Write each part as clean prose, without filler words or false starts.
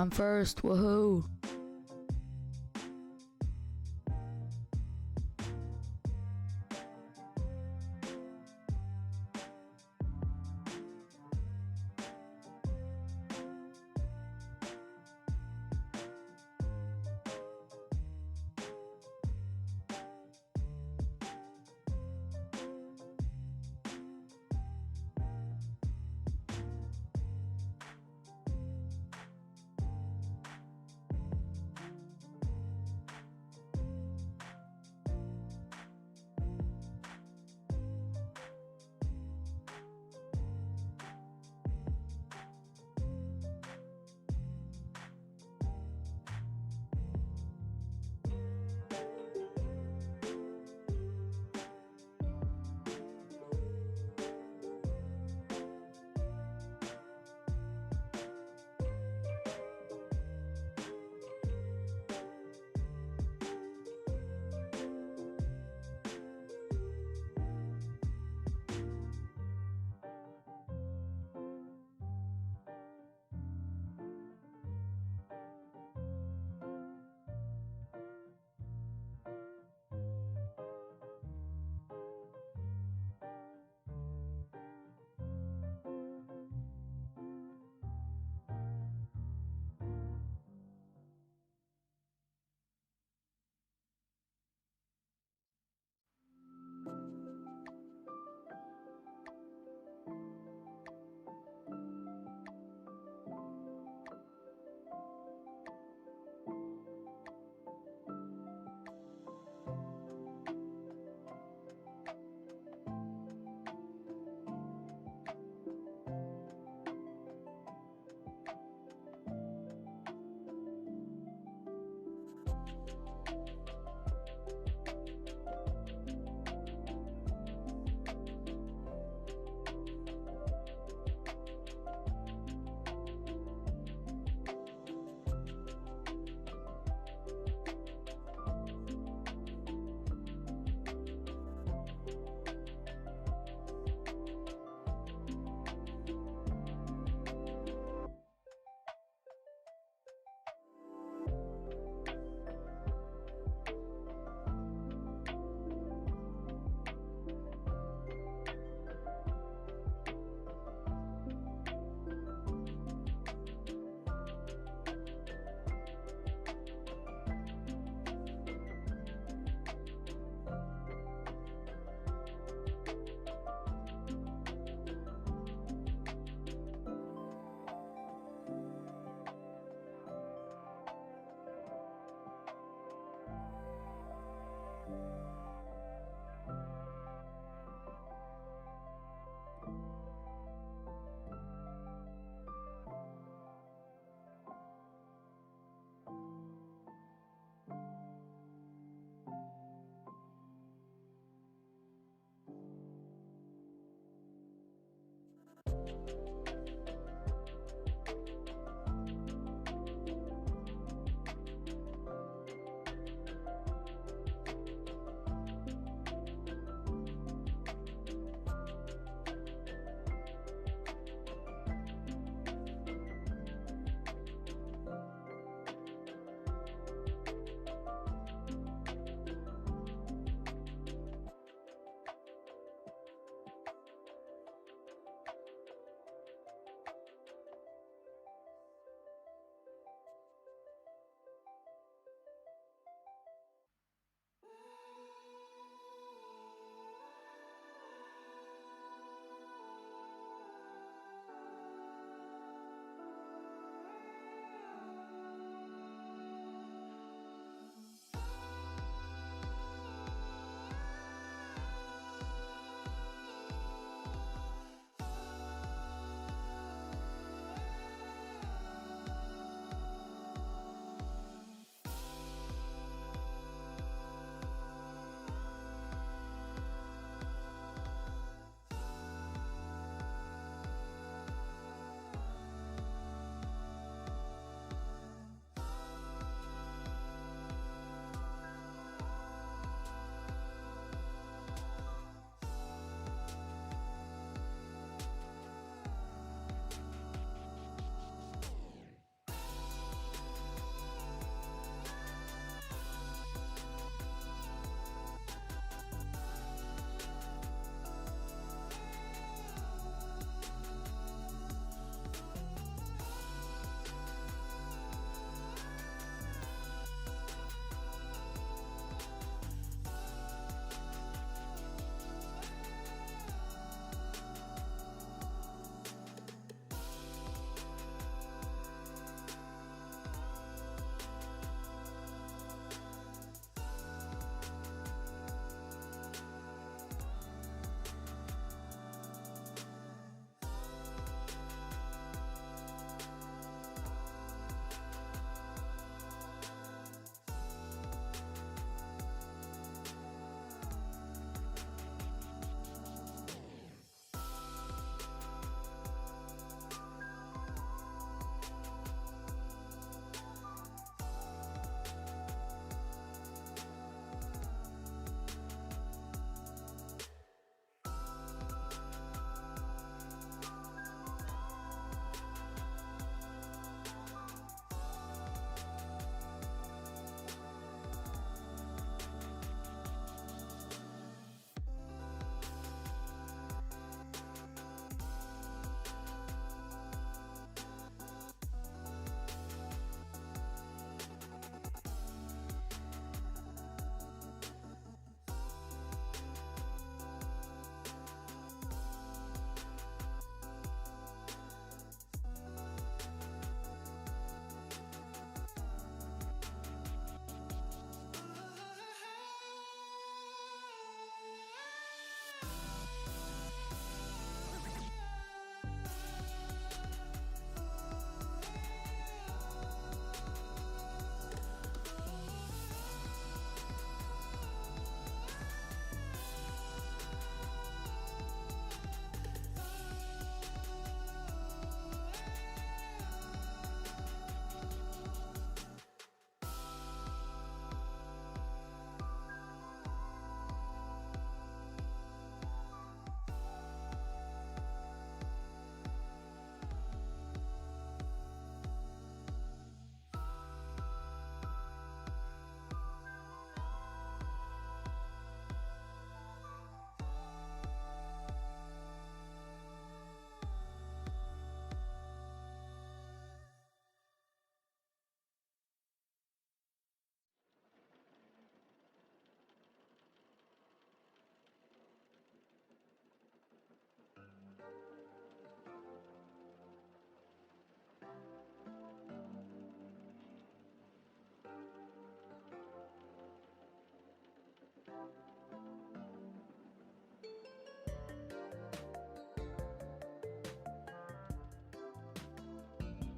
I'm first, woohoo!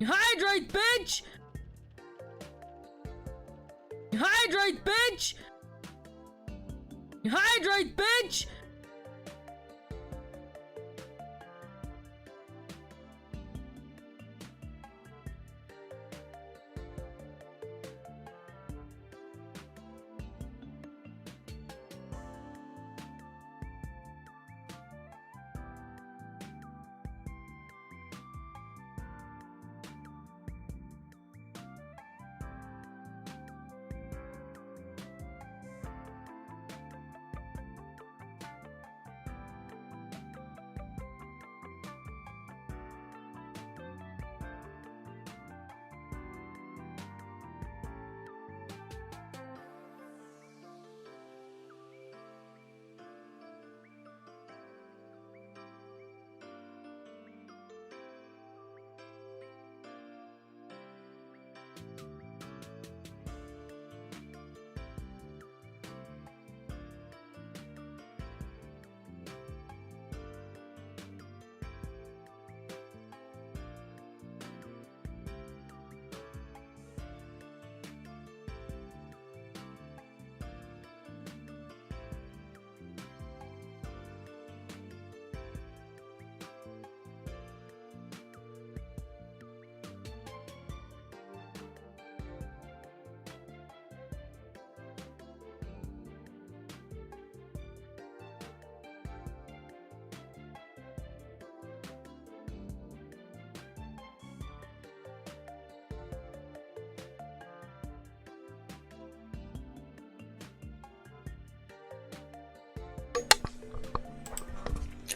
Hydrate, bitch! Hydrate, bitch! Hydrate, bitch!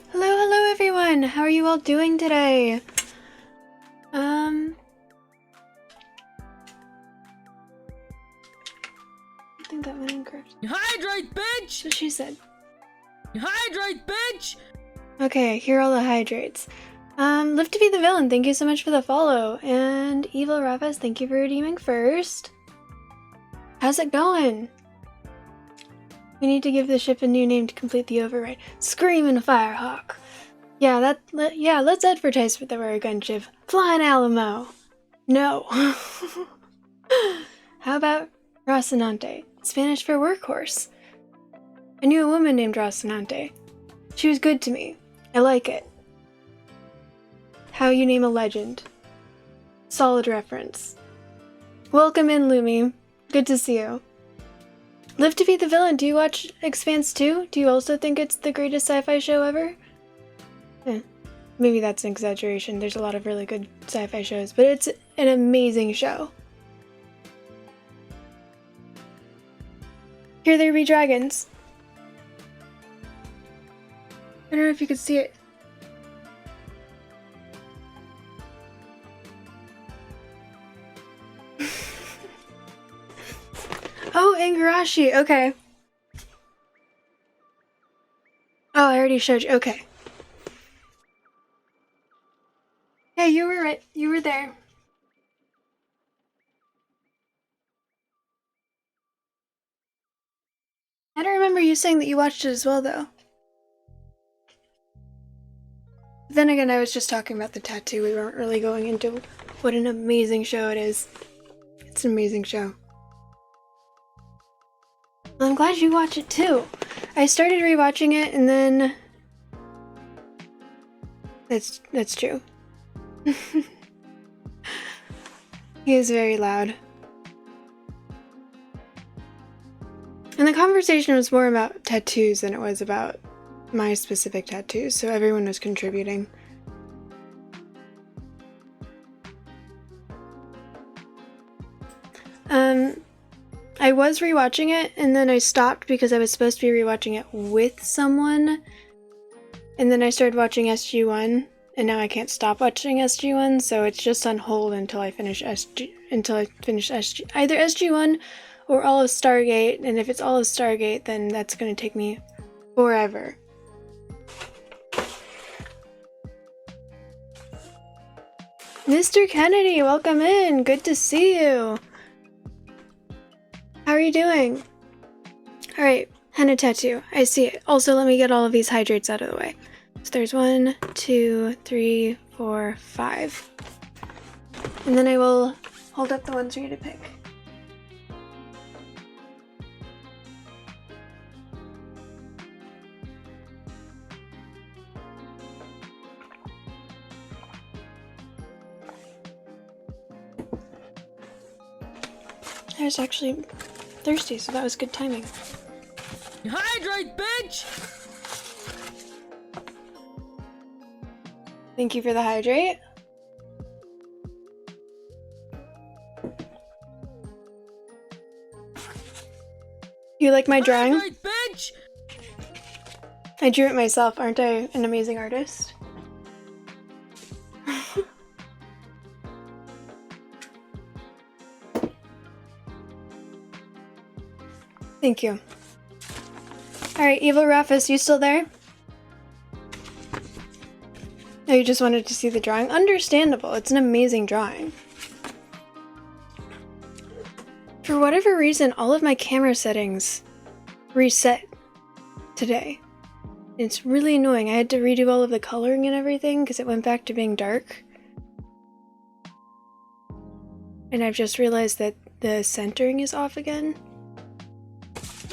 Hello everyone! How are you all doing today? I think that went incorrect. Hydrate, bitch! That's what she said. Hydrate, bitch! Okay, here are all the hydrates. Live to be the villain, thank you so much for the follow. And Evil Raffas, thank you for redeeming first. How's it going? We need to give the ship a new name to complete the override. Screamin' Firehawk. Yeah, let's advertise for the rare gunship. Flying Alamo. No. How about Rocinante? Spanish for workhorse. I knew a woman named Rocinante. She was good to me. I like it. How you name a legend. Solid reference. Welcome in, Lumi. Good to see you. Live to be the villain. Do you watch Expanse 2? Do you also think it's the greatest sci-fi show ever? Maybe that's an exaggeration. There's a lot of really good sci-fi shows, but it's an amazing show. Here there be dragons. I don't know if you could see it. Oh, Angarashi, okay. Oh, I already showed you, okay. Yeah, you were right, you were there. I don't remember you saying that you watched it as well, though. Then again, I was just talking about the tattoo. We weren't really going into what an amazing show it is. It's an amazing show. Well, I'm glad you watch it too. I started rewatching it and then... That's true. He is very loud. And the conversation was more about tattoos than it was about my specific tattoos, so everyone was contributing. I was rewatching it, and then I stopped because I was supposed to be rewatching it with someone. And then I started watching SG-1, and now I can't stop watching SG-1, so it's just on hold until I finish SG, either SG-1 or all of Stargate, and if it's all of Stargate, then that's gonna take me forever. Mr. Kennedy, welcome in! Good to see you! How are you doing? Alright, henna tattoo. I see it. Also, let me get all of these hydrates out of the way. So there's 1, 2, 3, 4, 5. And then I will hold up the ones for you to pick. I was actually thirsty, so that was good timing. Hydrate, bitch! Thank you for the hydrate. You like my drawing? Hydrate, bitch! I drew it myself. Aren't I an amazing artist? Thank you. Alright, Evil Rufus, you still there? Oh, you just wanted to see the drawing? Understandable. It's an amazing drawing. For whatever reason, all of my camera settings reset today. It's really annoying. I had to redo all of the coloring and everything because it went back to being dark. And I've just realized that the centering is off again.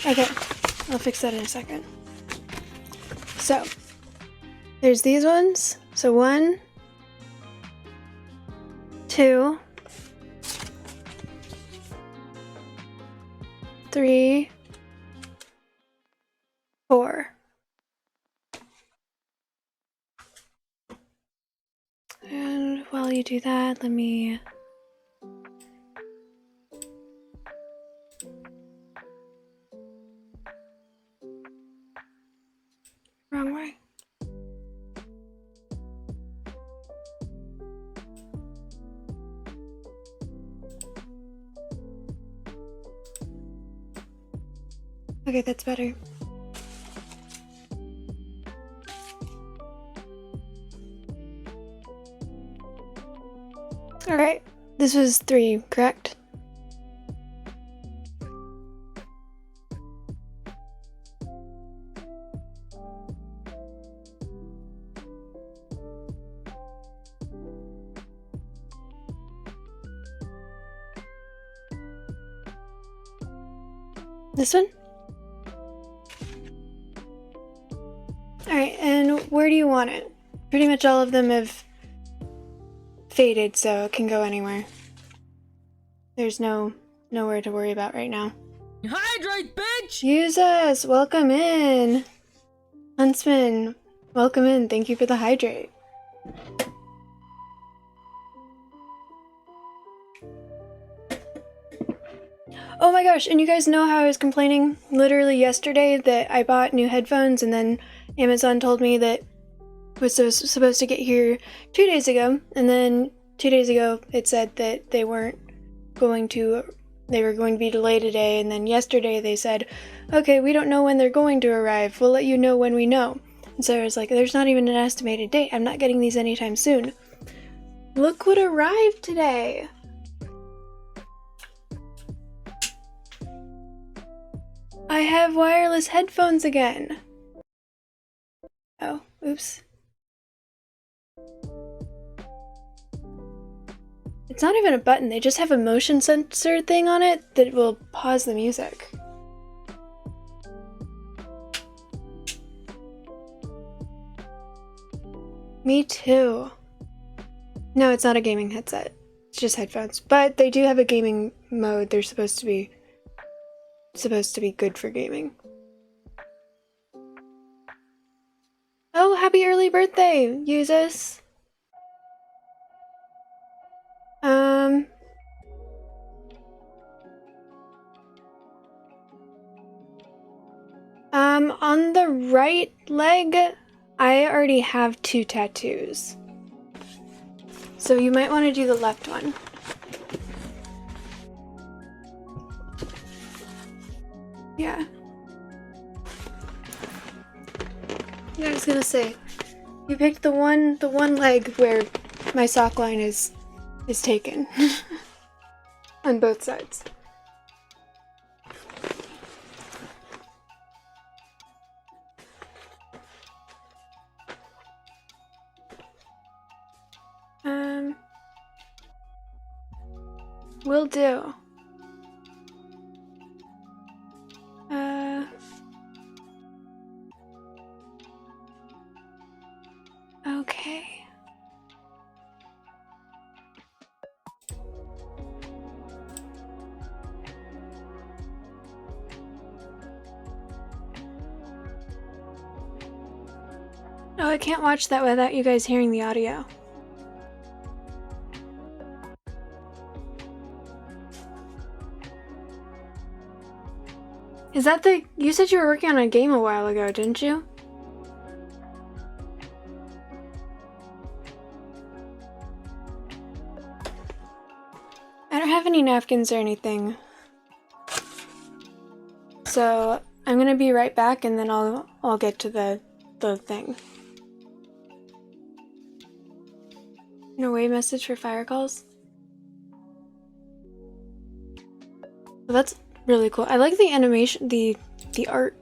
Okay, I'll fix that in a second. So, there's these ones. So 1, 2, 3, 4. And while you do that, let me... Wrong way. Okay, that's better. Alright, this was 3, correct? This one? Alright, and where do you want it? Pretty much all of them have faded, so it can go anywhere. There's nowhere to worry about right now. Hydrate, bitch! Use us! Welcome in! Huntsman, welcome in. Thank you for the hydrate. Oh my gosh, and you guys know how I was complaining literally yesterday that I bought new headphones and then Amazon told me that it was supposed to get here 2 days ago, and then 2 days ago it said that they were going to be delayed today, and then yesterday they said, okay, we don't know when they're going to arrive, we'll let you know when we know. And so I was like, there's not even an estimated date, I'm not getting these anytime soon. Look what arrived today! I have wireless headphones again! Oh, oops. It's not even a button, they just have a motion sensor thing on it that will pause the music. Me too. No, it's not a gaming headset. It's just headphones. But they do have a gaming mode. They're supposed to be good for gaming. Oh, happy early birthday, Usus! On the right leg, I already have 2 tattoos. So you might want to do the left one. Yeah. Yeah, I was gonna say, you picked the one leg where my sock line is taken. On both sides. Will do. Okay. Oh, I can't watch that without you guys hearing the audio. Is that you said you were working on a game a while ago, didn't you? I don't have any napkins or anything. So I'm gonna be right back and then I'll get to the thing. An away message for fire calls? Well, that's really cool. I like the animation, the art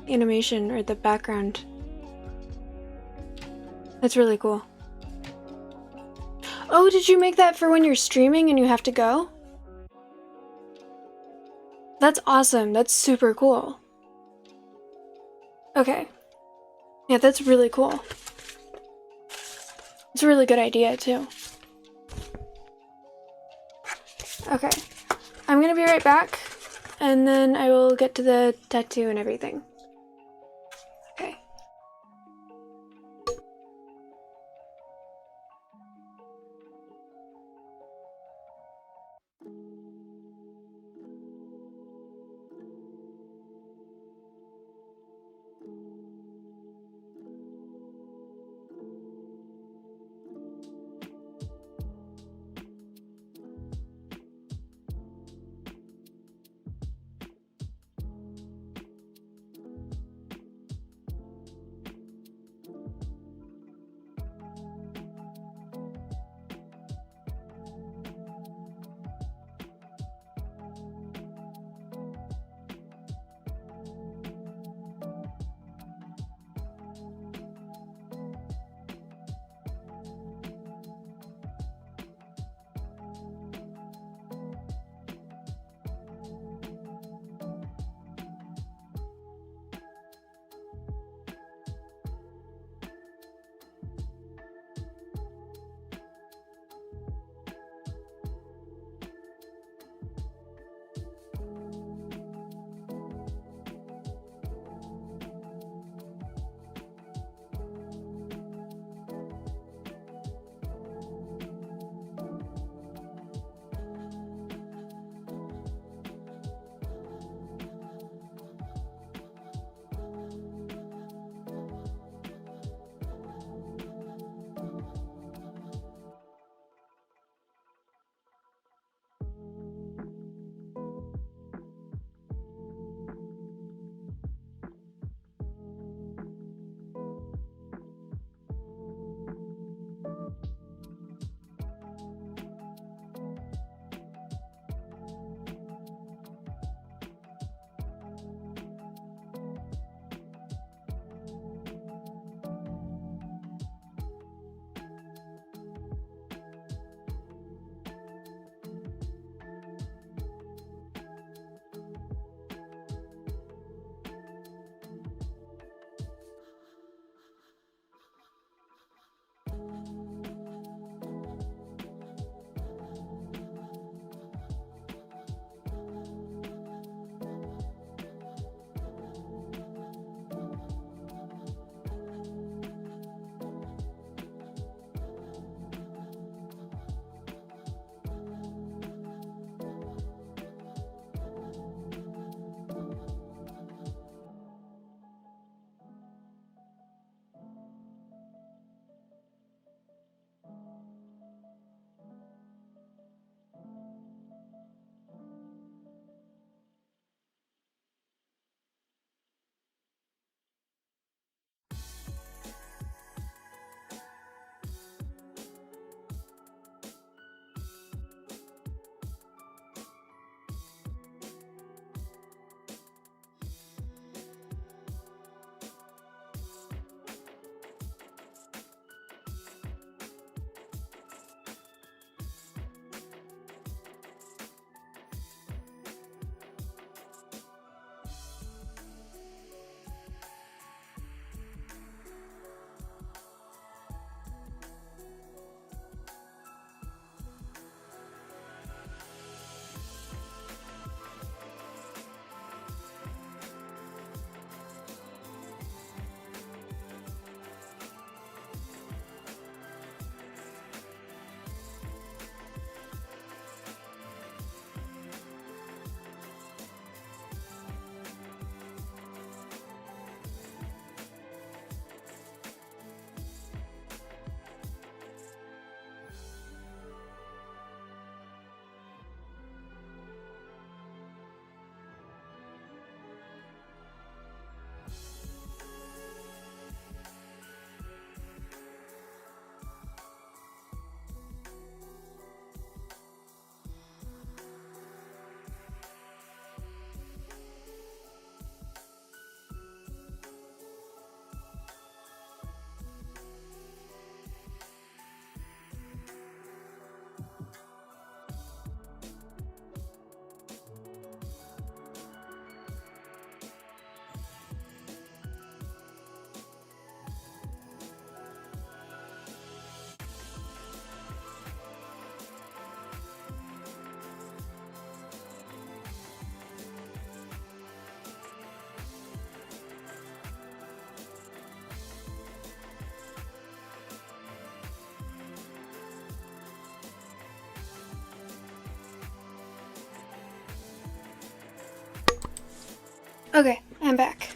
animation or the background. That's really cool. Oh, did you make that for when you're streaming and you have to go? That's awesome. That's super cool. Okay. Yeah, that's really cool. It's a really good idea, too. Okay. I'm gonna be right back, and then I will get to the tattoo and everything. Okay. Okay, I'm back.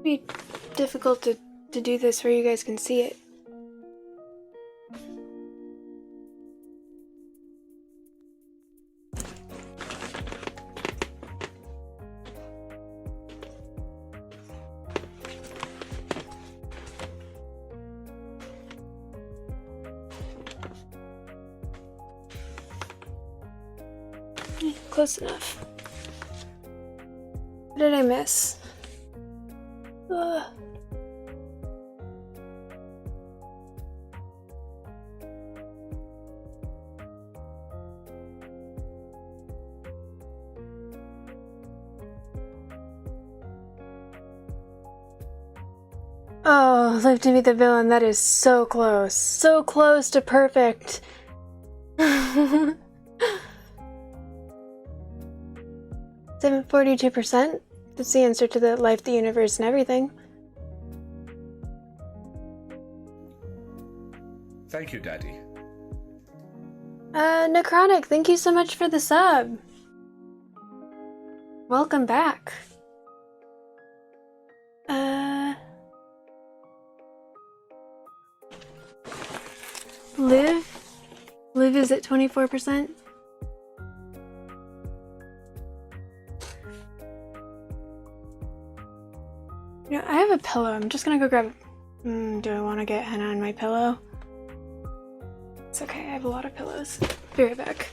Be difficult to do this where you guys can see it. Close enough. What did I miss? Ugh. Oh, live to be the villain. That is so close. So close to perfect. 742%? That's the answer to the life, the universe, and everything. Thank you, Daddy. Necrotic, thank you so much for the sub. Welcome back. Liv is at 24%. You know, I have a pillow. I'm just gonna go grab it. Do I want to get henna on my pillow? It's okay, I have a lot of pillows. Be right back.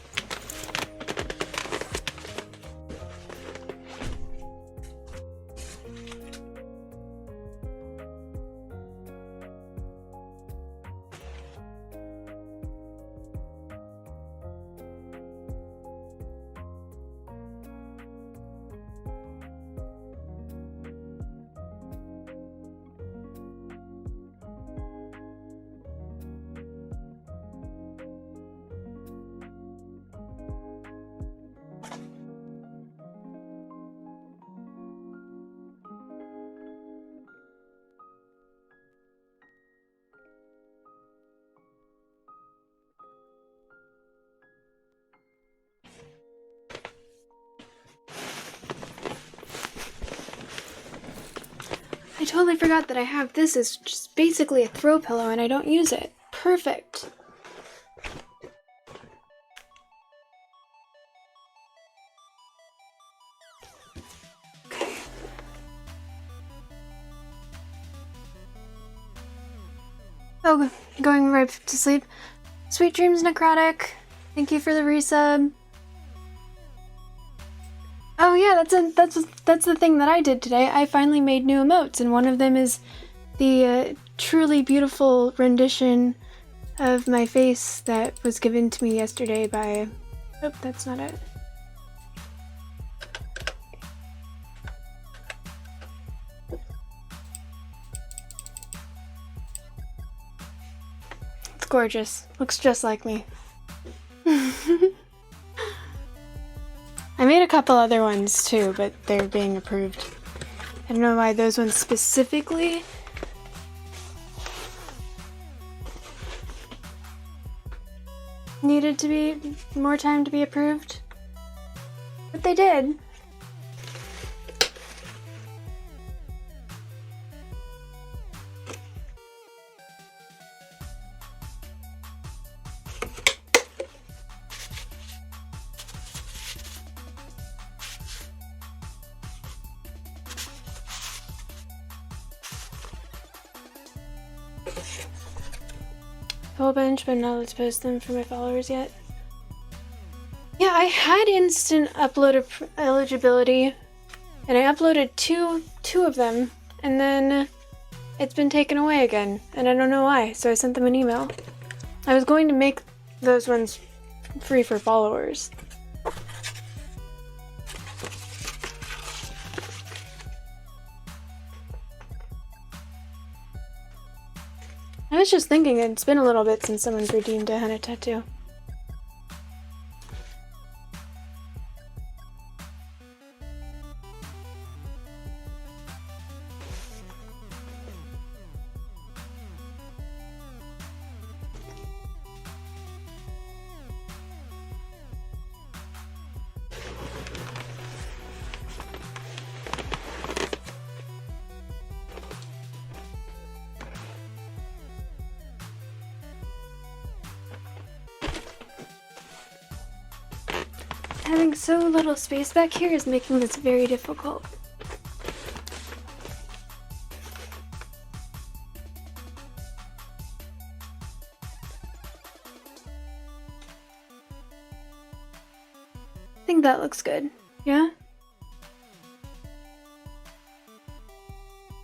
I totally forgot that I have this as just basically a throw pillow and I don't use it. Perfect. Okay. Oh, going right to sleep. Sweet dreams, Necrotic. Thank you for the resub. Oh yeah, that's the thing that I did today. I finally made new emotes, and one of them is the truly beautiful rendition of my face that was given to me yesterday by... Oh, that's not it. It's gorgeous. Looks just like me. I made a couple other ones too, but they're being approved. I don't know why those ones specifically. Needed to be more time to be approved. But they did. A whole bunch, but not let's post them for my followers yet. Yeah, I had instant upload eligibility, and I uploaded two of them, and then it's been taken away again, and I don't know why, so I sent them an email. I was going to make those ones free for followers. I was just thinking it's been a little bit since someone's redeemed a henna tattoo. Having so little space back here is making this very difficult. I think that looks good. Yeah?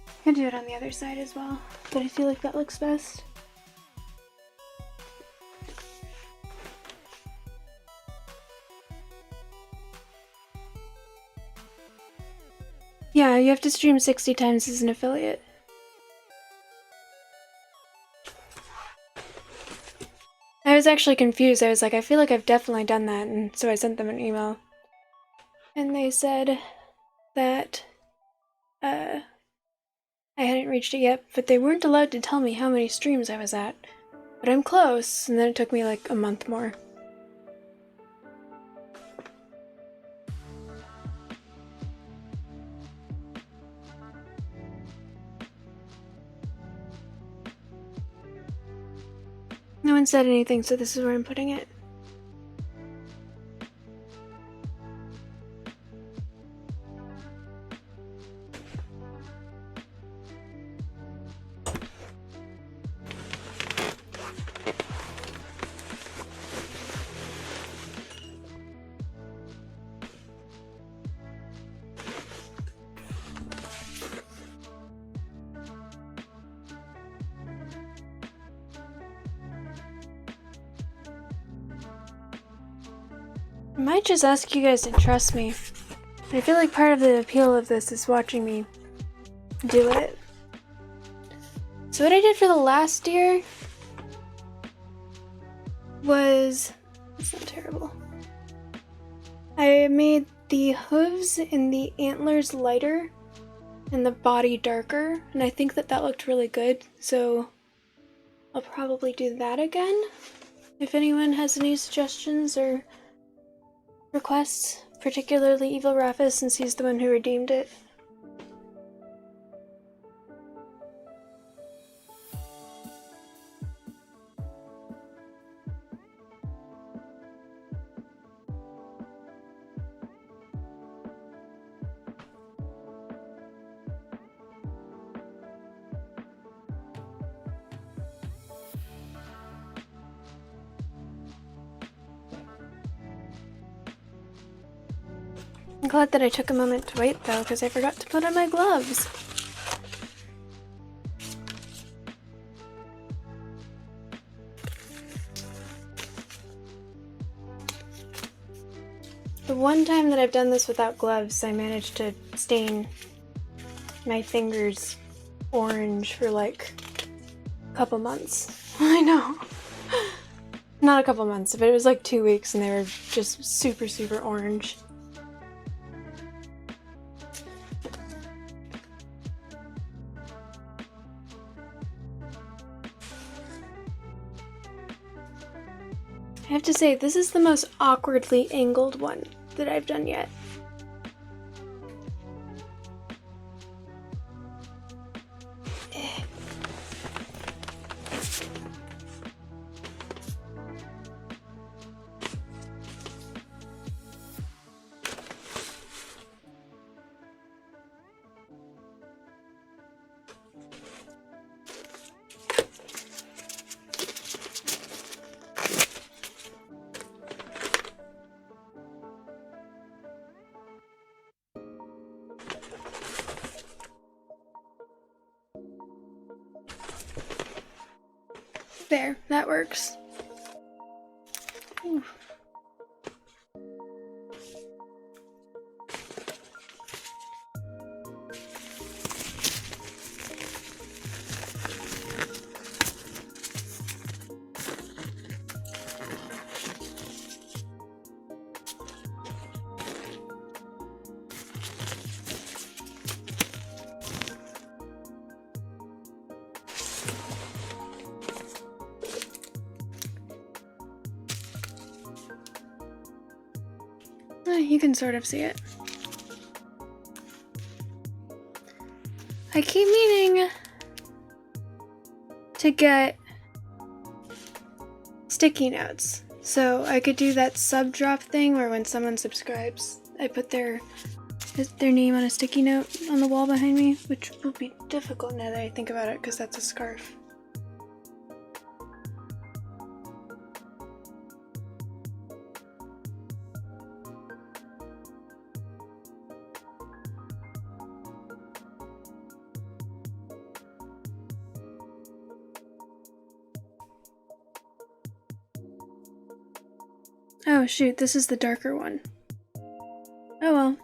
I can do it on the other side as well, but I feel like that looks best. Yeah, you have to stream 60 times as an affiliate. I was actually confused. I was like, I feel like I've definitely done that, and so I sent them an email. And they said that I hadn't reached it yet, but they weren't allowed to tell me how many streams I was at. But I'm close, and then it took me like a month more. No one said anything, so this is where I'm putting it. I might just ask you guys to trust me. I feel like part of the appeal of this is watching me do it. So what I did for the last deer was... It's not terrible. I made the hooves and the antlers lighter and the body darker, and I think that that looked really good, so I'll probably do that again. If anyone has any suggestions or requests, particularly Evil Raphis, since he's the one who redeemed it. I'm glad that I took a moment to wait though, because I forgot to put on my gloves. The one time that I've done this without gloves, I managed to stain my fingers orange for like a couple months. I know. Not a couple months, but it was like 2 weeks and they were just super, super orange. I have to say, this is the most awkwardly angled one that I've done yet. There, that works. Ooh. You can sort of see it. I keep meaning to get sticky notes, so I could do that sub drop thing where when someone subscribes, I put their name on a sticky note on the wall behind me, which will be difficult now that I think about it because that's a scarf. Oh shoot, this is the darker one. Oh well.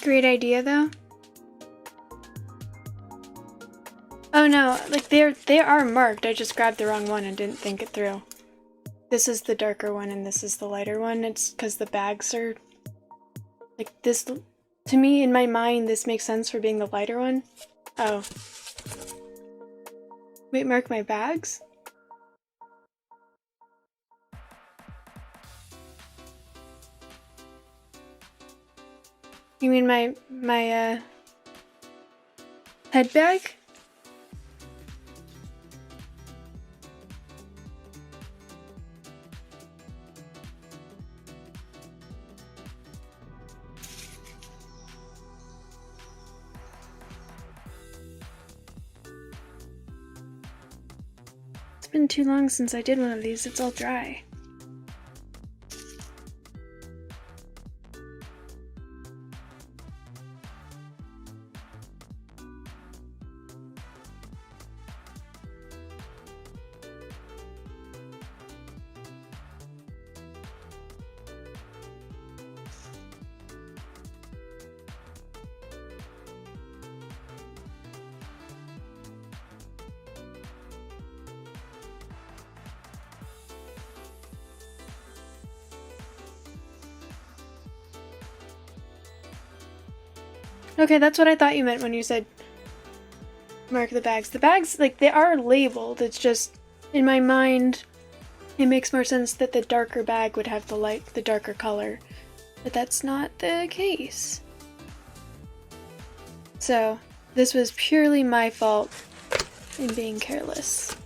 Great idea, though. Oh no, like they are marked. I just grabbed the wrong one and didn't think it through. This is the darker one and this is the lighter one. It's because the bags are like this. To me, in my mind, this makes sense for being the lighter one. Oh. Wait, mark my bags? You mean my head bag? It's been too long since I did one of these, it's all dry. Okay, that's what I thought you meant when you said mark the bags. The bags, like, they are labeled. It's just, in my mind, it makes more sense that the darker bag would have the darker color. But that's not the case. So, this was purely my fault in being careless.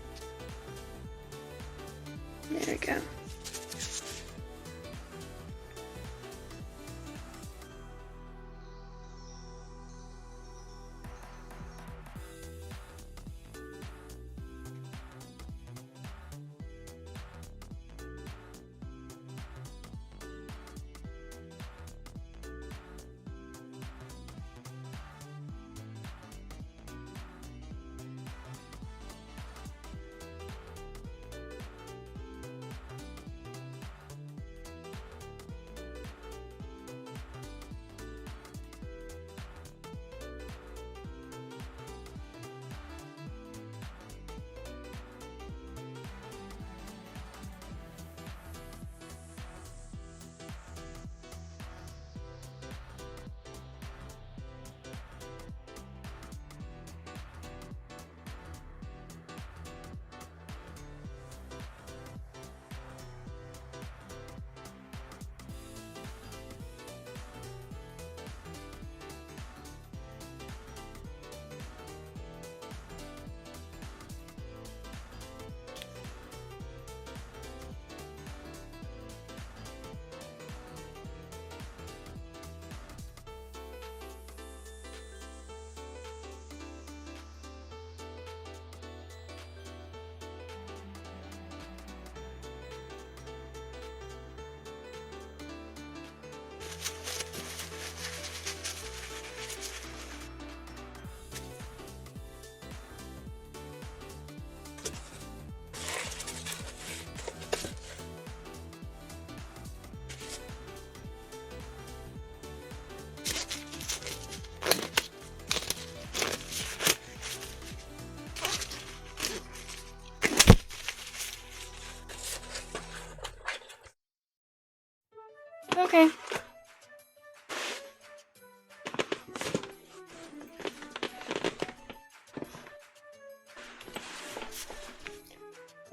There we go.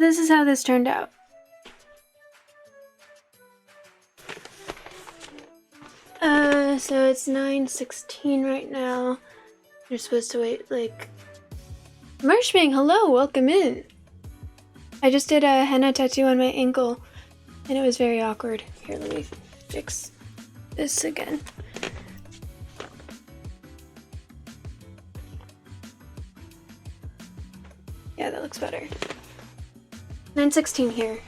this is how this turned out. So it's 9:16 right now. You're supposed to wait like... Marshmang, hello, welcome in. I just did a henna tattoo on my ankle and it was very awkward. Here, let me fix this again. Yeah, that looks better. 9:16 here.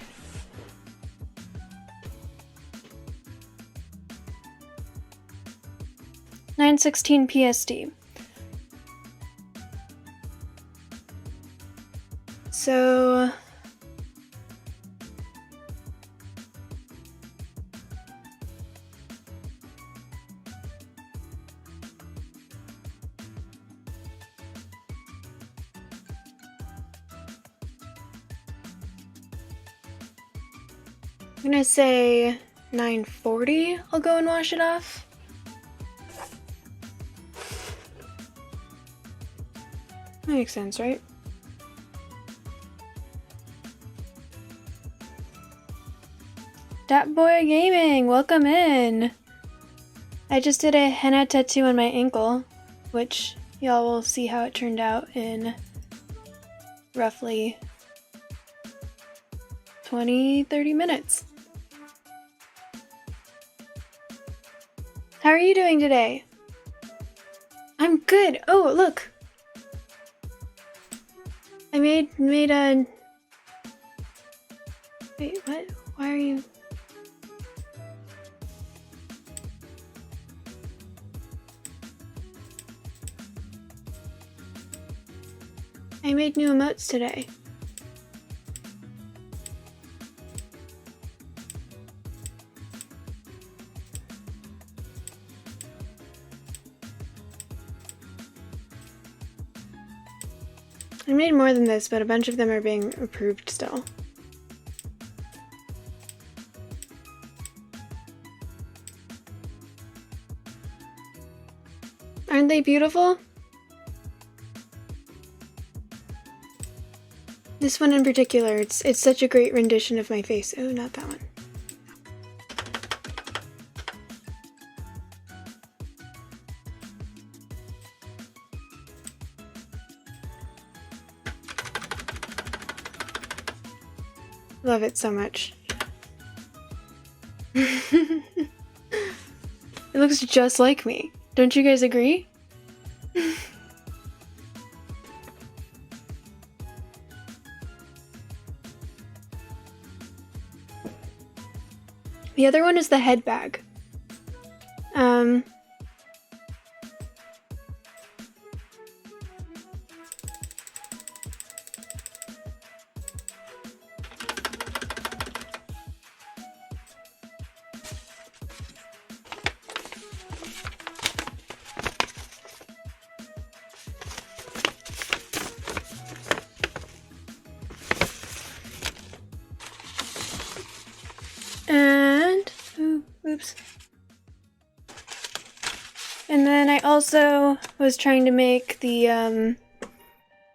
(9:16) PST. So I'm gonna say 9:40. I'll go and wash it off. That makes sense, right? Dat Boy Gaming, welcome in. I just did a henna tattoo on my ankle, which y'all will see how it turned out in roughly 20-30 minutes. How are you doing today? I'm good. Oh, look. I made a... Wait, what? Why are you... I made new emotes today. I made more than this, but a bunch of them are being approved still. Aren't they beautiful? This one in particular, it's such a great rendition of my face. Oh, not that one. Love it so much. It looks just like me. Don't you guys agree? The other one is the head bag. And oops. And then I also was trying to make the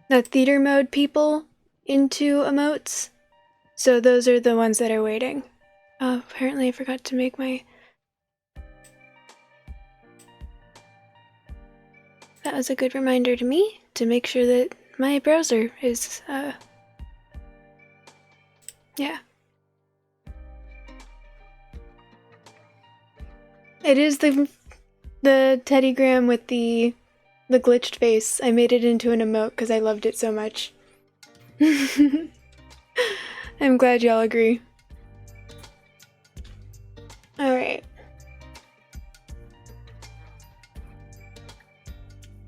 theater mode people into emotes. So those are the ones that are waiting. Oh, apparently I forgot to make my... That was a good reminder to me to make sure that my browser is, yeah. It is the teddygram with the glitched face. I made it into an emote because I loved it so much. I'm glad y'all agree. Alright.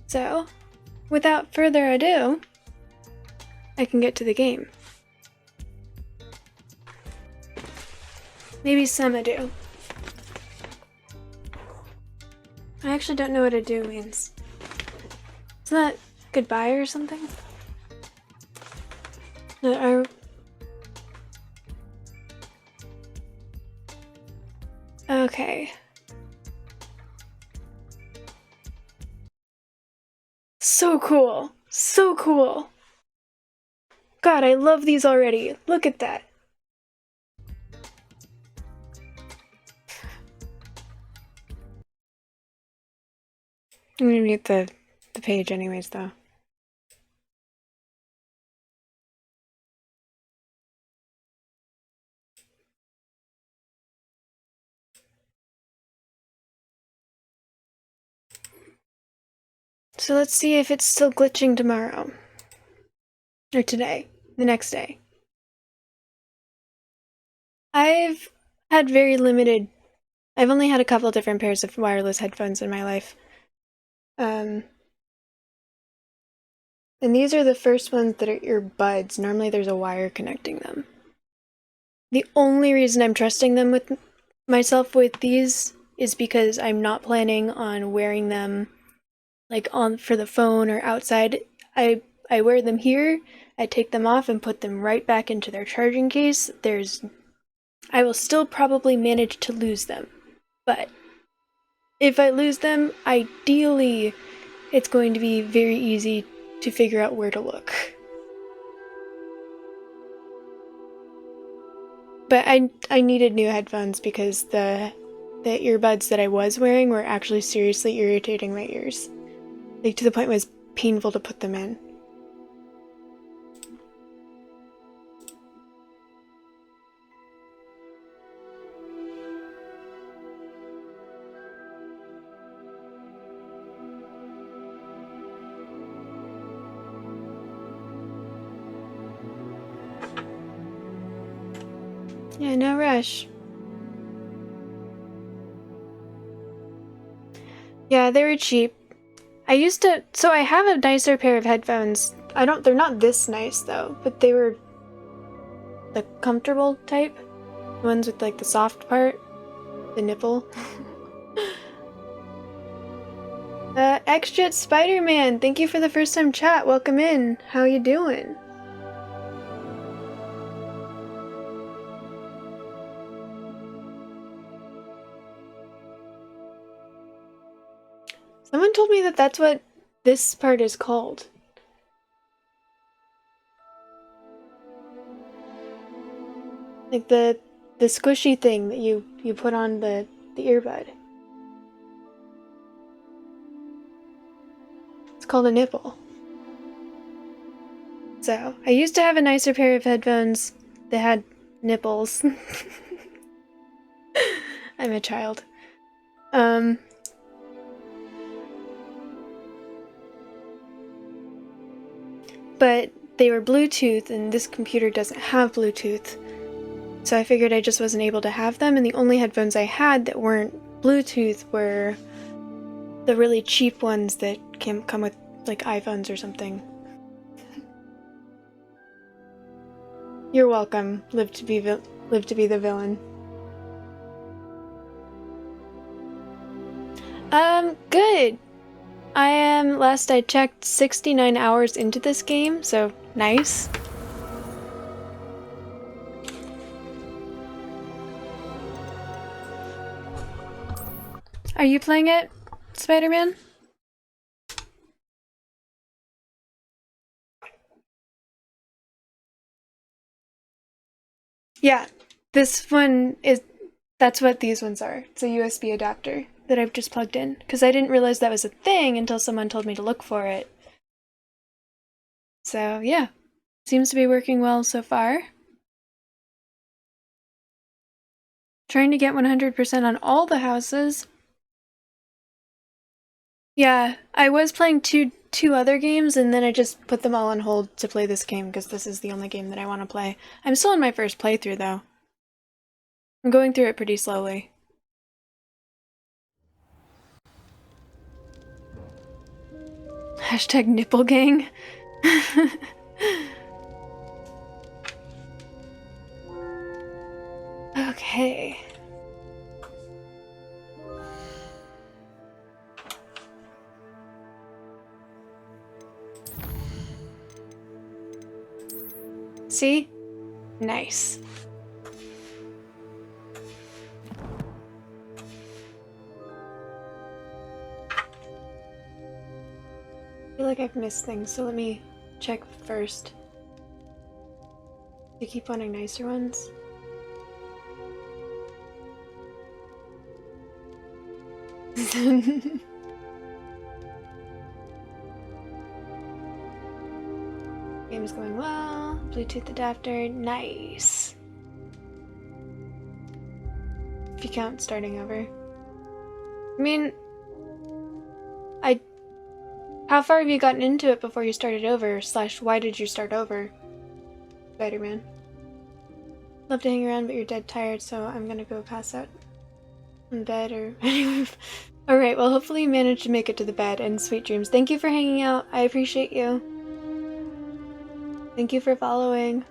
So, without further ado, I can get to the game. Maybe some ado. I actually don't know what ado means. Isn't that goodbye or something? No, okay. So cool. So cool. God, I love these already. Look at that. I'm gonna mute the page anyways, though. So let's see if it's still glitching tomorrow. Or today. The next day. I've had very limited... I've only had a couple different pairs of wireless headphones in my life. And these are the first ones that are earbuds. Normally there's a wire connecting them. The only reason I'm trusting them with myself with these is because I'm not planning on wearing them like on for the phone or outside. I wear them here, I take them off and put them right back into their charging case. I will still probably manage to lose them. But if I lose them, ideally it's going to be very easy to figure out where to look. But I needed new headphones because the earbuds that I was wearing were actually seriously irritating my ears. Like, to the point it was painful to put them in. Yeah, no rush. Yeah, they were cheap. So I have a nicer pair of headphones. They're not this nice though, but they were the comfortable type. The ones with like the soft part, the nipple. Xjet Spider-Man, thank you for the first time chat. Welcome in. How you doing? Someone told me that that's what this part is called. Like the squishy thing that you put on the earbud. It's called a nipple. So, I used to have a nicer pair of headphones that had nipples. I'm a child. But they were Bluetooth, and this computer doesn't have Bluetooth. So I figured I just wasn't able to have them, and the only headphones I had that weren't Bluetooth were the really cheap ones that come with, like, iPhones or something. You're welcome. Live to be the villain. Good. I am, last I checked, 69 hours into this game, so nice. Are you playing it, Spider-Man? Yeah, this one that's what these ones are. It's a USB adapter that I've just plugged in, because I didn't realize that was a thing until someone told me to look for it. So yeah, seems to be working well so far. Trying to get 100% on all the houses. Yeah, I was playing two other games, and then I just put them all on hold to play this game, because this is the only game that I want to play. I'm still in my first playthrough, though. I'm going through it pretty slowly. Hashtag nipple gang. Okay. See? Nice. I feel like I've missed things, so let me check first. You keep wanting nicer ones? Game's going well. Bluetooth adapter. Nice. If you count starting over. I mean, how far have you gotten into it before you started over? / why did you start over? Spider-Man. Love to hang around, but you're dead tired, so I'm gonna go pass out in bed or Alright, well hopefully you managed to make it to the bed, and sweet dreams. Thank you for hanging out. I appreciate you. Thank you for following.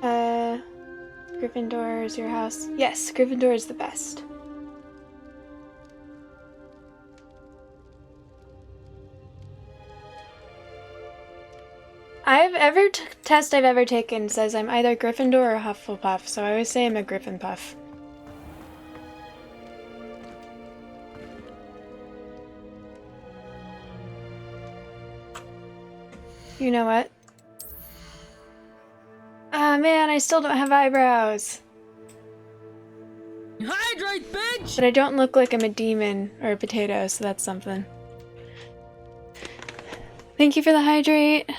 Gryffindor is your house. Yes, Gryffindor is the best. Every test I've ever taken says I'm either Gryffindor or Hufflepuff, so I always say I'm a Gryffindor. You know what? Ah, man, I still don't have eyebrows. Hydrate, bitch! But I don't look like I'm a demon or a potato, so that's something. Thank you for the hydrate.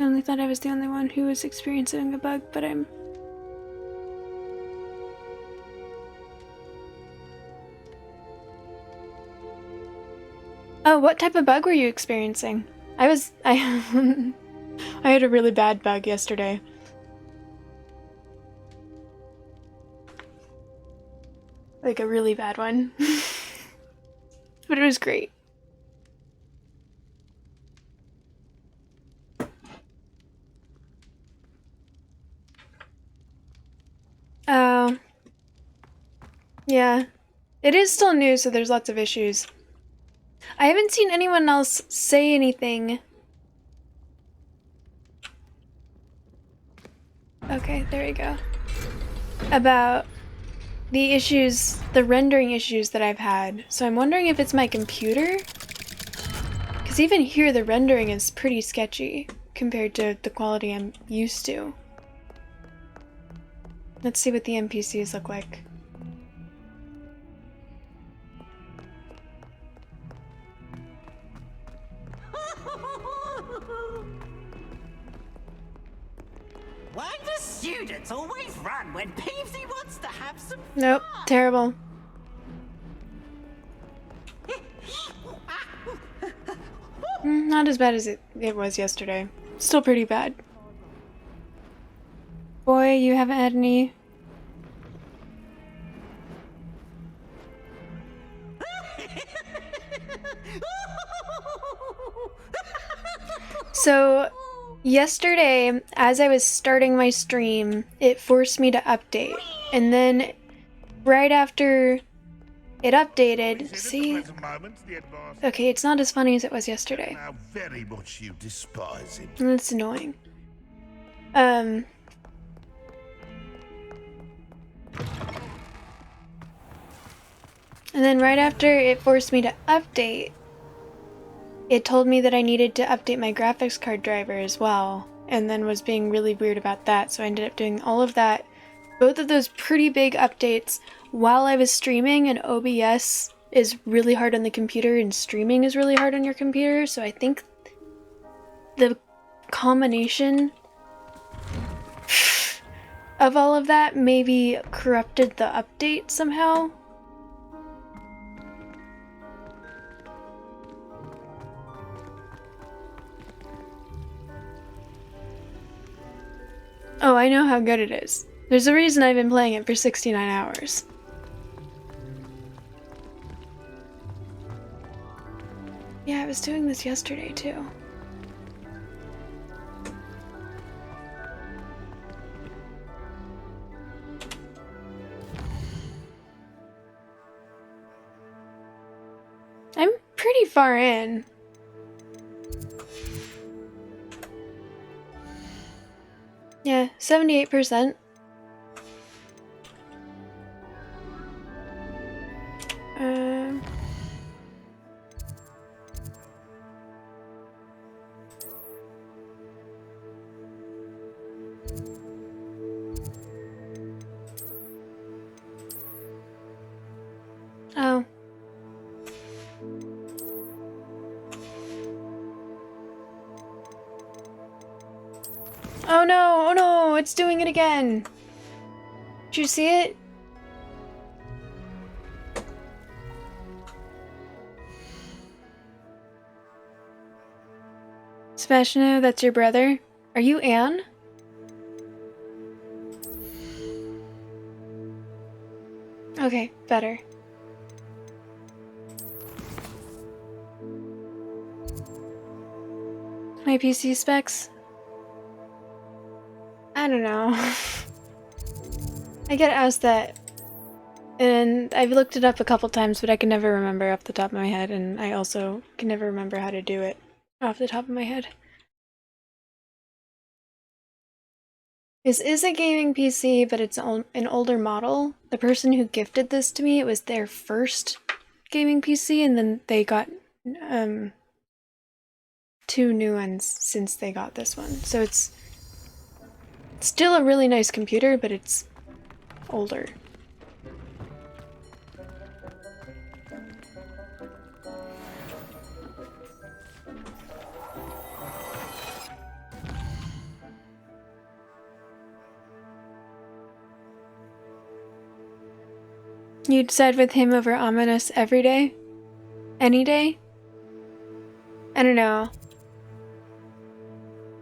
I only thought I was the only one who was experiencing a bug, but I'm... Oh, what type of bug were you experiencing? I had a really bad bug yesterday. Like a really bad one. But it was great. Oh. Yeah. It is still new, so there's lots of issues. I haven't seen anyone else say anything. Okay, there we go. About the issues, the rendering issues that I've had. So I'm wondering if it's my computer? Because even here the rendering is pretty sketchy compared to the quality I'm used to. Let's see what the NPCs look like. Why do students always run when Peevesy wants to have some fun? Nope, terrible. Not as bad as it was yesterday. Still pretty bad. Boy, you haven't had any... So, yesterday, as I was starting my stream, it forced me to update. And then, right after it updated, see? Okay, it's not as funny as it was yesterday. How very much you despise him. That's annoying. And then right after it forced me to update, it told me that I needed to update my graphics card driver as well, and then was being really weird about that, so I ended up doing all of that, both of those pretty big updates while I was streaming, and OBS is really hard on the computer and streaming is really hard on your computer, so I think the combination of all of that maybe corrupted the update somehow. Oh, I know how good it is. There's a reason I've been playing it for 69 hours. Yeah, I was doing this yesterday too. I'm pretty far in. Yeah, 78%. Oh. Oh no, oh no, it's doing it again. Did you see it? Sebastiano, that's your brother? Are you Anne? Okay, better. My PC specs? I don't know. I get asked that, and I've looked it up a couple times, but I can never remember off the top of my head, and I also can never remember how to do it off the top of my head. This is a gaming PC, but it's an older model. The person who gifted this to me, it was their first gaming PC, and then they got 2 new ones since they got this one. So it's still a really nice computer, but it's older. You'd side with him over Ominous every day? Any day? I don't know.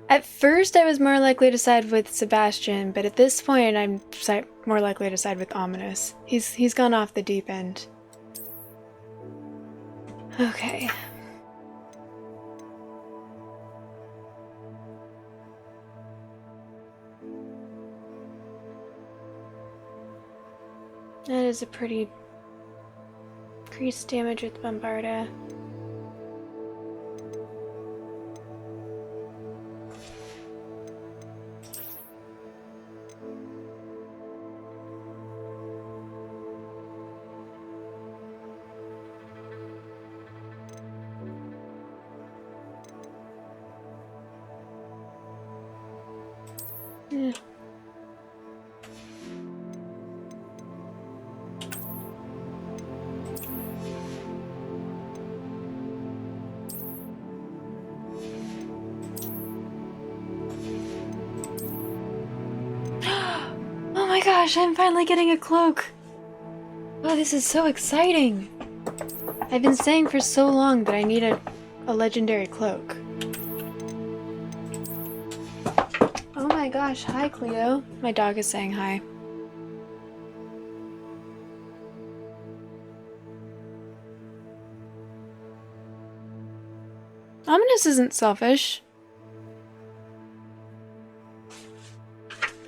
At first I was more likely to side with Sebastian, but at this point I'm more likely to side with Ominous. He's gone off the deep end. Okay. That is a pretty increased damage with Bombarda. Yeah. Oh my gosh, I'm finally getting a cloak! Oh, this is so exciting! I've been saying for so long that I need a legendary cloak. Oh my gosh, hi Cleo. My dog is saying hi. Ominous isn't selfish.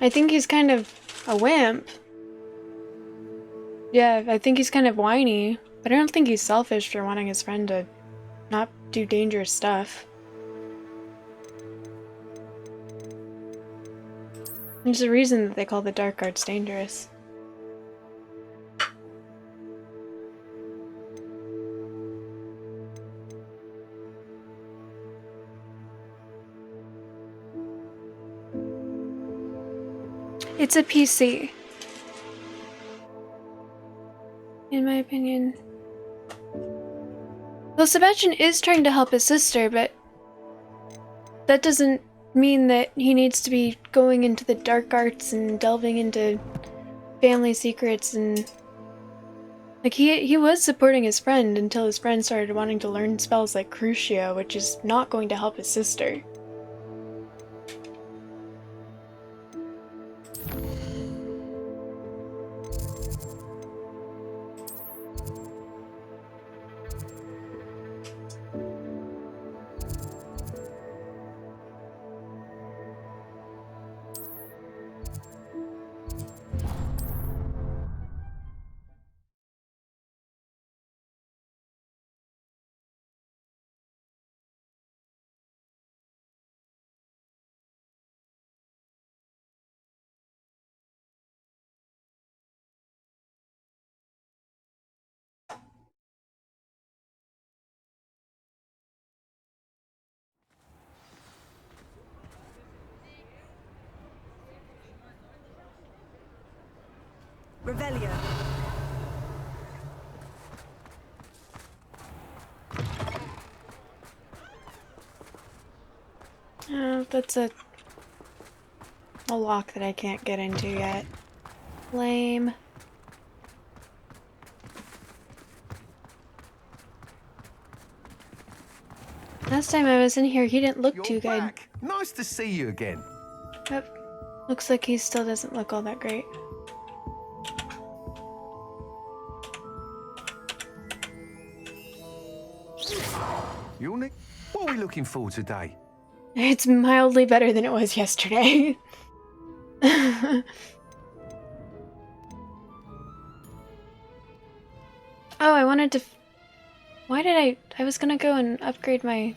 I think he's kind of a wimp. Yeah, I think he's kind of whiny, but I don't think he's selfish for wanting his friend to not do dangerous stuff. There's a reason that they call the dark arts dangerous. It's a PC. In my opinion. Well, Sebastian is trying to help his sister, but that doesn't mean that he needs to be going into the dark arts and delving into family secrets and... Like, he was supporting his friend until his friend started wanting to learn spells like Crucio, which is not going to help his sister. Revelio. that's a lock that I can't get into yet. Lame. Last time I was in here, he didn't look You're too good. back. Nice to see you again. Yep. Looks like he still doesn't look all that great. You're Nick. What are we looking for today? It's mildly better than it was yesterday. Oh, I wanted to... Why did I was gonna go and upgrade my...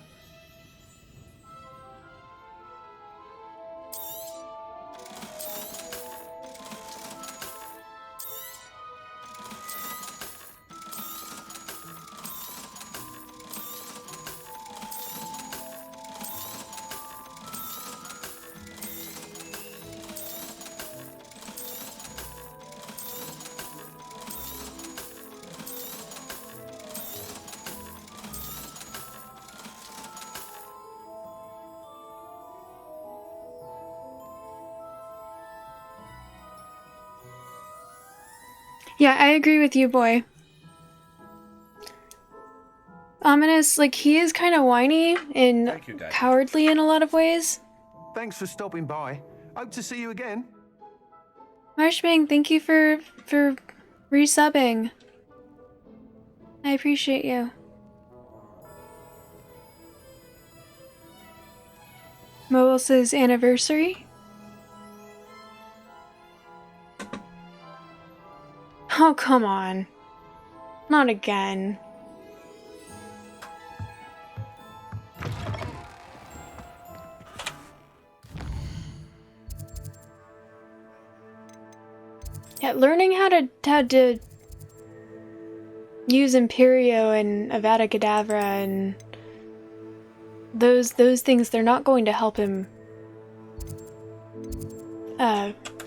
Yeah, I agree with you, boy. Ominous, like, he is kind of whiny and Thank you, Dad. cowardly in a lot of ways. Thanks for stopping by. Hope to see you again. Marshbang, thank you for resubbing. I appreciate you. Mobile's anniversary? Oh, come on. Not again. Yeah, learning how to use Imperio and Avada Kedavra and those things, they're not going to help him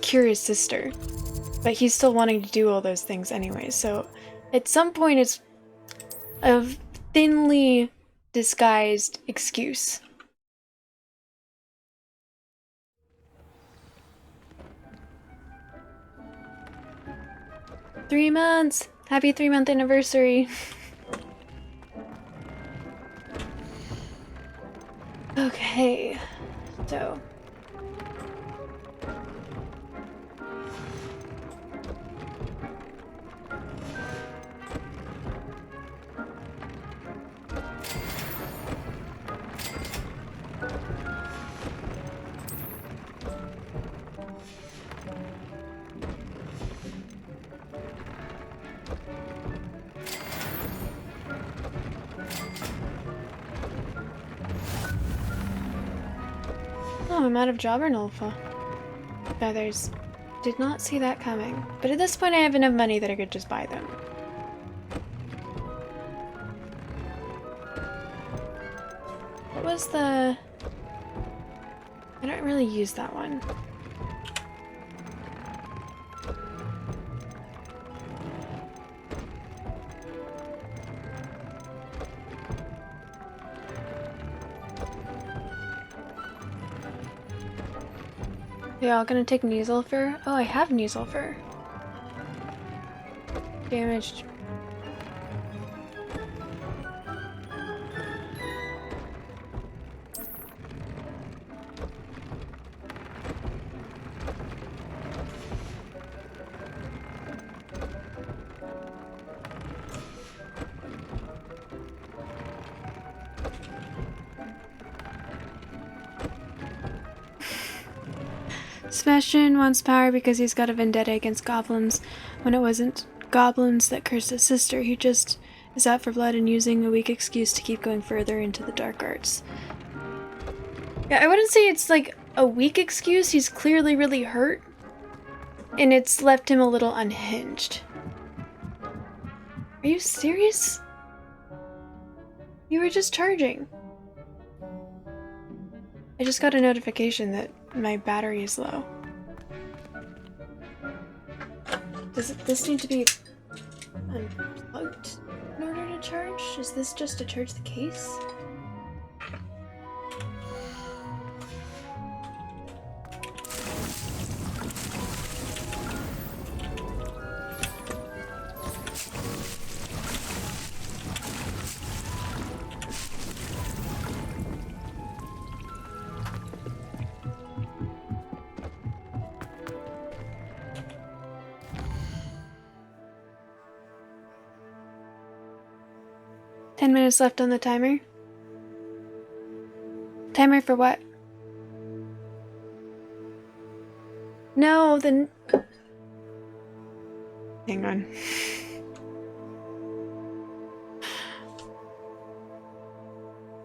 cure his sister. But he's still wanting to do all those things anyway, so at some point it's a thinly disguised excuse. Three months! Happy 3-month anniversary! Okay, so... Oh, I'm out of Jobbernolfa feathers. Did not see that coming. But at this point I have enough money that I could just buy them. What was the... I don't really use that one. They all gonna take Neasulfur? Oh, I have Neasulfur. Damaged. Sebastian wants power because he's got a vendetta against goblins. When it wasn't goblins that cursed his sister, he just is out for blood and using a weak excuse to keep going further into the dark arts. Yeah, I wouldn't say it's like a weak excuse. He's clearly really hurt, and it's left him a little unhinged. Are you serious? You were just charging. I just got a notification that my battery is low. Does this need to be unplugged in order to charge? Is this just to charge the case? 10 minutes left on the timer. Timer for what? No, then... Hang on.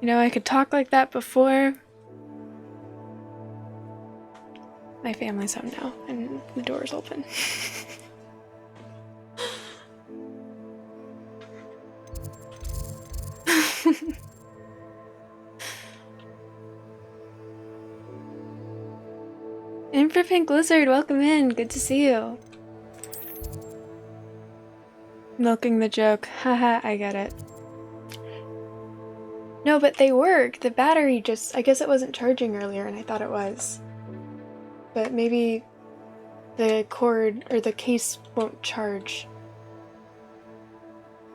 You know, I could talk like that before. My family's home now, and the door's open. And for Pink Lizard, welcome in. Good to see you. Milking the joke. Haha, I get it. No, but they work. The battery just... I guess it wasn't charging earlier, and I thought it was. But maybe the cord or the case won't charge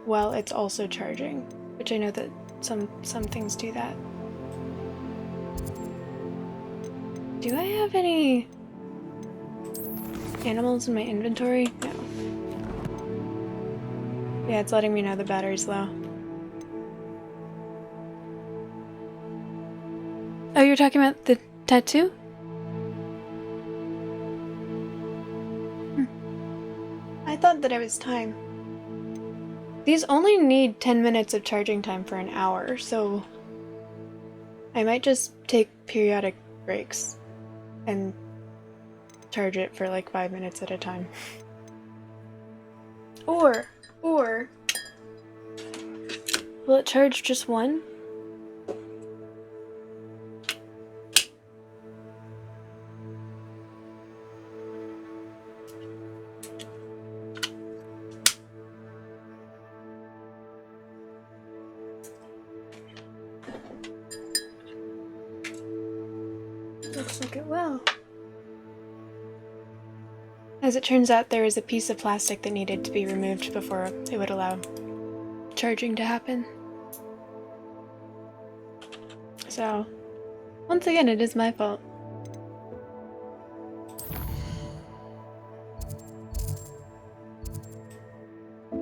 while it's also charging, which I know that some things do that. Do I have any animals in my inventory? No. Yeah, it's letting me know the battery's low. Oh, you're talking about the tattoo? I thought that it was time. These only need 10 minutes of charging time for an hour, so I might just take periodic breaks and charge it for like 5 minutes at a time. Or, will it charge just one? Looks like it will. As it turns out, there is a piece of plastic that needed to be removed before it would allow charging to happen. So, once again, it is my fault.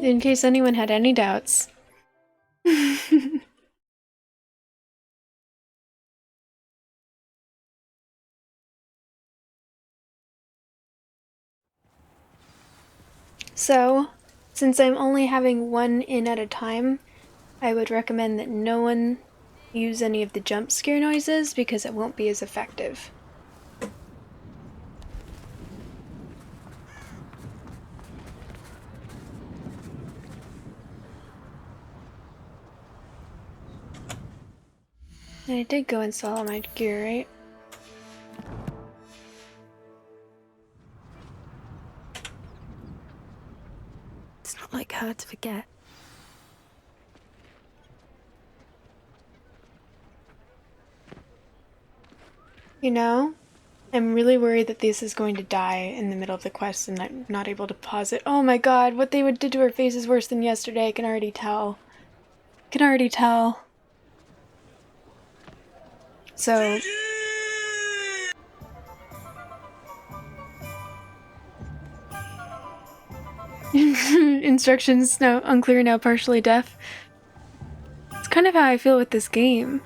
In case anyone had any doubts. So, since I'm only having one in at a time, I would recommend that no one use any of the jump scare noises because it won't be as effective. And I did go install all my gear, right? It's not like her to forget. You know, I'm really worried that this is going to die in the middle of the quest and I'm not able to pause it. Oh my god, what they did to her face is worse than yesterday, I can already tell. I can already tell. So... Instructions now unclear, now partially deaf. It's kind of how I feel with this game.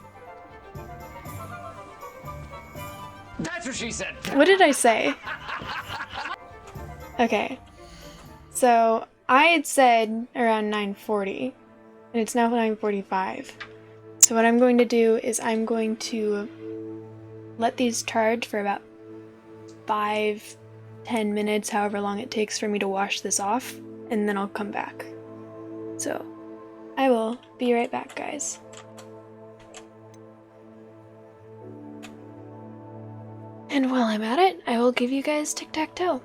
That's what she said. What did I say? Okay. So, I had said around 9:40, and it's now 9:45. So what I'm going to do is I'm going to let these charge for about 5-10 minutes, however long it takes for me to wash this off, and then I'll come back. So, I will be right back, guys. And while I'm at it, I will give you guys tic-tac-toe.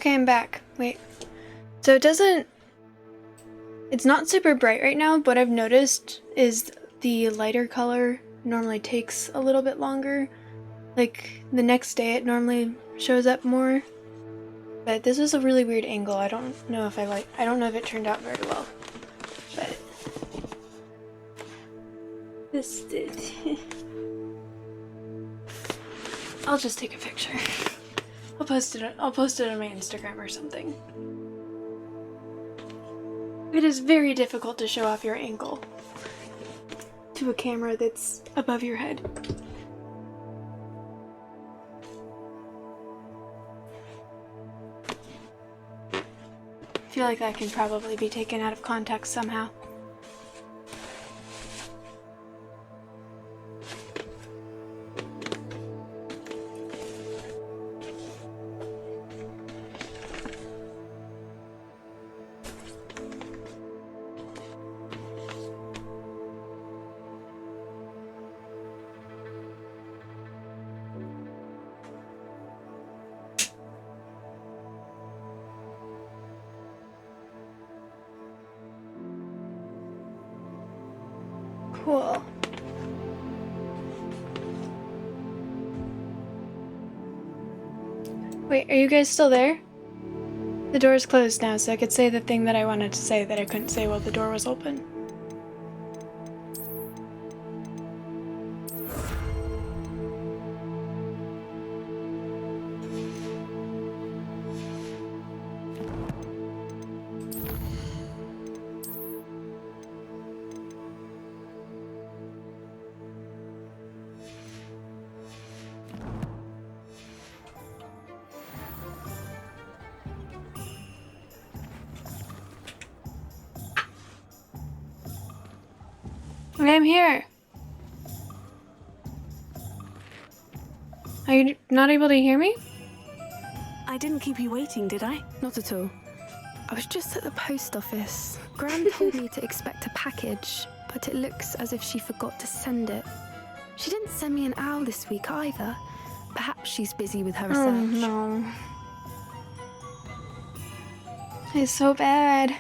Okay, I'm back. Wait. So it's not super bright right now, but what I've noticed is the lighter color normally takes a little bit longer. Like, the next day it normally shows up more. But this was a really weird angle. I don't know if it turned out very well. But this did. I'll just take a picture. I'll post it on my Instagram or something. It is very difficult to show off your angle to a camera that's above your head. I feel like that can probably be taken out of context somehow. Cool. Wait, are you guys still there? The door's closed now, so I could say the thing that I wanted to say that I couldn't say while the door was open. Okay, I'm here. Are you not able to hear me? I didn't keep you waiting, did I? Not at all. I was just at the post office. Gran told me to expect a package, but it looks as if she forgot to send it. She didn't send me an owl this week either. Perhaps she's busy with her research. Oh no. It's so bad.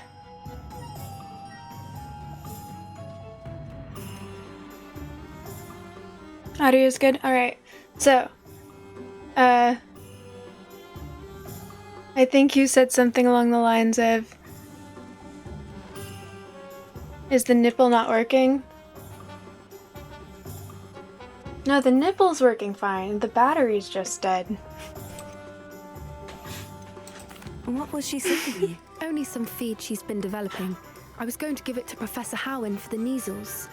Audio is good? Alright. So, I think you said something along the lines of, is the nipple not working? No, the nipple's working fine. The battery's just dead. What was she sending you? Only some feed she's been developing. I was going to give it to Professor Howen for the measles.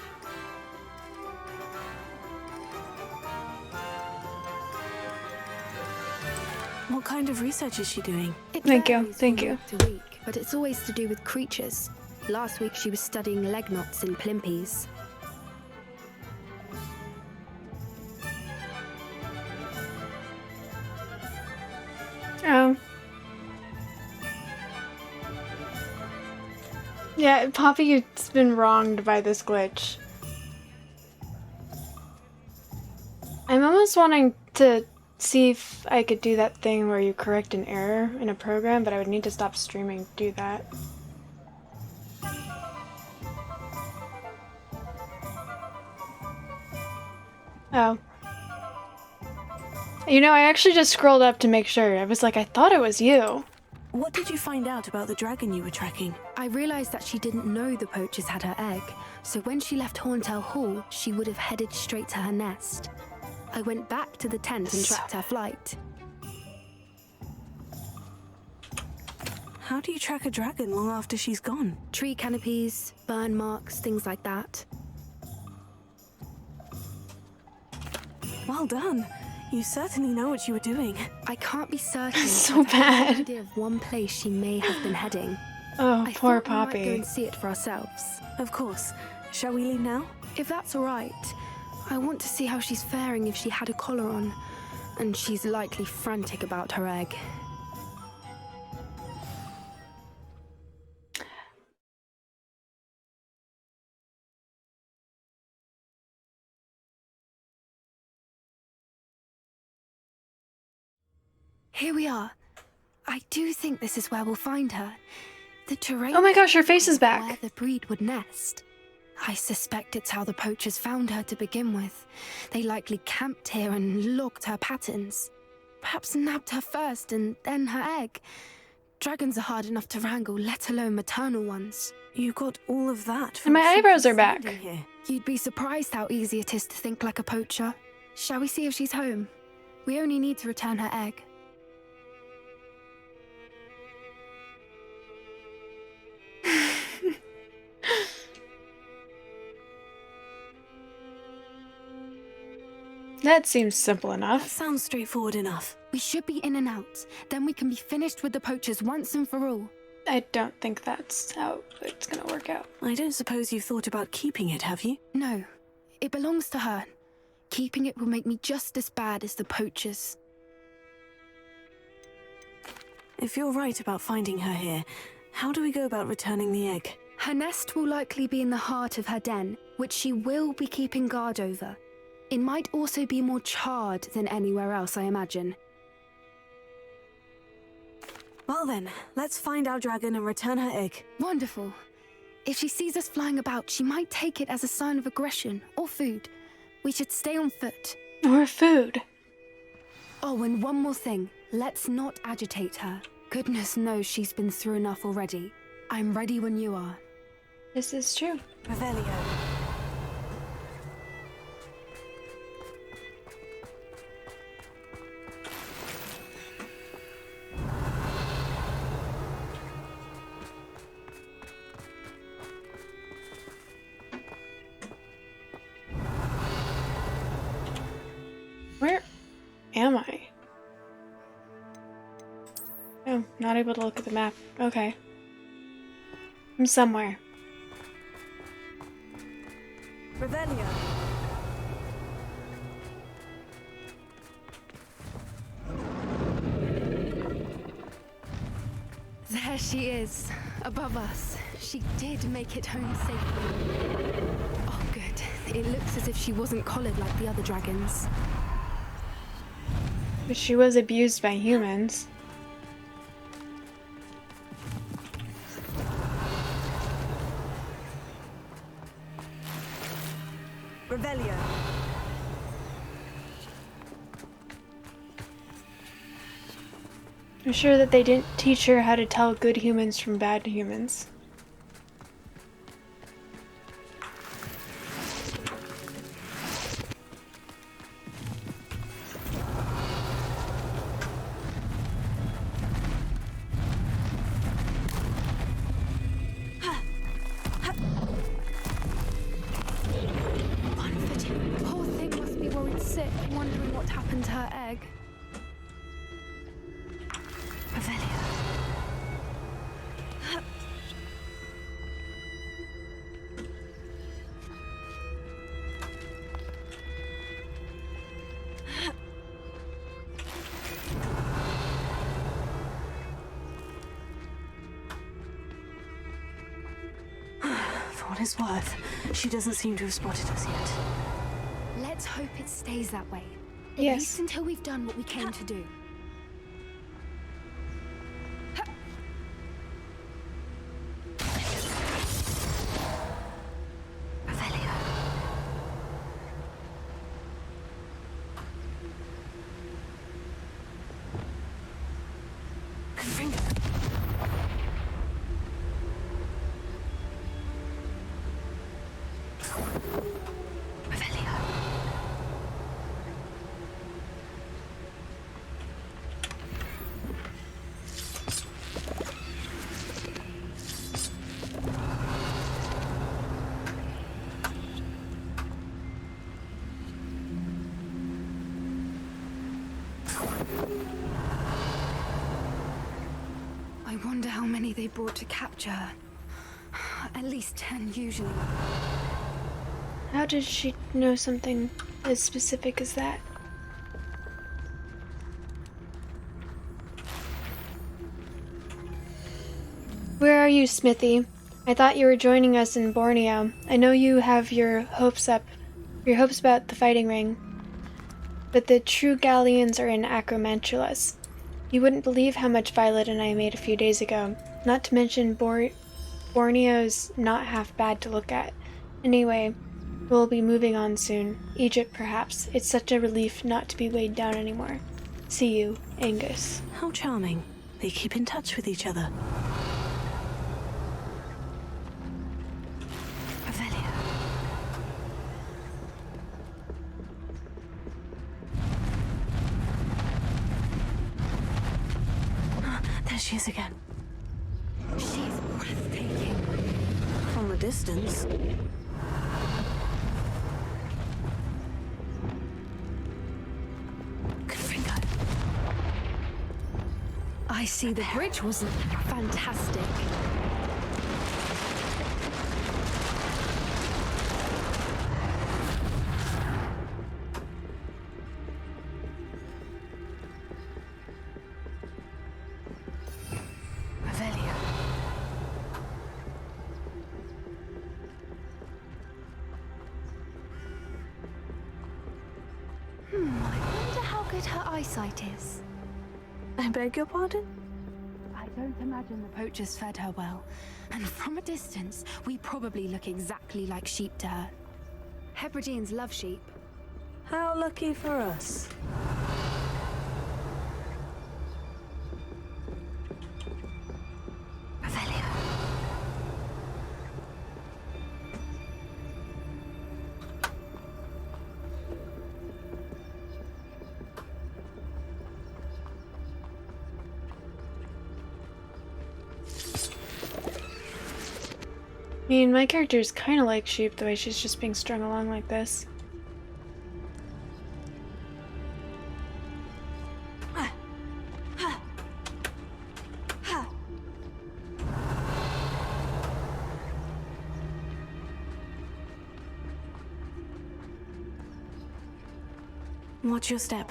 What kind of research is she doing? It Thank you, varies thank from you. week to week, but it's always to do with creatures. Last week she was studying leg knots in plimpies. Oh. Yeah, Poppy's been wronged by this glitch. I'm almost wanting to see if I could do that thing where you correct an error in a program, but I would need to stop streaming to do that. Oh. You know, I actually just scrolled up to make sure. I was like, I thought it was you. What did you find out about the dragon you were tracking? I realized that she didn't know the poachers had her egg, so when she left Horntail Hall, she would have headed straight to her nest. I went back to the tent and tracked her flight. How do you track a dragon long after she's gone? Tree canopies, burn marks, things like that. Well done. You certainly know what you were doing. I can't be certain. So but I have an bad. idea of one place she may have been heading. Oh, I poor thought we might go Poppy. and see it for ourselves. Of course. Shall we leave now? If that's all right, I want to see how she's faring if she had a collar on, and she's likely frantic about her egg. Here we are. I do think this is where we'll find her. The terrain. Oh my gosh, her face is back. Where the breed would nest. I suspect it's how the poachers found her to begin with. They likely camped here and logged her patterns. Perhaps nabbed her first and then her egg. Dragons are hard enough to wrangle, let alone maternal ones. You got all of that And from my eyebrows are simply back. standing here. You'd be surprised how easy it is to think like a poacher. Shall we see if she's home? We only need to return her egg. That seems simple That enough. sounds straightforward enough. We should be in and out. Then we can be finished with the poachers once and for all. I don't think that's how it's gonna work out. I don't suppose you've thought about keeping it, have you? No, it belongs to her. Keeping it will make me just as bad as the poachers. If you're right about finding her here, how do we go about returning the egg? Her nest will likely be in the heart of her den, which she will be keeping guard over. It might also be more charred than anywhere else, I imagine. Well then, let's find our dragon and return her egg. Wonderful. If she sees us flying about, she might take it as a sign of aggression or food. We should stay on foot. Or food. Oh, and one more thing. Let's not agitate her. Goodness knows she's been through enough already. I'm ready when you are. This is true. Revelio. Where am I? Oh, not able to look at the map. Okay. I'm somewhere. Revelio. There she is, above us. She did make it home safely. Oh, good. It looks as if she wasn't collared like the other dragons. But she was abused by humans. Revelio. I'm sure that they didn't teach her how to tell good humans from bad humans. Poor thing must be worried sick, wondering what happened to her egg. Revelio. For what it's worth, she doesn't seem to have spotted us yet. Let's hope it stays that way. At Yes. least until we've done what we came to do. Revelio. Confringo. Revelio. I wonder how many they brought to capture her. At least 10 usually. How did she know something as specific as that? Where are you, Smithy? I thought you were joining us in Borneo. I know you have your hopes about the fighting ring. But the true galleons are in Acromantulas. You wouldn't believe how much Violet and I made a few days ago. Not to mention Borneo's not half bad to look at. Anyway, we'll be moving on soon. Egypt, perhaps. It's such a relief not to be weighed down anymore. See you, Angus. How charming. They keep in touch with each other. Revelio. There she is again. She's breathtaking. From a distance. Confringo. I see the bridge wasn't fantastic. Revelio. I wonder how good her eyesight is. I beg your pardon? I don't imagine the poachers fed her well. And from a distance, we probably look exactly like sheep to her. Hebrideans love sheep. How lucky for us. Revelio. I mean, my character's kind of like sheep the way she's just being strung along like this. Watch your step.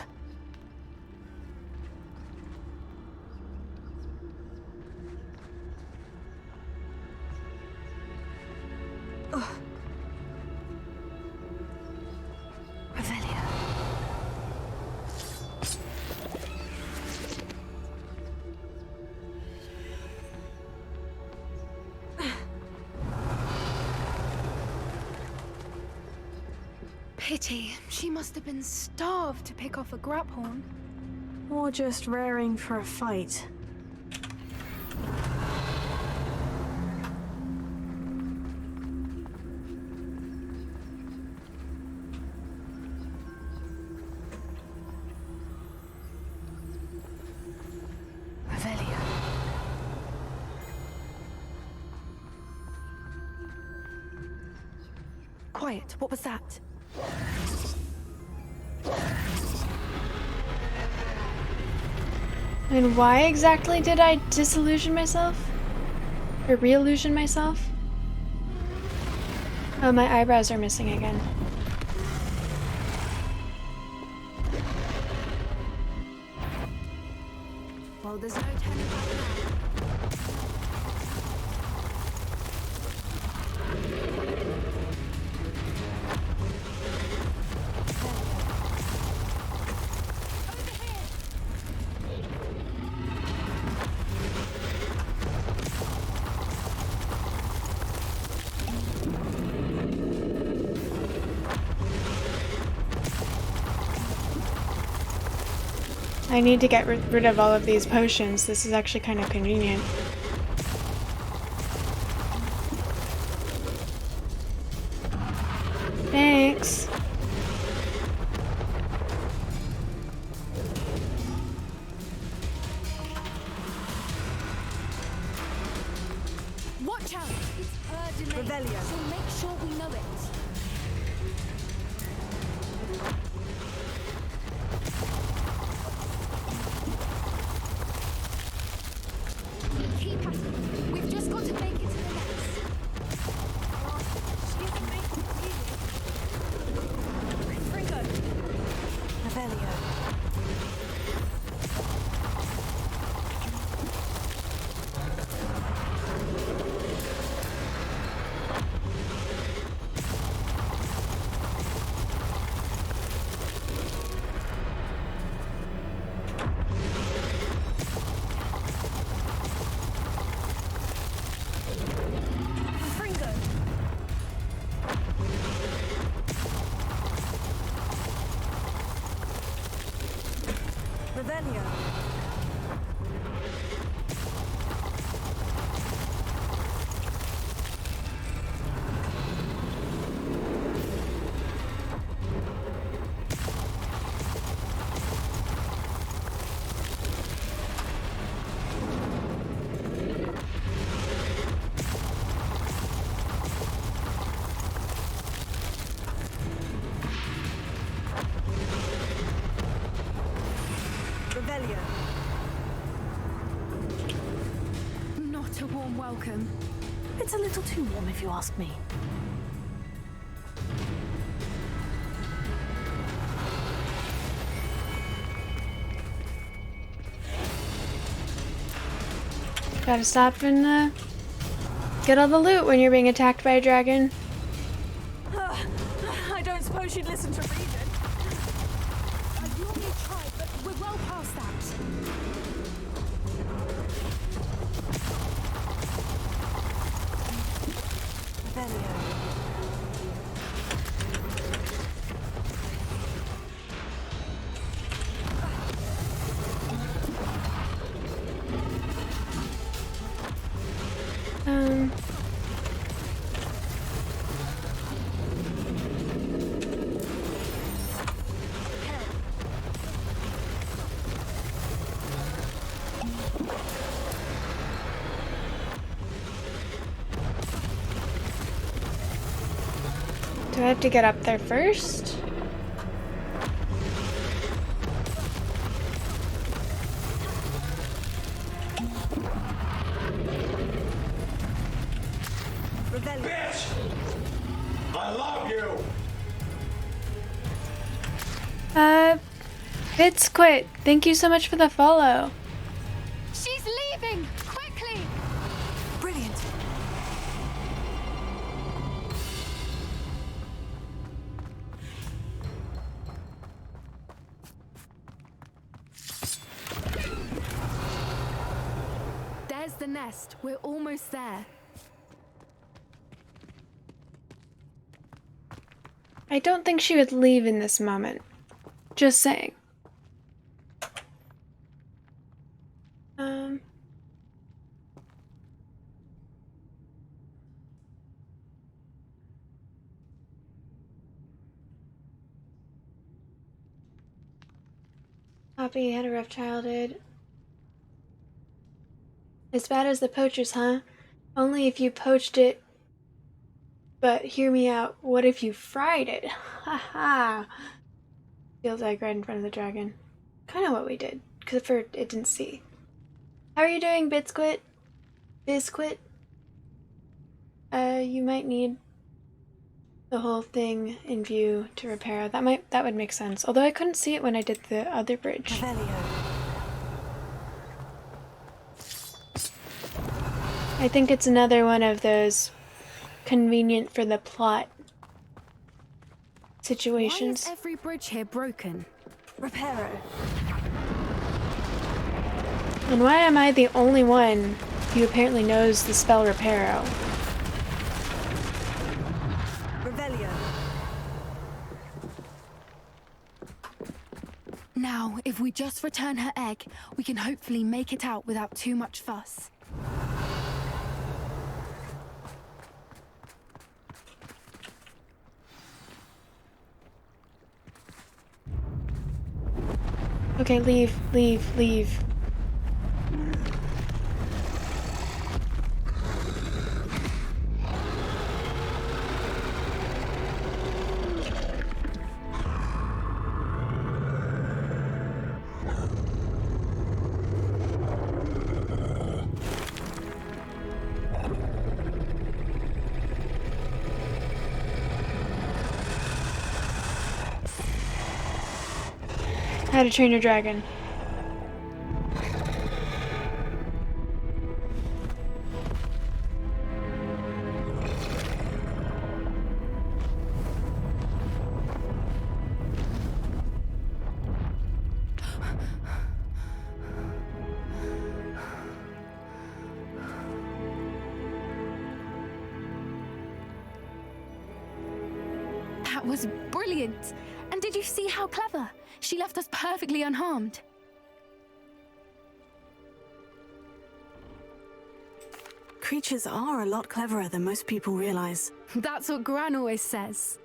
Revelio. Pity. She must have been starved to pick off a graphorn. Or just raring for a fight. Revelio. Quiet. What was that? And why exactly did I disillusion myself? Or re-illusion myself? Oh, my eyebrows are missing again. Well, there's no turning back now. I need to get rid of all of these potions. This is actually kind of convenient. Thanks. Watch out! It's her domain. Revelio. So make sure we know it. Keep at it. We've just got to make it to the next. She isn't making it easy. Confringo. Revelio. Revelio. Revelio. Not a warm welcome. It's a little too warm if you ask me. Gotta stop and get all the loot when you're being attacked by a dragon. I don't suppose you'd listen to reason. You only tried, but we're well past that. Revelio. Um. Do I have to get up there first? Revelio. Bitch! I love you! Bits quit. Thank you so much for the follow. She's leaving! Quickly! Brilliant. There's the nest. We're almost there. I don't think she would leave in this moment. Just saying. Poppy had a rough childhood. As bad as the poachers, huh? Only if you poached it. But hear me out. What if you fried it? Ha ha. Feels like right in front of the dragon. Kind of what we did, except for it didn't see. How are you doing, Biscuit? Biscuit? You might need the whole thing in view to repair. That would make sense. Although I couldn't see it when I did the other bridge. Revelio. I think it's another one of those convenient for the plot Why situations. is every bridge here broken? Reparo. And why am I the only one who apparently knows the spell Reparo? Revelio. Now, if we just return her egg, we can hopefully make it out without too much fuss. Okay, leave, leave, leave. How to Train Your Dragon. That was brilliant! And did you see how clever? She left us perfectly unharmed. creatures are a lot cleverer than most people realize. That's what Gran always says.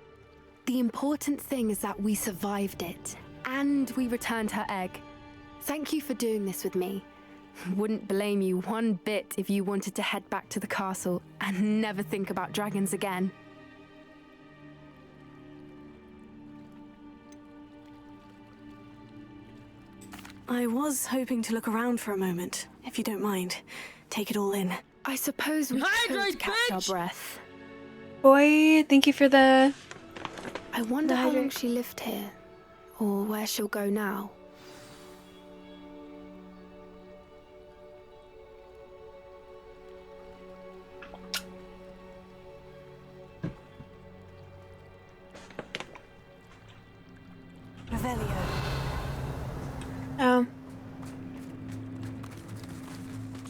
The important thing is that we survived it, and we returned her egg. Thank you for doing this with me. Wouldn't blame you one bit if you wanted to head back to the castle and never think about dragons again. I was hoping to look around for a moment, if you don't mind. Take it all in. I suppose we Hydrate, could catch our bitch! breath. Boy, thank you for the... I wonder how long hydrate. she lived here, or where she'll go now. Revelio. Oh.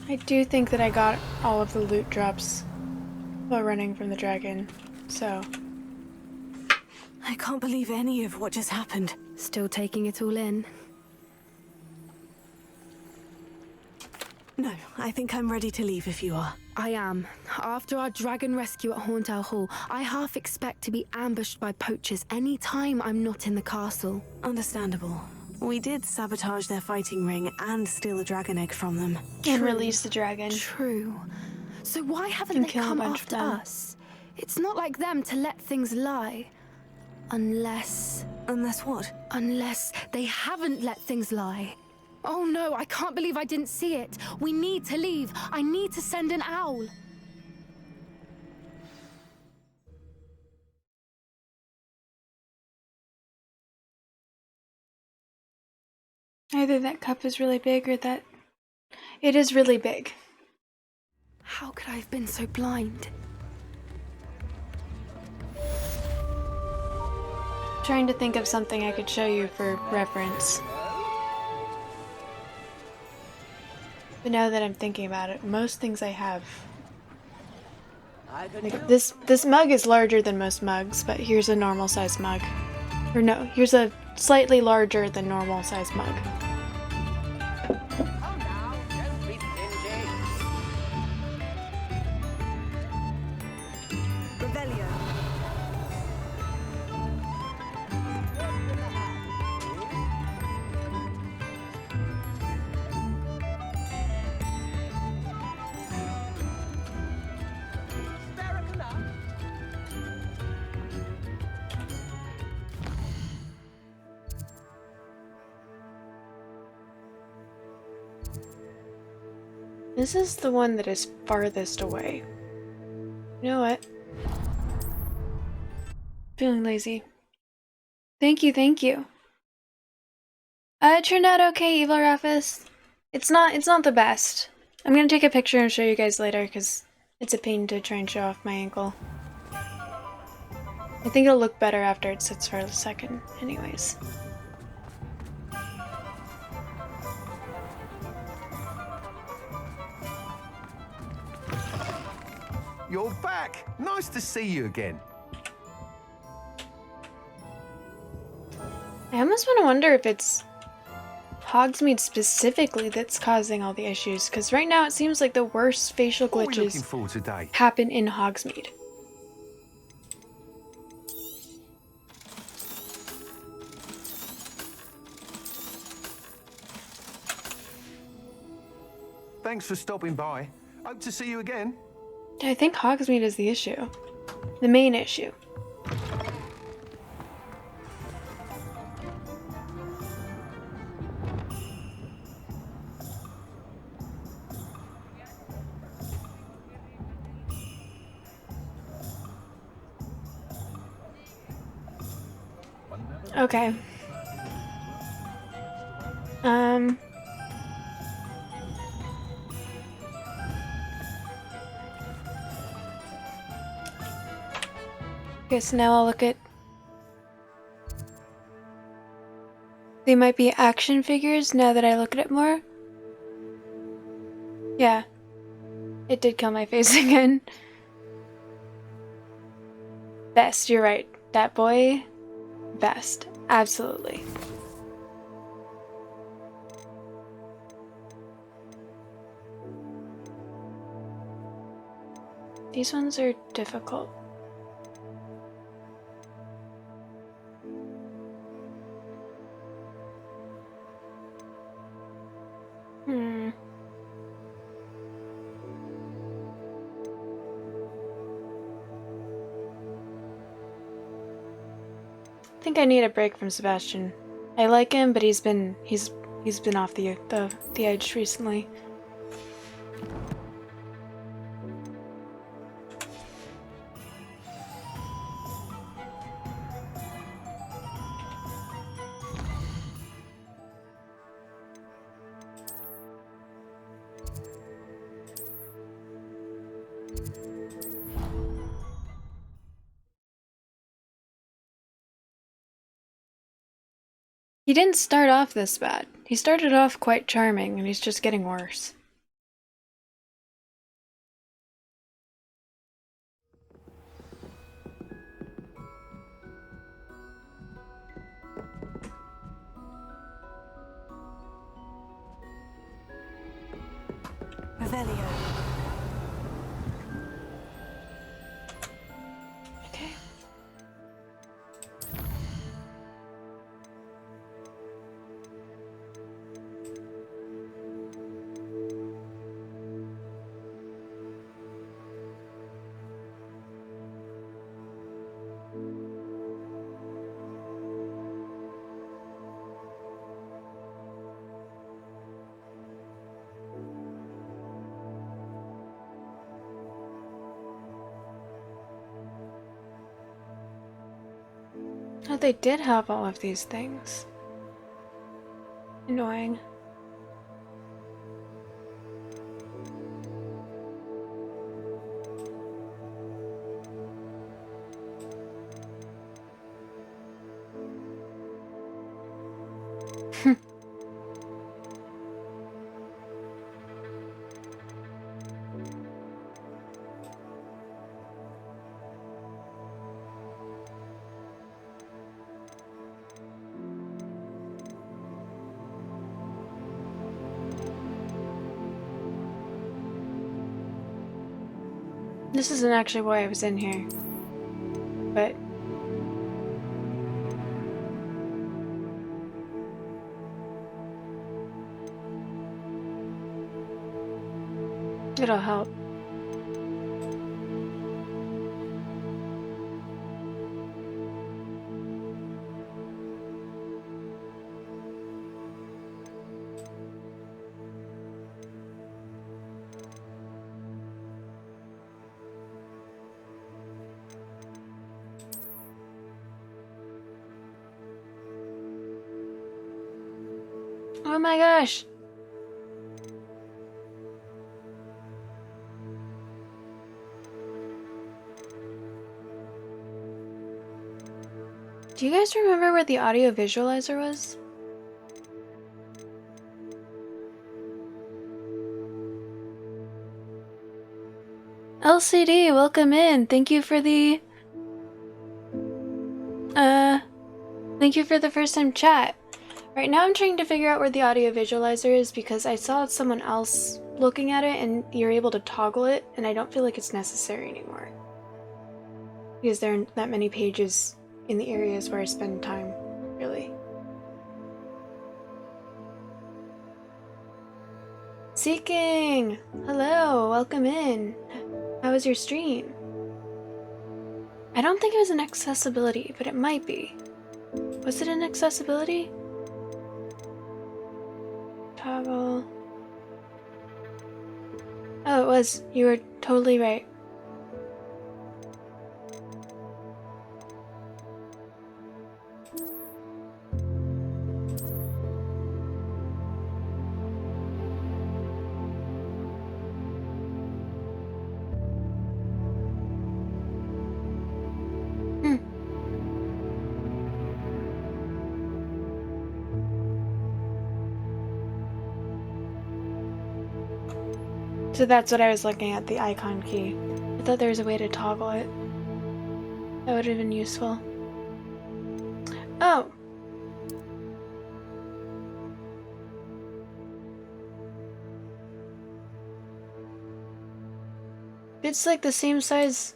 I do think that I got all of the loot drops while running from the dragon, so... I can't believe any of what just happened. Still taking it all in. No, I think I'm ready to leave if you are. I am. After our dragon rescue at Hauntow Hall, I half expect to be ambushed by poachers any time I'm not in the castle. Understandable. We did sabotage their fighting ring and steal a dragon egg from them. And release the dragon. True. So why haven't And they kill a come bunch of after them. us? It's not like them to let things lie. Unless What? they haven't let things lie. Oh no, I can't believe I didn't see it. We need to leave. I need to send an owl. Either that cup is really big or that... It is really big. How could I have been so blind? Trying to think of something I could show you for reference. But now that I'm thinking about it, most things I have... Like this mug is larger than most mugs, but here's a normal size mug. Or no, here's a slightly larger than normal size mug. Oh, now, don't be stingy. Revelio. This is the one that is farthest away. You know what? Feeling lazy. Thank you, thank you. It turned out okay, Evil Rufus. It's not the best. I'm gonna take a picture and show you guys later, because it's a pain to try and show off my ankle. I think it'll look better after it sits for a second, anyways. You're back. Nice to see you again. I almost want to wonder if it's Hogsmeade specifically that's causing all the issues, because right now it seems like the worst facial What are we looking glitches for today? happen in Hogsmeade. Thanks for stopping by. Hope to see you again. I think Hogsmeade is the issue. The main issue. Okay. Okay, so now I'll look at... They might be action figures now that I look at it more. Yeah. It did kill my face again. Best, you're right. That boy, best. Absolutely. These ones are difficult. I think I need a break from Sebastian. I like him, but he's been off the edge recently. He didn't start off this bad. He started off quite charming, and he's just getting worse. Revelio. Okay. Oh, they did have all of these things. Annoying. This isn't actually why I was in here, but it'll help. Oh my gosh! Do you guys remember where the audio visualizer was? LCD, welcome in. Thank you for the first time chat. Right now I'm trying to figure out where the audio visualizer is because I saw someone else looking at it and you're able to toggle it, and I don't feel like it's necessary anymore. Because there aren't that many pages in the areas where I spend time, really. Seeking! Hello, welcome in. How was your stream? I don't think it was an accessibility, but it might be. Was it an accessibility? Toggle. Oh, it was. You were totally right. So that's what I was looking at, the icon key. I thought there was a way to toggle it. That would have been useful. Oh! It's like the same size.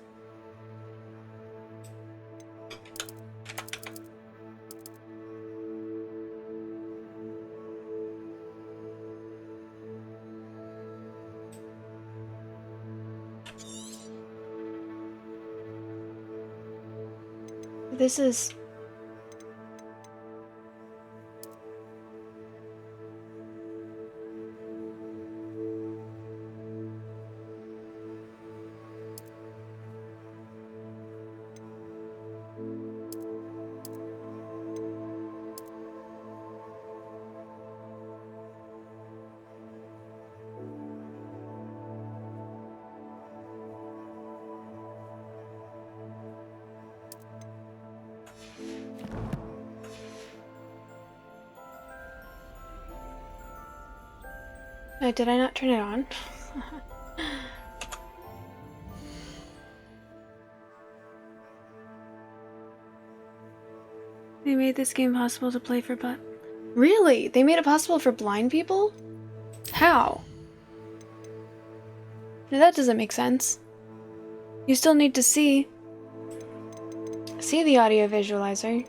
This is... did I not turn it on? They made this game possible to play for Really? They made it possible for blind people? How? Now that doesn't make sense. You still need to see the audio visualizer.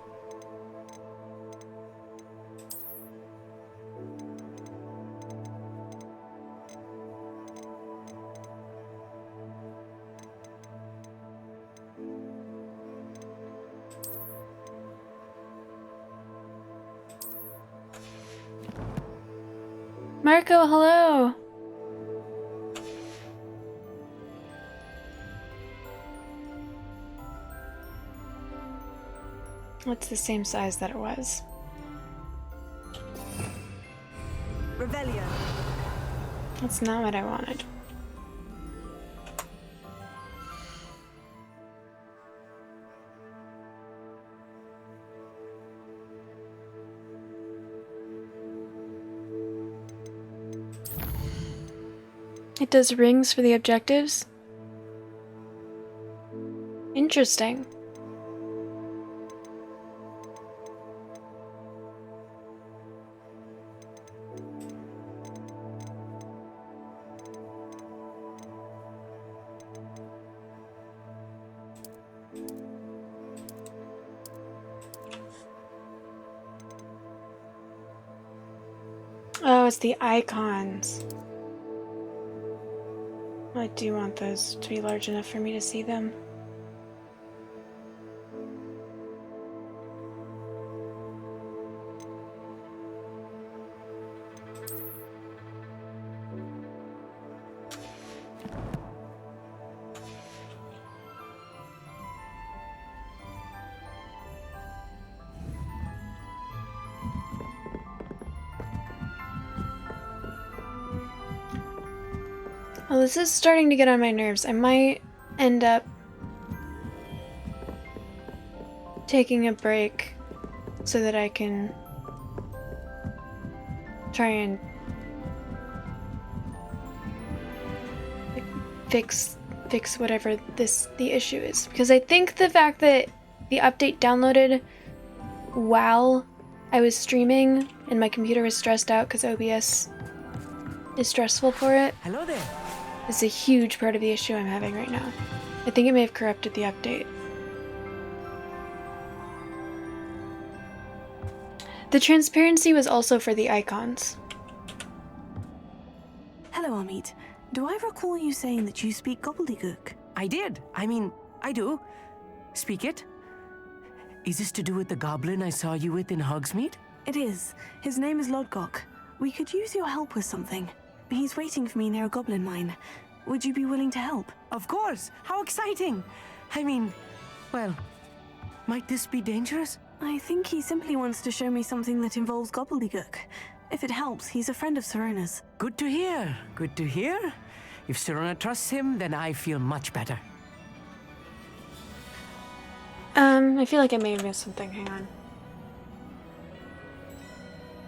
Marco, hello! It's the same size that it was. Revelio. That's not what I wanted. It does rings for the objectives? Interesting. Oh, it's the icons. I do want those to be large enough for me to see them. Well, this is starting to get on my nerves. I might end up taking a break so that I can try and fix whatever the issue is. Because I think the fact that the update downloaded while I was streaming and my computer was stressed out because OBS is stressful for it. Hello there. Is a huge part of the issue I'm having right now. I think it may have corrupted the update. The transparency was also for the icons. Hello, Amit. Do I recall you saying that you speak gobbledygook? I did. I mean, I do. Speak it. Is this to do with the goblin I saw you with in Hogsmeade? It is. His name is Lodgok. We could use your help with something. He's waiting for me near a goblin mine. Would you be willing to help? Of course! How exciting! I mean, well, might this be dangerous? I think he simply wants to show me something that involves gobbledygook. If it helps, he's a friend of Serona's. Good to hear. Good to hear. If Serona trusts him, then I feel much better. I feel like I may have missed something. Hang on.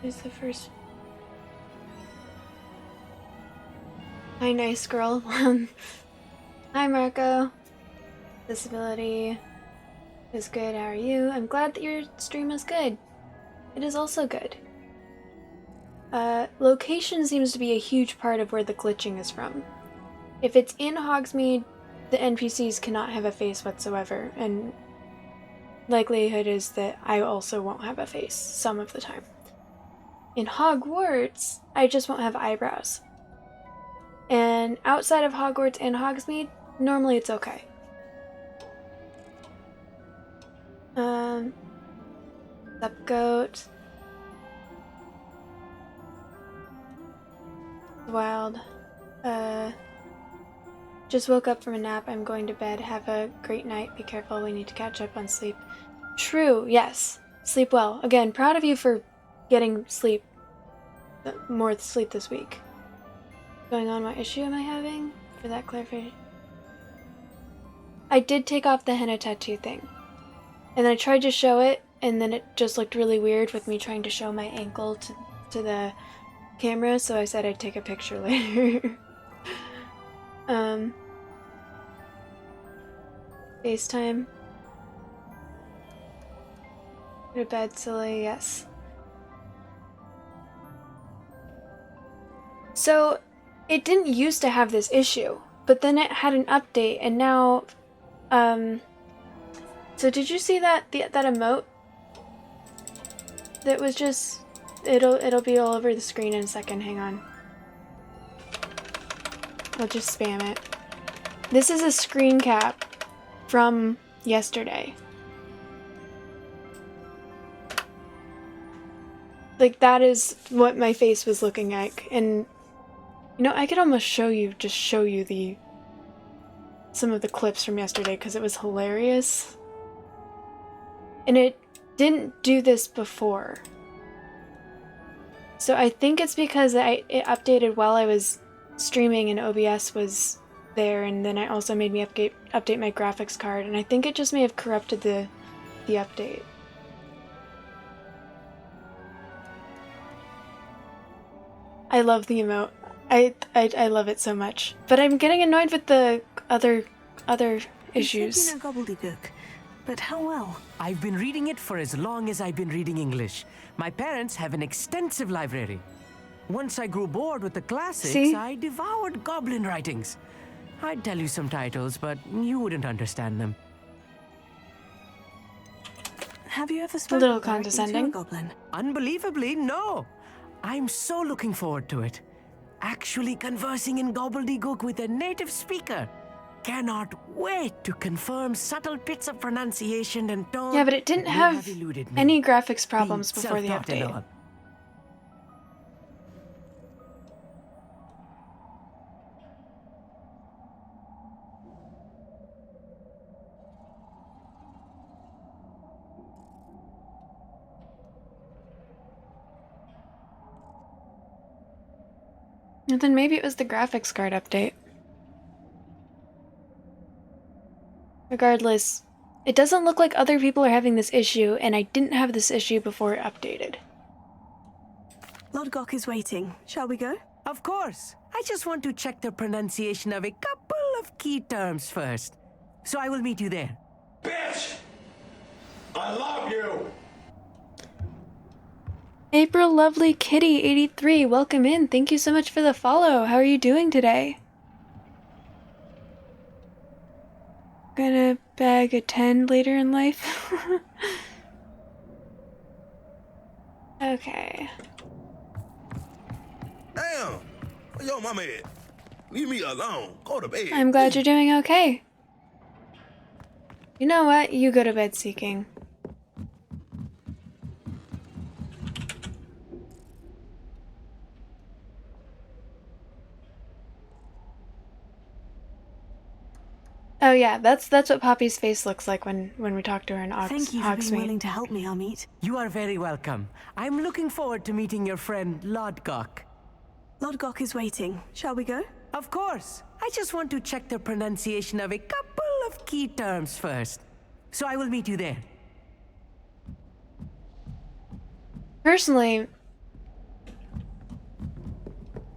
Who's the first? Hi, nice girl. Hi, Marco. Disability is good. How are you? I'm glad that your stream is good. It is also good. Location seems to be a huge part of where the glitching is from. If it's in Hogsmeade, the NPCs cannot have a face whatsoever, and likelihood is that I also won't have a face some of the time. In Hogwarts, I just won't have eyebrows. And outside of Hogwarts and Hogsmeade, normally it's okay. Up goat. Wild. Just woke up from a nap. I'm going to bed. Have a great night. Be careful. We need to catch up on sleep. True, yes. Sleep well. Again, proud of you for getting sleep. More sleep this week. Going on, what issue am I having? For that clarification. I did take off the henna tattoo thing. And then I tried to show it, and then it just looked really weird with me trying to show my ankle to the camera, so I said I'd take a picture later. FaceTime. Go to bed, silly, yes. So, it didn't used to have this issue, but then it had an update, and now, so did you see that that emote? That was just, it'll be all over the screen in a second, hang on. I'll just spam it. This is a screen cap from yesterday. Like, that is what my face was looking like, and you know, I could almost show you some of the clips from yesterday because it was hilarious. And it didn't do this before. So I think it's because it updated while I was streaming and OBS was there, and then it also made me update my graphics card, and I think it just may have corrupted the update. I love the emote. I love it so much. But I'm getting annoyed with the other issues. You said you know gobbledygook, but how well? I've been reading it for as long as I've been reading English. My parents have an extensive library. Once I grew bored with the classics, See? I devoured goblin writings. I'd tell you some titles, but you wouldn't understand them. Have you ever A spoken little directly to a condescending. goblin? Unbelievably, no. I'm so looking forward to it. Actually conversing in gobbledygook with a native speaker. Cannot wait to confirm subtle bits of pronunciation and tone. Yeah, but it didn't they have eluded me. any graphics problems Being before the self-taught and update. all. And then maybe it was the graphics card update. Regardless, it doesn't look like other people are having this issue, and I didn't have this issue before it updated. Lodgok is waiting. Shall we go? Of course. I just want to check the pronunciation of a couple of key terms first. So I will meet you there. Bitch! I love you! April Lovely Kitty 83, welcome in. Thank you so much for the follow. How are you doing today? Gonna bag a 10 later in life. Okay. Damn! Where your mama at? Leave me alone. Go to bed. I'm glad you're doing okay. You know what? You go to bed, Seeking. Oh yeah, that's what Poppy's face looks like when we talk to her in Thank you for being Hogsmeade. willing to help me, Amit. You are very welcome. I'm looking forward to meeting your friend Lodgok. Lodgok is waiting. Shall we go? Of course. I just want to check the pronunciation of a couple of key terms first. So I will meet you there. Personally,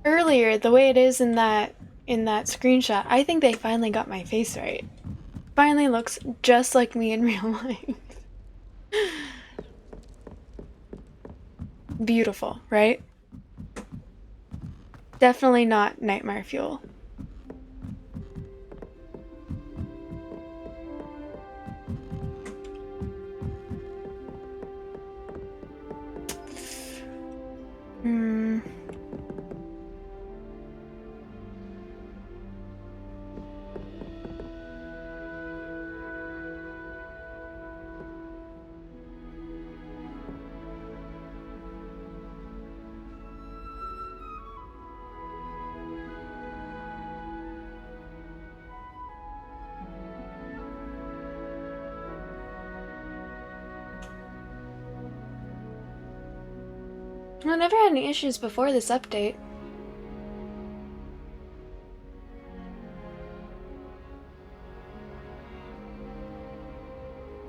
earlier, the way it is in that screenshot, I think they finally got my face right. Finally looks just like me in real life. Beautiful, right? Definitely not nightmare fuel. I never had any issues before this update.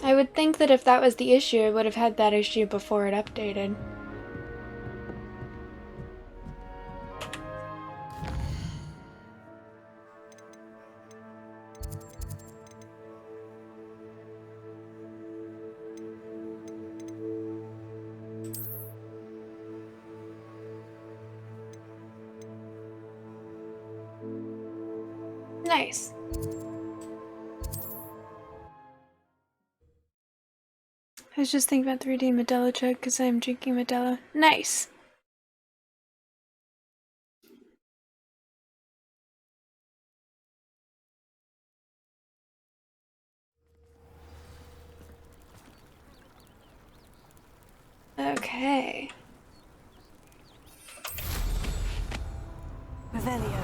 I would think that if that was the issue, I would have had that issue before it updated. Nice. I was just thinking about 3D Modelo chug because I'm drinking Modelo. Nice. Okay. Revelio.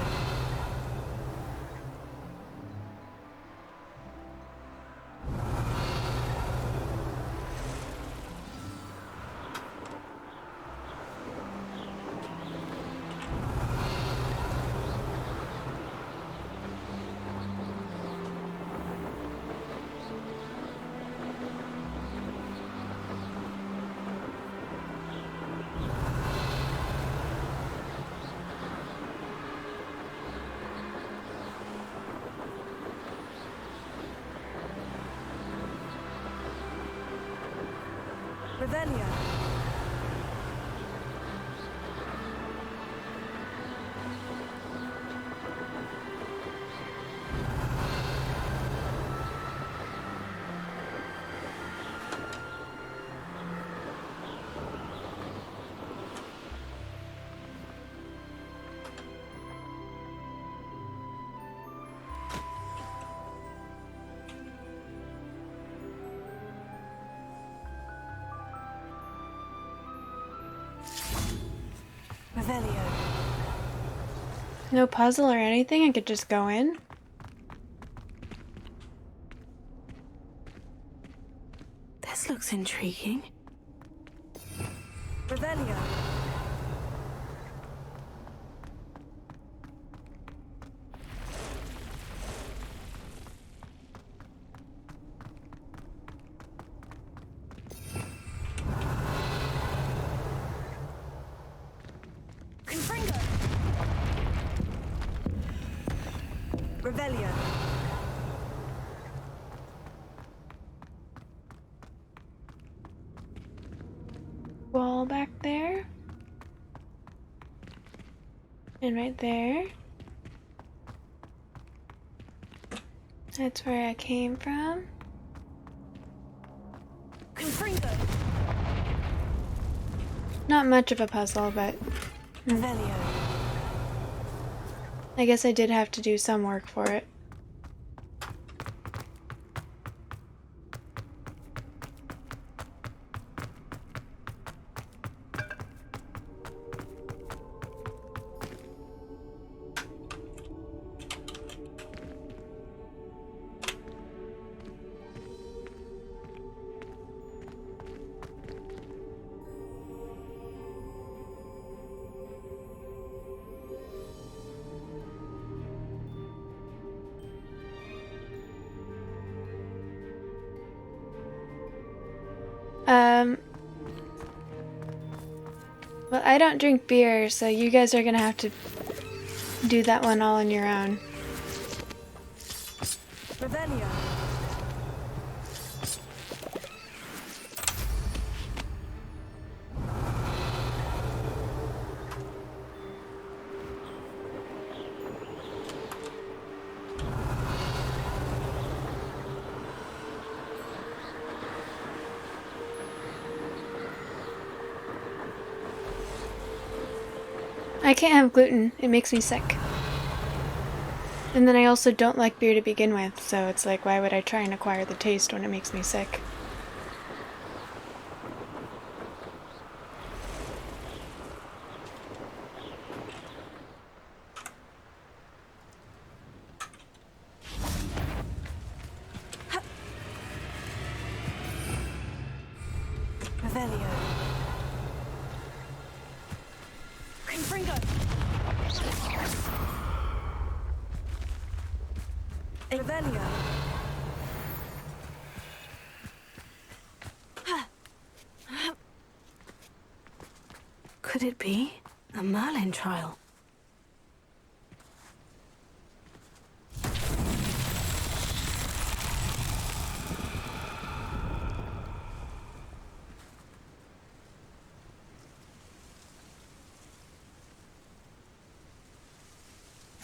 Revelio. Revelio. No puzzle or anything? I could just go in? This looks intriguing. Revelio. Revelio. Wall back there. And right there. That's where I came from. Confringo. Not much of a puzzle, but Revelio. I guess I did have to do some work for it. Well, I don't drink beer, so you guys are gonna have to do that one all on your own. Revelio. I can't have gluten. It makes me sick. And then I also don't like beer to begin with, so it's like, why would I try and acquire the taste when it makes me sick? Revelio. Revelio. Could it be a Merlin trial?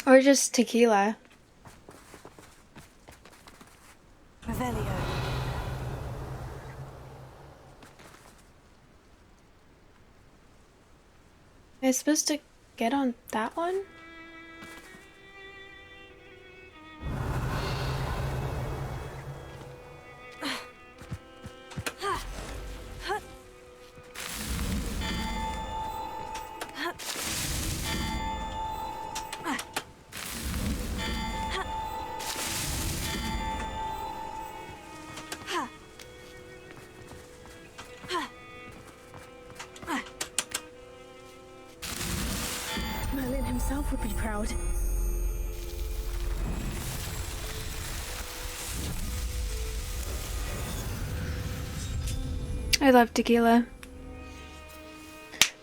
Or just tequila. Revelio. Am I supposed to get on that one? Merlin himself would be proud. I love tequila.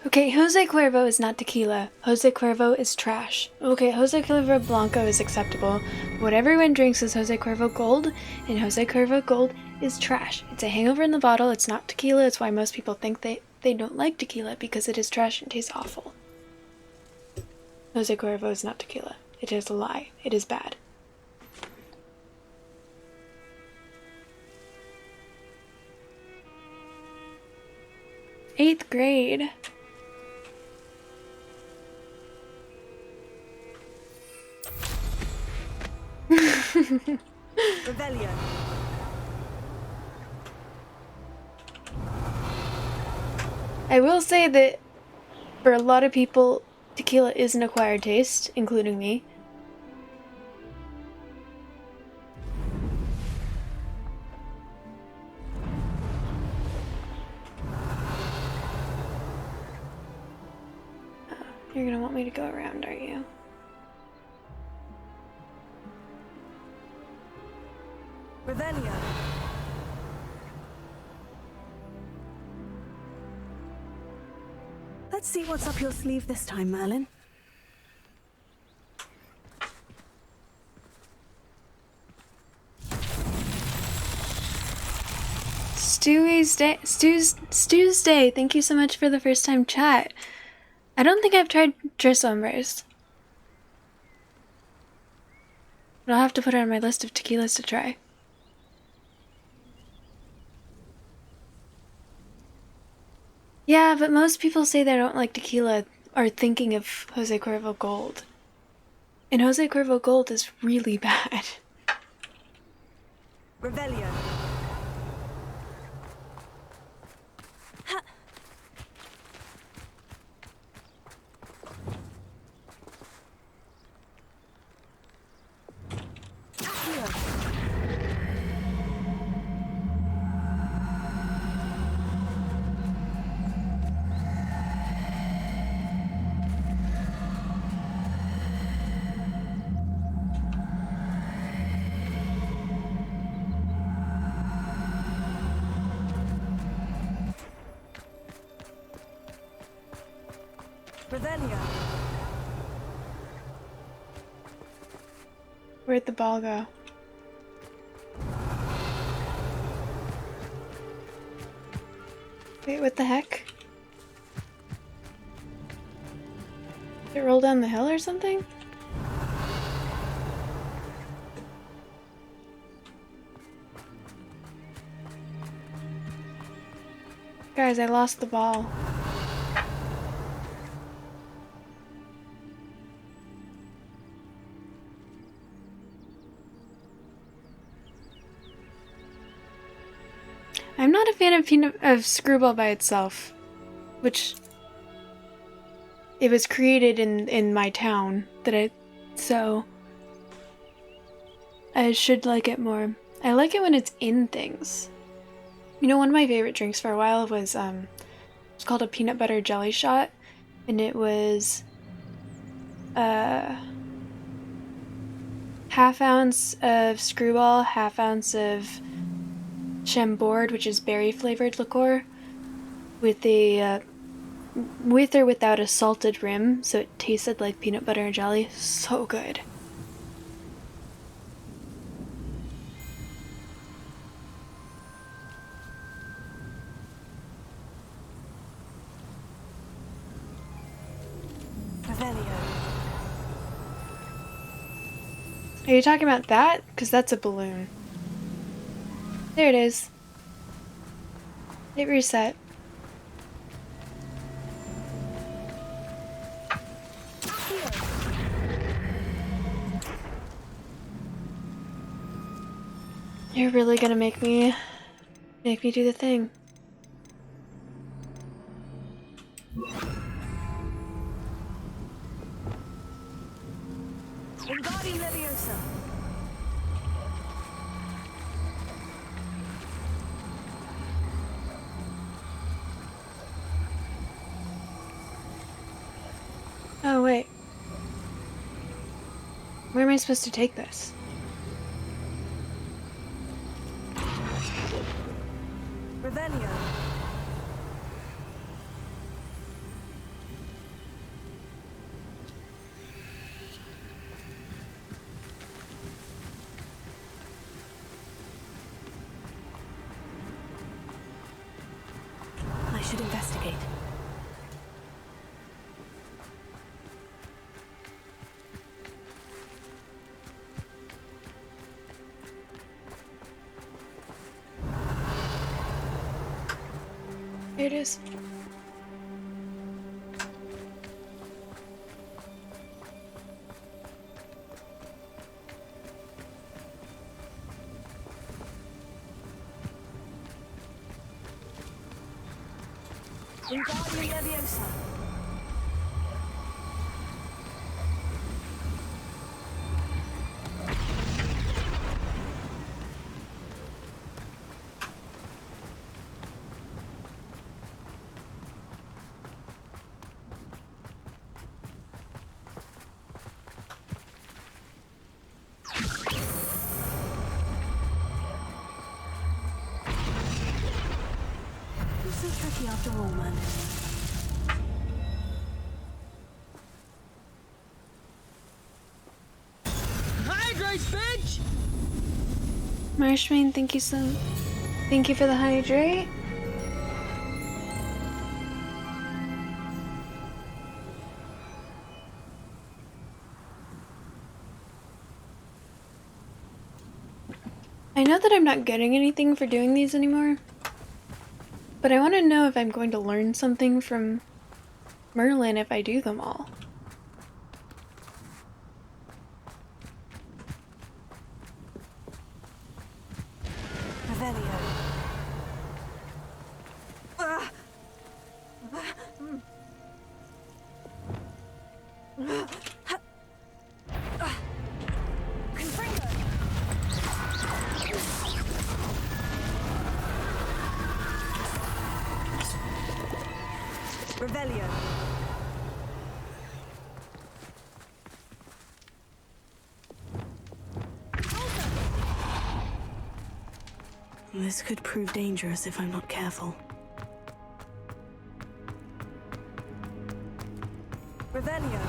Okay, Jose Cuervo is not tequila. Jose Cuervo is trash. Okay, Jose Cuervo Blanco is acceptable. What everyone drinks is Jose Cuervo Gold, and Jose Cuervo Gold is trash. It's a hangover in the bottle, it's not tequila, it's why most people think they don't like tequila, because it is trash and tastes awful. Jose Cuervo is not tequila. It is a lie. It is bad. Eighth grade. Revelio. I will say that for a lot of people, tequila is an acquired taste, including me. You're gonna want me to go around, are you? Revelio. Let's see what's up your sleeve this time, Merlin. Stew's Day, thank you so much for the first time chat. I don't think I've tried Tres Hombres. But I'll have to put it on my list of tequilas to try. Yeah, but most people say they don't like tequila are thinking of Jose Cuervo Gold. And Jose Cuervo Gold is really bad. Revelio. Revelio. Where'd the ball go? Wait, what the heck? Did it roll down the hill or something? Guys, I lost the ball. I'm not a fan of Screwball by itself, which it was created in my town so I should like it more. I like it when it's in things. You know, one of my favorite drinks for a while was it's called a peanut butter jelly shot, and it was how half ounce of Screwball, half ounce of Chambord, which is berry flavored liqueur, with a with or without a salted rim, so it tasted like peanut butter and jelly. So good. Are you talking about that? Because that's a balloon. There it is. It reset. You're really gonna make me do the thing. Oh wait. Where am I supposed to take this? Revelio. I should investigate. Here it is. Wingardium Leviosa. Who's so tricky after all, man? Hydrate, bitch! Marshmain, thank you for the hydrate. I know that I'm not getting anything for doing these anymore, but I want to know if I'm going to learn something from Merlin if I do them all. Revelio. Revelio. This could prove dangerous if I'm not careful. Revelio.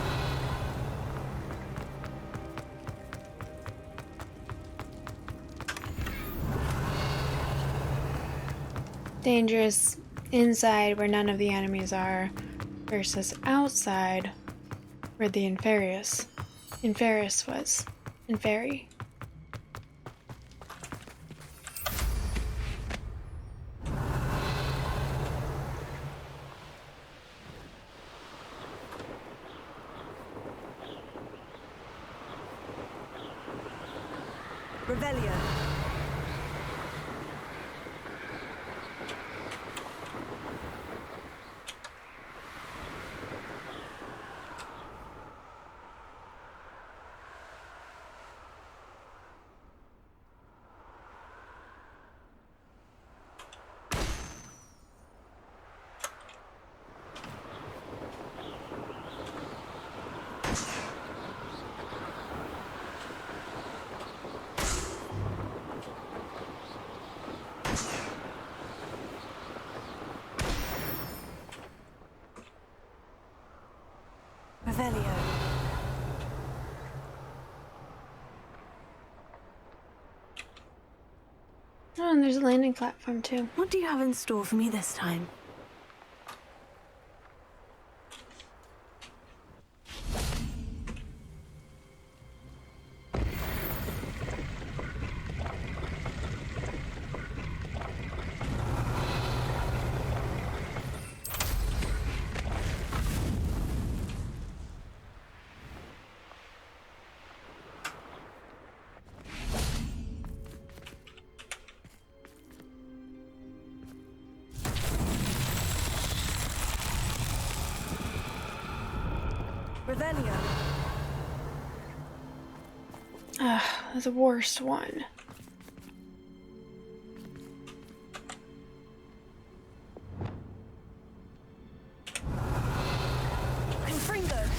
Dangerous inside where none of the enemies are, versus outside where the Inferius was. Inferi. Revelio. Revelio. Oh, and there's a landing platform too. What do you have in store for me this time? Revelio. The worst one. Confringo.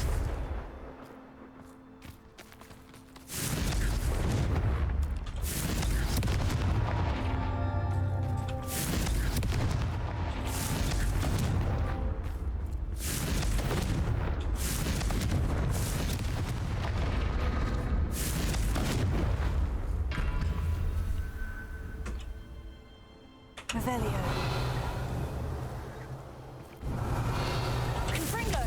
Revelio. Confringo.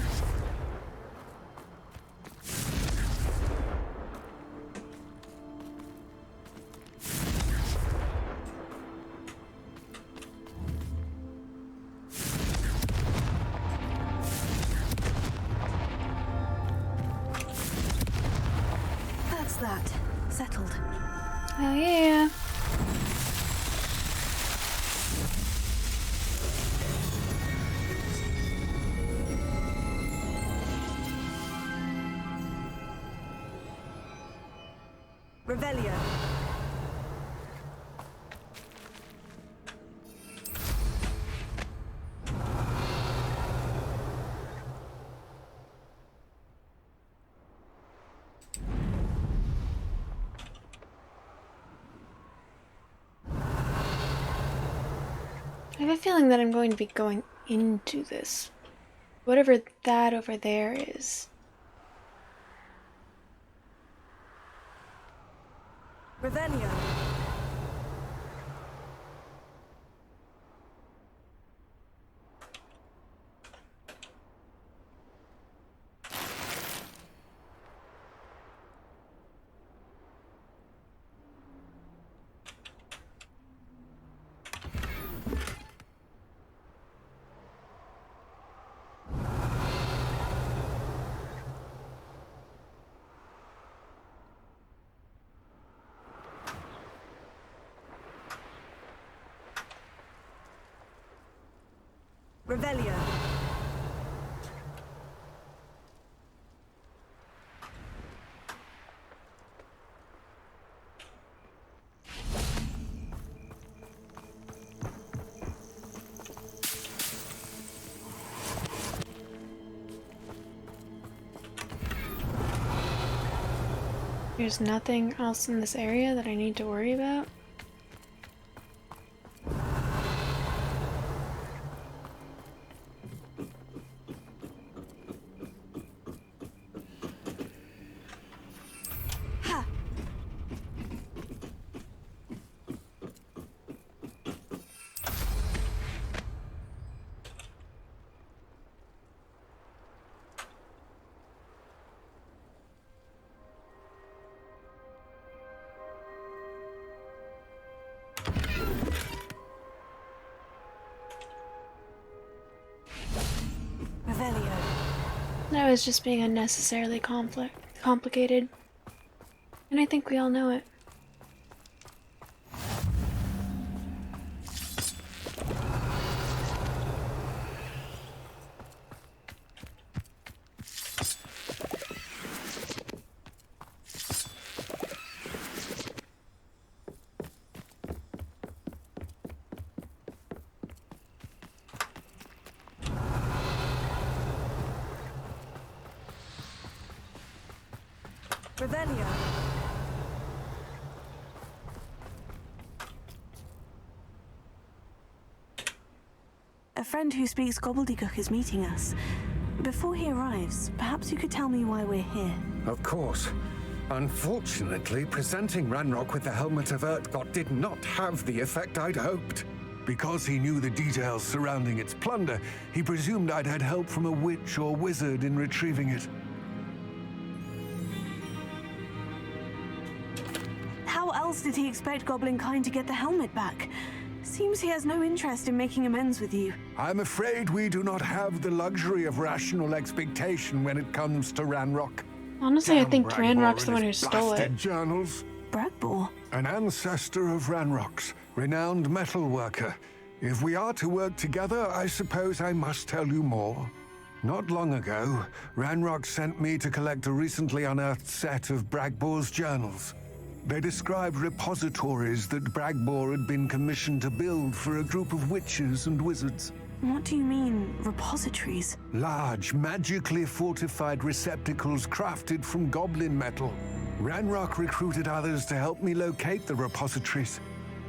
That's that. Settled. Oh yeah. Revelio. I have a feeling that I'm going to be going into this. Whatever that over there is. Revelio. Revelio. There's nothing else in this area that I need to worry about. Ha! Revelio. That was just being unnecessarily complicated. And I think we all know it. Revelio. A friend who speaks gobbledygook is meeting us. Before he arrives, perhaps you could tell me why we're here. Of course. Unfortunately, presenting Ranrock with the Helmet of Urtkot did not have the effect I'd hoped. Because he knew the details surrounding its plunder, he presumed I'd had help from a witch or wizard in retrieving it. How else did he expect Goblinkind to get the helmet back? Seems he has no interest in making amends with you. I'm afraid we do not have the luxury of rational expectation when it comes to Ranrock. Honestly, I think Bragbor Ranrock's the and one who his stole it. blasted journals. Bragbor? An ancestor of Ranrock's, renowned metalworker. If we are to work together, I suppose I must tell you more. Not long ago, Ranrock sent me to collect a recently unearthed set of Bragbor's journals. They described repositories that Bragbor had been commissioned to build for a group of witches and wizards. What do you mean, repositories? Large, magically fortified receptacles crafted from goblin metal. Ranrock recruited others to help me locate the repositories.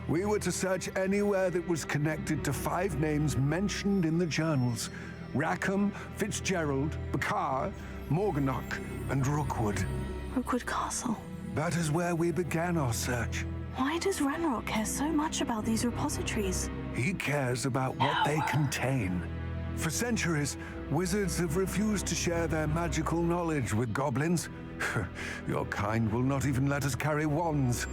We were to search anywhere that was connected to 5 names mentioned in the journals: Rackham, Fitzgerald, Bakar, Morganach, and Rookwood. Rookwood Castle. That is where we began our search. Why does Ranrock care so much about these repositories? He cares about what they contain. For centuries, wizards have refused to share their magical knowledge with goblins. Your kind will not even let us carry wands.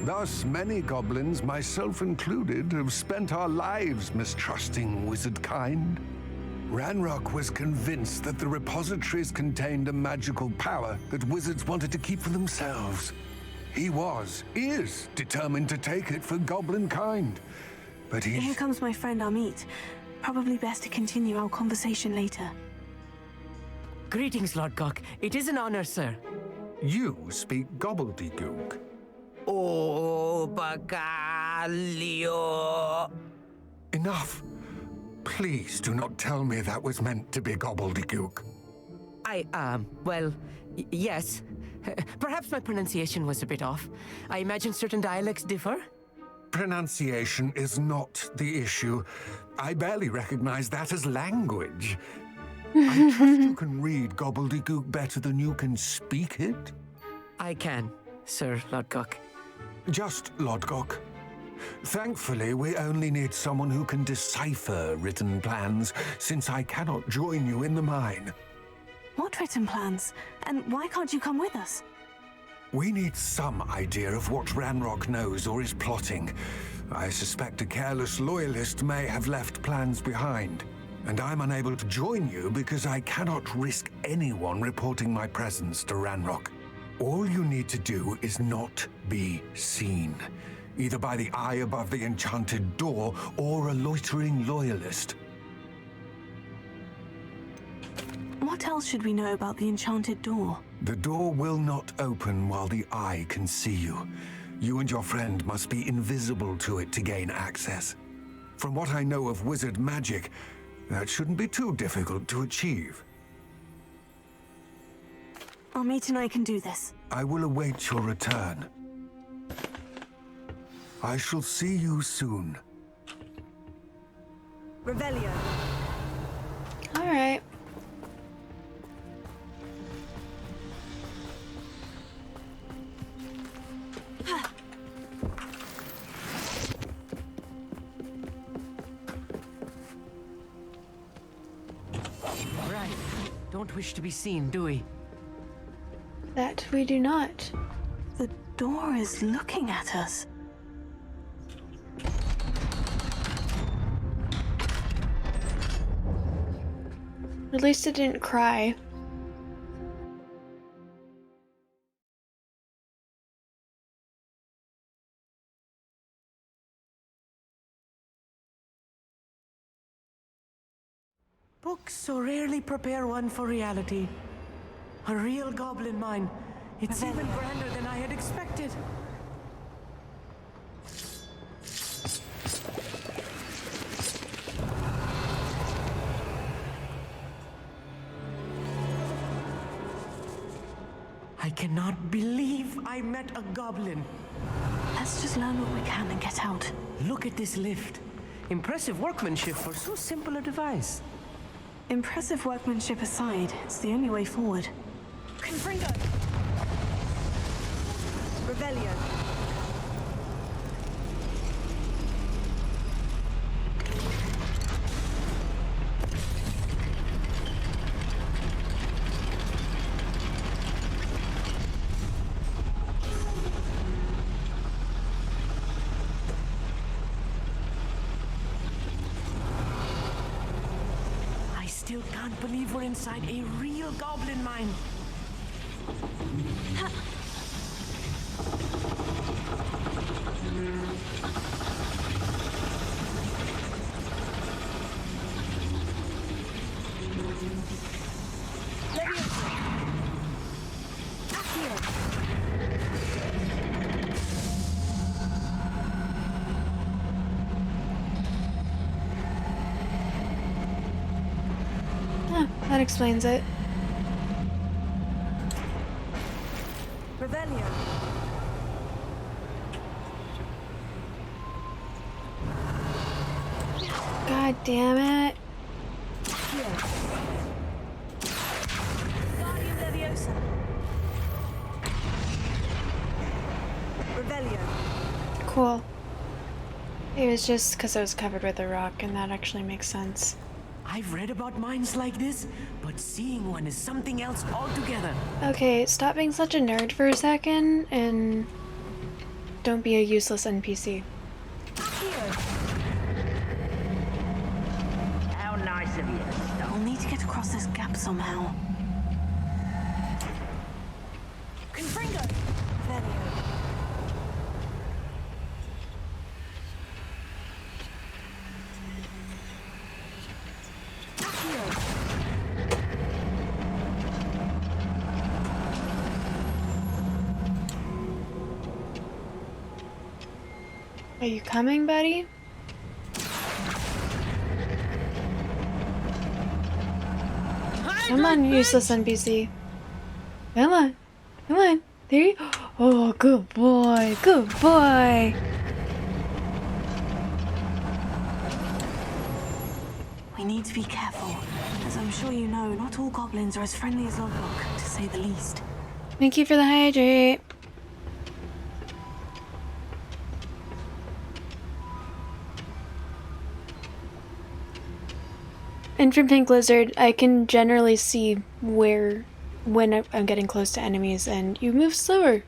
Thus, many goblins, myself included, have spent our lives mistrusting wizard kind. Ranrock was convinced that the repositories contained a magical power that wizards wanted to keep for themselves. He is determined to take it for goblin kind. But Here comes my friend Amit. Probably best to continue our conversation later. Greetings, Lodgok. It is an honor, sir. You speak gobbledygook. Oh, Bagalio. Enough. Please do not tell me that was meant to be gobbledygook. Yes. Perhaps my pronunciation was a bit off. I imagine certain dialects differ. Pronunciation is not the issue. I barely recognize that as language. I trust you can read gobbledygook better than you can speak it. I can, Sir Lodgok. Just Lodgok. Thankfully, we only need someone who can decipher written plans, since I cannot join you in the mine. What written plans? And why can't you come with us? We need some idea of what Ranrock knows or is plotting. I suspect a careless loyalist may have left plans behind. And I'm unable to join you because I cannot risk anyone reporting my presence to Ranrock. All you need to do is not be seen, either by the eye above the enchanted door or a loitering loyalist. What else should we know about the enchanted door? The door will not open while the eye can see you. You and your friend must be invisible to it to gain access. From what I know of wizard magic, that shouldn't be too difficult to achieve. Amit and I can do this. I will await your return. I shall see you soon. Revelio. All right. Right. Don't wish to be seen, do we? That we do not. The door is looking at us. At least it didn't cry. Books so rarely prepare one for reality. A real goblin mine. It's even grander than I had expected. I cannot believe I met a goblin. Let's just learn what we can and get out. Look at this lift. Impressive workmanship for so simple a device. Impressive workmanship aside, it's the only way forward. Confringo! Revelio. I still can't believe we're inside a real goblin mine. Huh, that explains it. Revelio. God damn it. Guardian Leviosa. Revelio. Cool. It was just because I was covered with a rock, and that actually makes sense. I've read about mines like this, but seeing one is something else altogether. Okay, stop being such a nerd for a second, and don't be a useless NPC. How nice of you. I'll need to get across this gap somehow. Confringo! Revelio. Are you coming, buddy? Come on, useless NPC. Come on. Come on. There you go. Oh, good boy. Good boy. We need to be careful. As I'm sure you know, not all goblins are as friendly as Lodlock, to say the least. Thank you for the hydrate. And from Pink Lizard, I can generally see when I'm getting close to enemies, and you move slower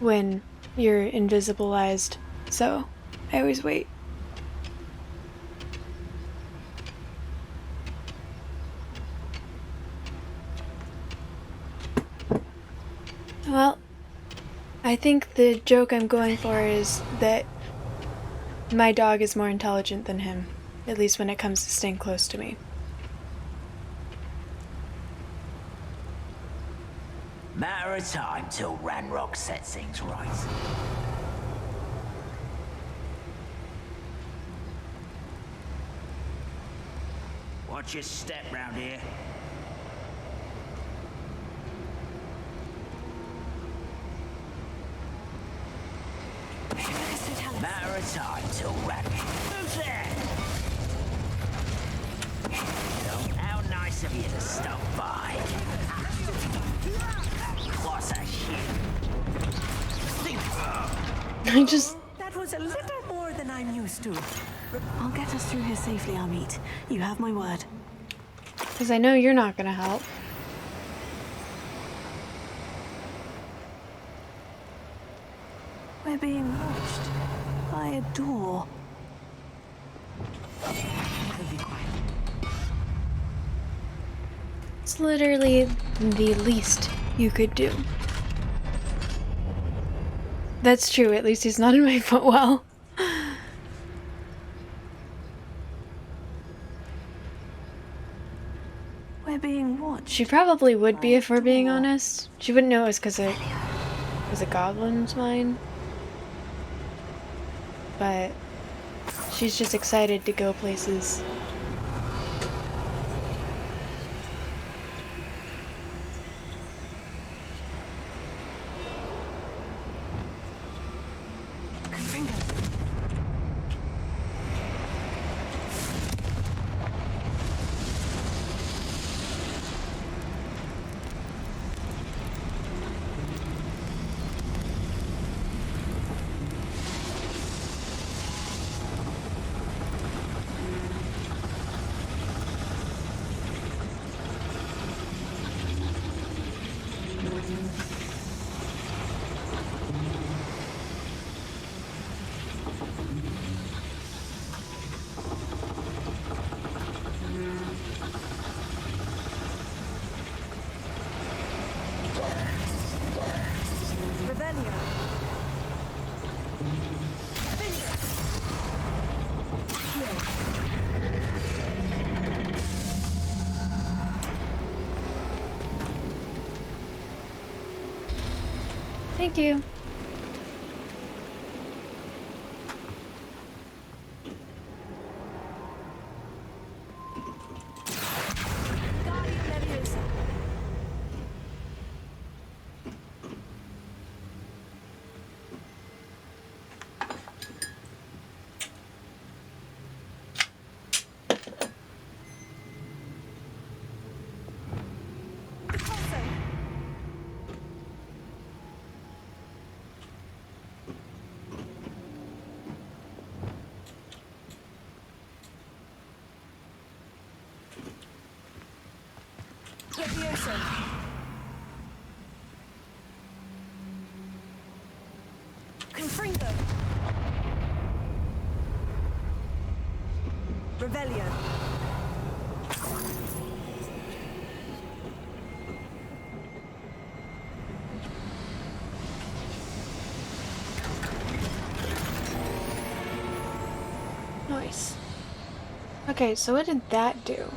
when you're invisibilized. So, I always wait. Well, I think the joke I'm going for is that my dog is more intelligent than him, at least when it comes to staying close to me. Matter of time till Ranrock sets things right. Watch your step round here. Matter of time till Ranrock. Who's there? How nice of you to stop by. What's that shit? That was a little more than I'm used to. I'll get us through here safely, Amit. You have my word. Because I know you're not going to help. We're being watched by a door. It's literally the least you could do. That's true, at least he's not in my footwell. We're being watched. She probably would be if we're being honest. She wouldn't know it was because it was a goblin's mine. But she's just excited to go places. Thank you. Confringo. Revelio. Nice. Okay, so what did that do?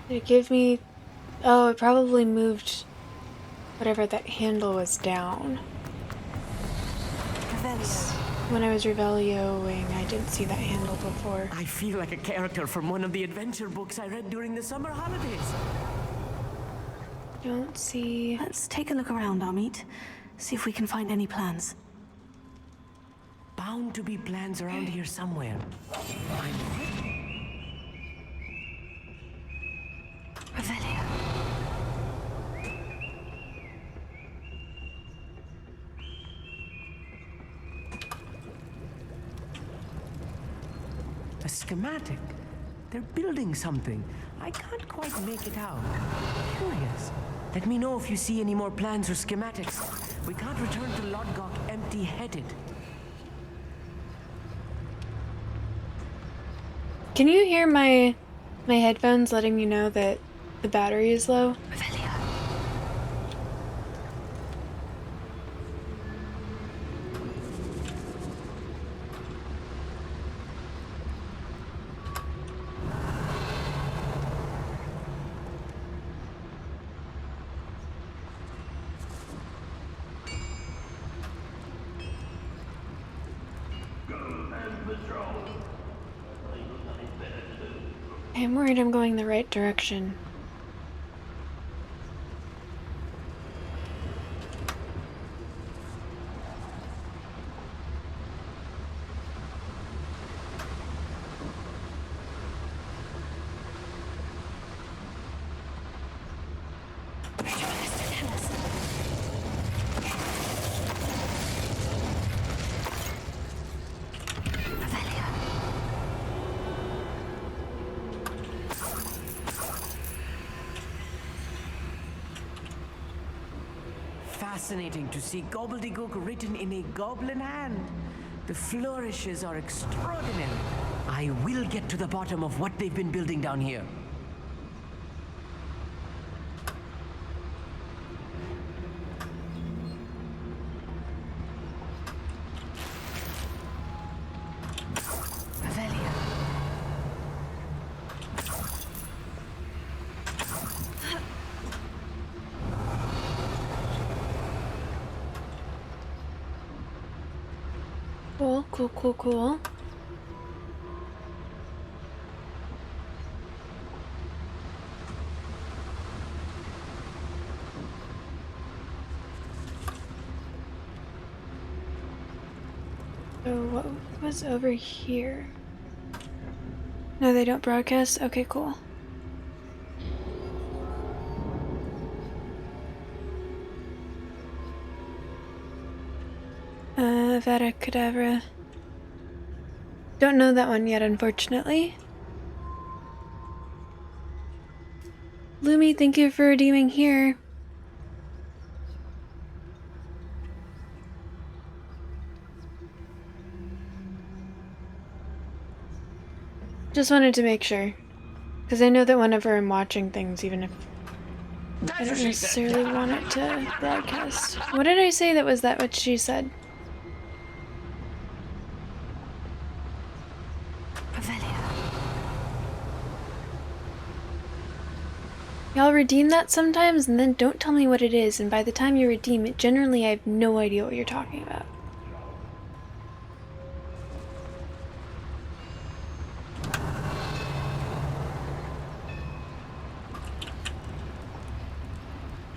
Did it give me... Oh, it probably moved whatever that handle was down. Revelio. When I was Revelioing, I didn't see that handle before. I feel like a character from one of the adventure books I read during the summer holidays. Don't see... Let's take a look around, Amit. See if we can find any plans. Bound to be plans around here somewhere. Revelio. A schematic. They're building something. I can't quite make it out. Curious. Let me know if you see any more plans or schematics. We can't return to Lodgok empty-headed. Can you hear my headphones letting me know that the battery is low? Revelio. I'm worried I'm going the right direction. Fascinating to see gobbledygook written in a goblin hand. The flourishes are extraordinary. I will get to the bottom of what they've been building down here. Cool. So what was over here? No, they don't broadcast? Okay, cool. Vada Kedavra. Don't know that one yet, unfortunately. Lumi, thank you for redeeming here. Just wanted to make sure. Because I know that whenever I'm watching things, even if I don't necessarily want it to broadcast. What did I say that was that what she said? Y'all redeem that sometimes and then don't tell me what it is, and by the time you redeem it, generally I have no idea what you're talking about.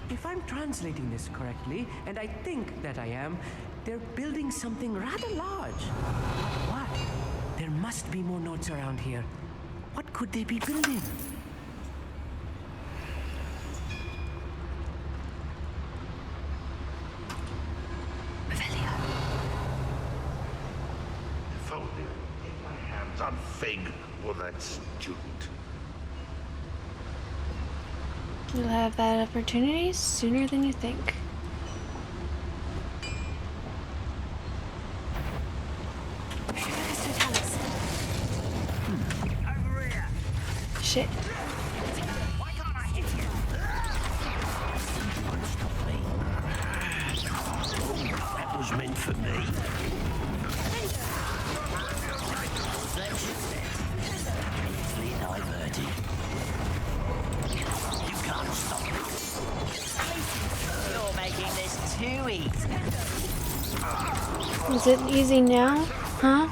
If I'm translating this correctly, and I think that I am, they're building something rather large. What? There must be more notes around here. What could they be building? If only I could get my hands on Fig or that student. You'll have that opportunity sooner than you think. Shit. Why can't I hit you? Won't stop me. That was meant for me. Easily diverted. You can't stop me. You're making this too easy. Is it easy now? Huh?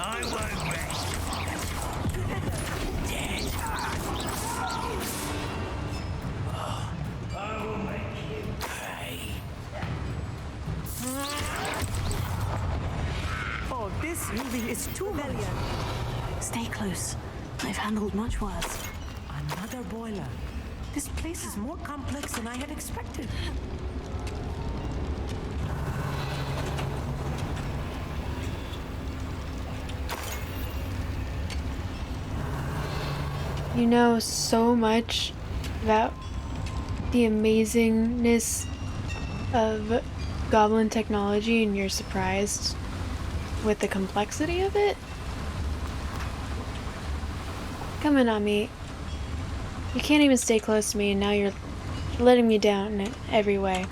I won't rest. Dead. I will make you Pray. Oh, this movie is too much. Stay close. I've handled much worse. Another boiler. This place is more complex than I had expected. You know so much about the amazingness of goblin technology and you're surprised with the complexity of it? Coming on me. You can't even stay close to me and now you're letting me down in every way.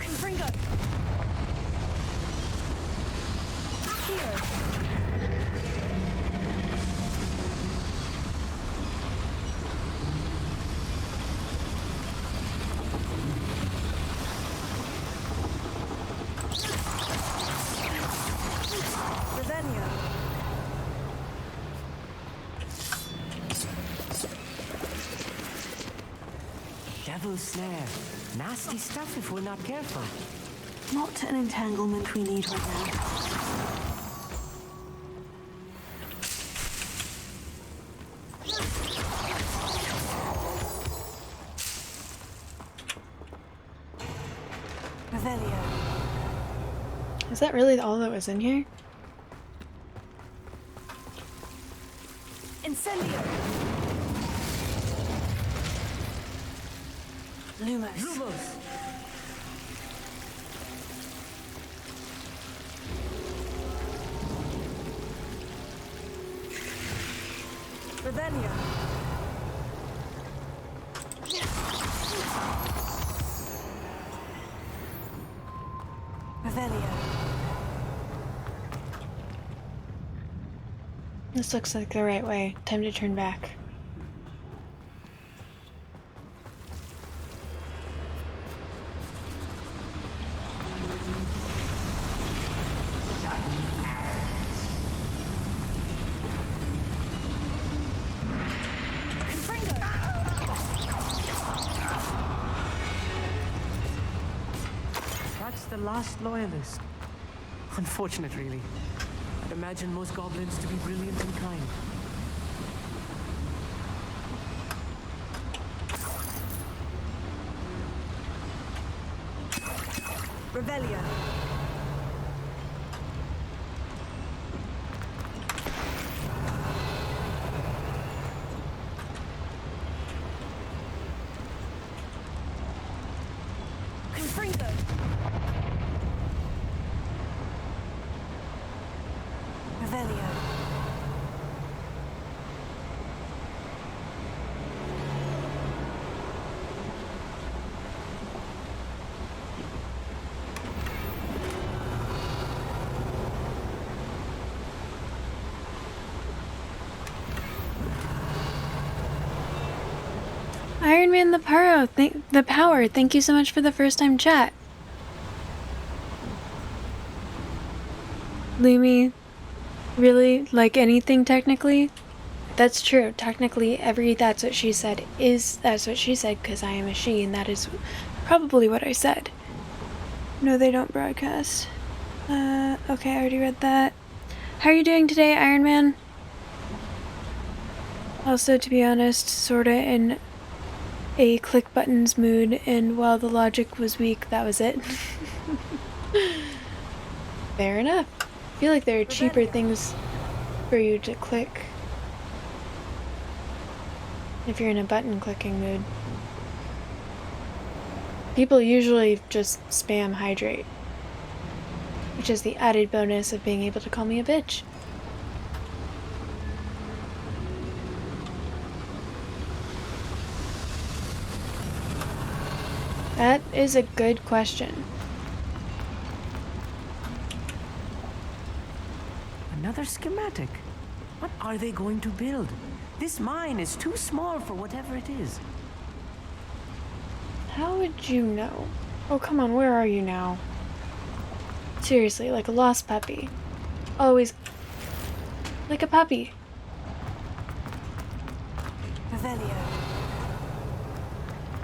Devil's snare. Nasty stuff if we're not careful. Not an entanglement we need right now. Revelio. Is that really all that was in here? Incendio. Lumos. Lumos! Revelio. Revelio. This looks like the right way. Time to turn back. That's the last loyalist. Unfortunate, really. I'd imagine most goblins to be brilliant and kind. Revelio. Confringo. Revelio. Iron Man the Power, thank you so much for the first time chat. Lumi, really? Like anything technically? That's true. Technically, every that's what she said is that's what she said because I am a she, and that is probably what I said. No, they don't broadcast. Okay, I already read that. How are you doing today, Iron Man? Also, to be honest, sorta in a click buttons mood, and while the logic was weak, that was it. Fair enough. I feel like there are cheaper things for you to click if you're in a button clicking mood. People usually just spam hydrate, which is the added bonus of being able to call me a bitch. That is a good question. Another schematic. What are they going to build? This mine is too small for whatever it is. How would you know? Oh, come on, where are you now? Seriously, like a lost puppy. Always like a puppy. Revelio.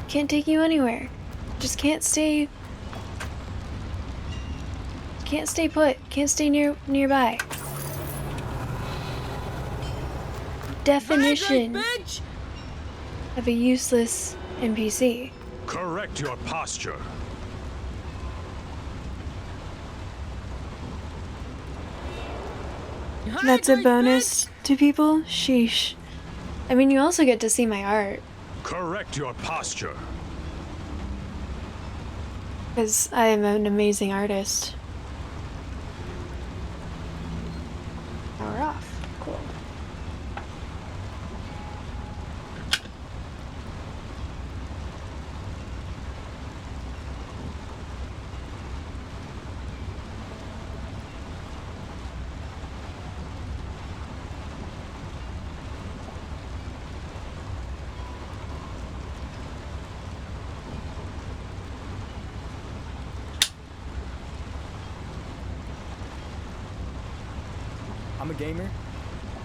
Can't take you anywhere. Just can't stay put. Can't stay nearby. Definition of a useless NPC. Correct your posture. That's a bonus to people? Sheesh. I mean, you also get to see my art. Correct your posture. Because I am an amazing artist. Now we're off. Cool. I'm a gamer.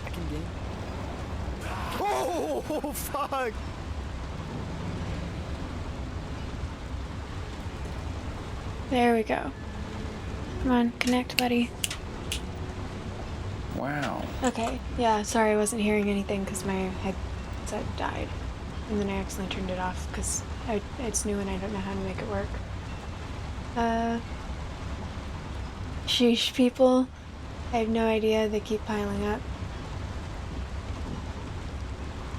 I can game. Oh, fuck! There we go. Come on, connect, buddy. Wow. Okay, yeah, sorry I wasn't hearing anything because my headset died. And then I accidentally turned it off because it's new and I don't know how to make it work. Sheesh, people. I have no idea, they keep piling up.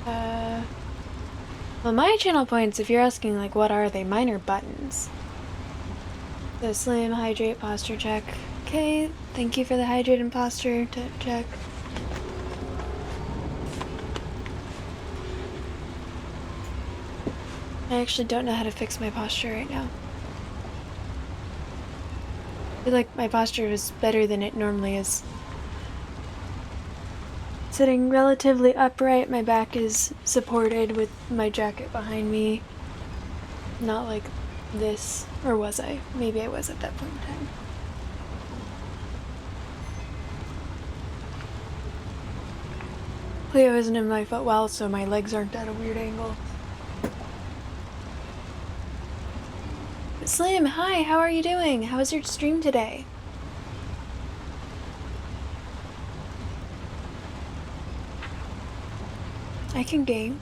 Well, my channel points, if you're asking, like, what are they? Mine are buttons. The slim, hydrate, posture check. Okay, thank you for the hydrate and posture check. I actually don't know how to fix my posture right now. I feel like my posture is better than it normally is. Sitting relatively upright, my back is supported with my jacket behind me. Not like this. Or was I? Maybe I was at that point in time. Cleo isn't in my foot well, so my legs aren't at a weird angle. Slim, hi, how are you doing? How was your stream today? I can game.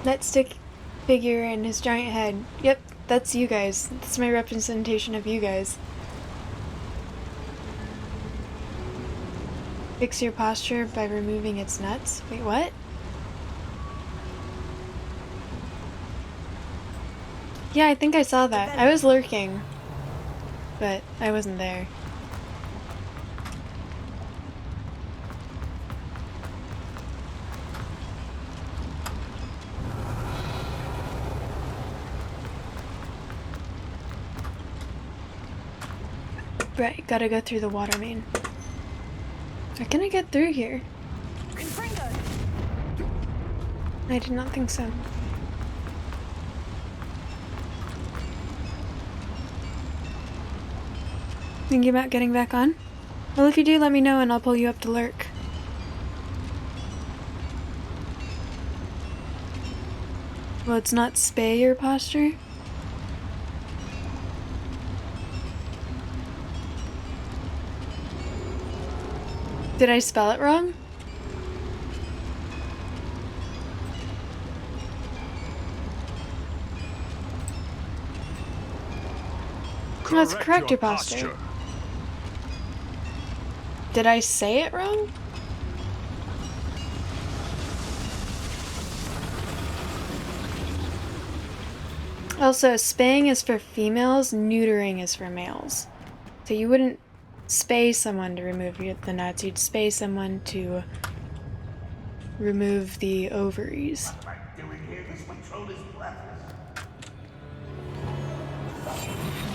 That stick figure and his giant head. Yep, that's you guys. That's my representation of you guys. Fix your posture by removing its nuts. Wait, what? Yeah, I think I saw that. I was lurking, but I wasn't there. Right, gotta go through the water main. How can I get through here? I did not think so. Thinking about getting back on? Well, if you do, let me know and I'll pull you up to lurk. Well, it's not spay your posture? Did I spell it wrong? No, it's correct your posture. Did I say it wrong? Also, spaying is for females, neutering is for males. So you wouldn't spay someone to remove the nuts, you'd spay someone to remove the ovaries.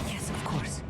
Yes, of course.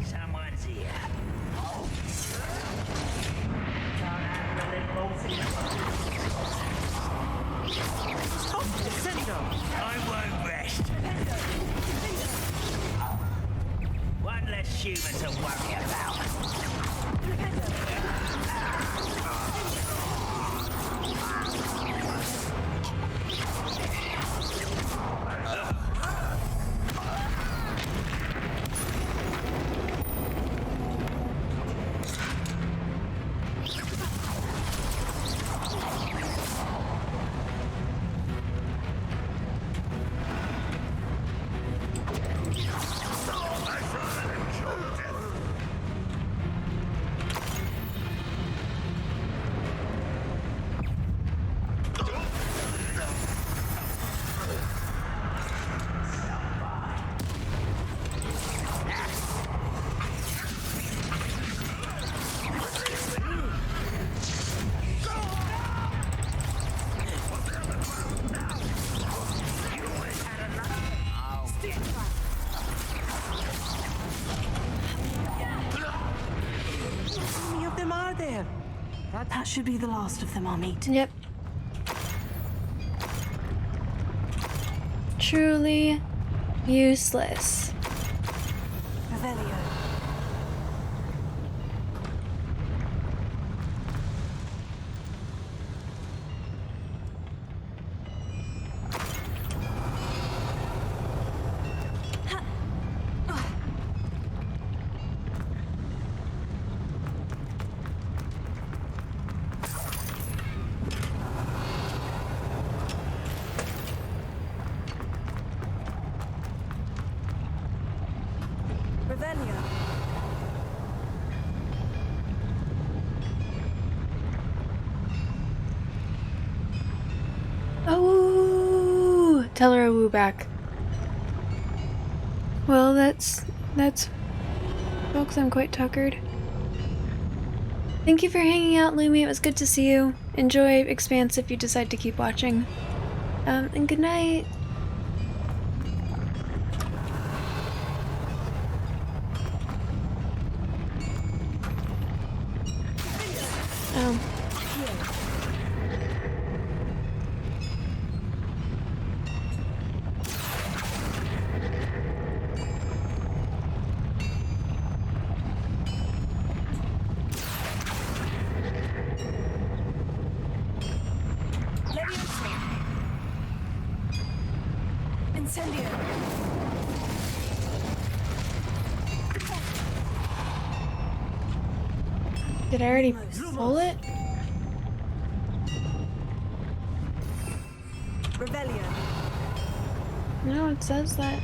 Someone's here. I won't rest. One less human to worry about. That should be the last of them, I'll meet. Yep. Truly useless. Revelio. Oh, tell her a woo back. Well, that's folks, I'm quite tuckered. Thank you for hanging out, Lumi. It was good to see you. Enjoy Expanse if you decide to keep watching. And good night. Oh. Did I already pull it? Revelio. No, it says that.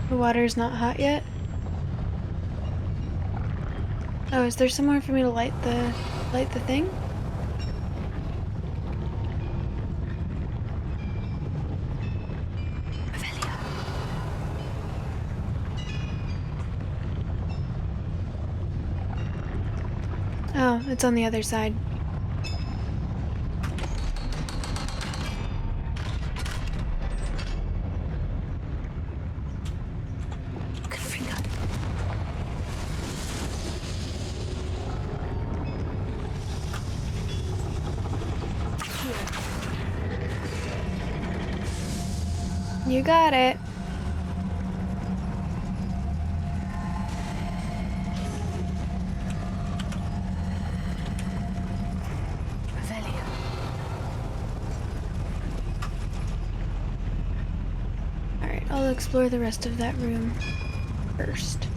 The water's not hot yet. Oh, is there somewhere for me to light the thing? Oh, it's on the other side. You got it. Alright, I'll explore the rest of that room first.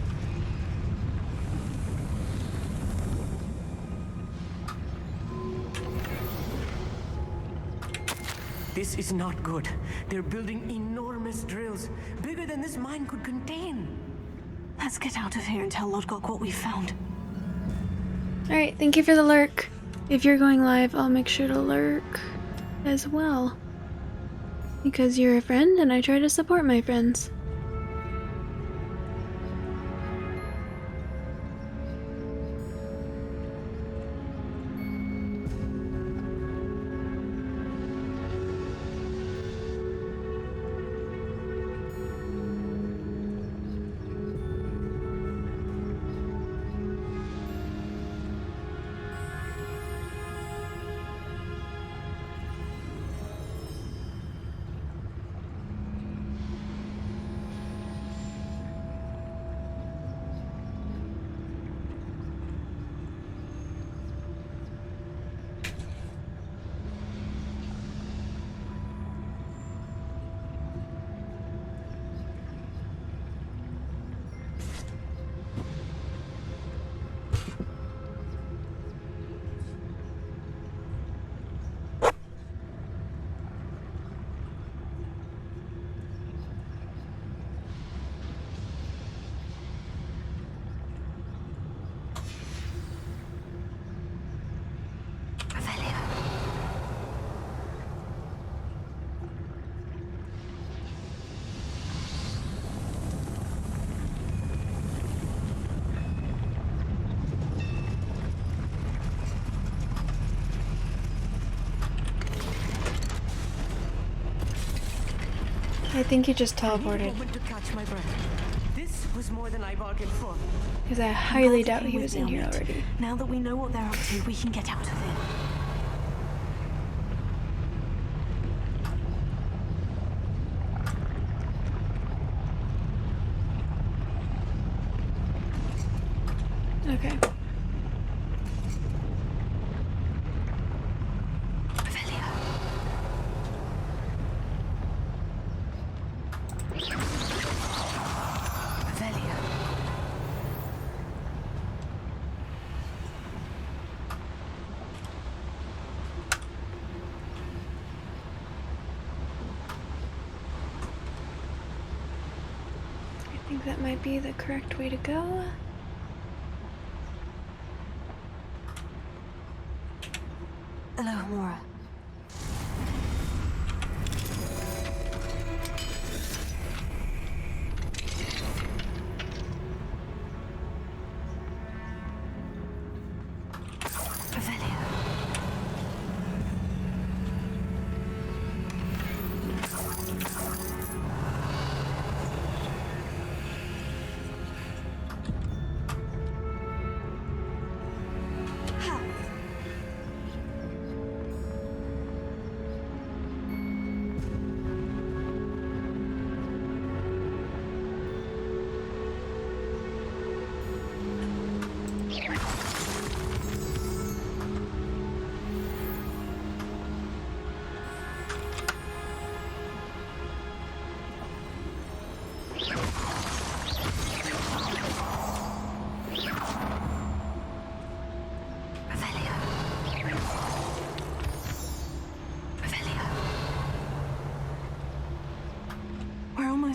This is not good. They're building enormous drills, bigger than this mine could contain. Let's get out of here and tell Lodgok what we found. Alright, thank you for the lurk. If you're going live, I'll make sure to lurk as well. Because you're a friend and I try to support my friends. I think he just teleported. To catch my breath. This was more than I bargained for. Because I highly doubt he was in here already. Now that we know what they're up to, we can get out of here. Okay. I think that might be the correct way to go. Hello, Mora.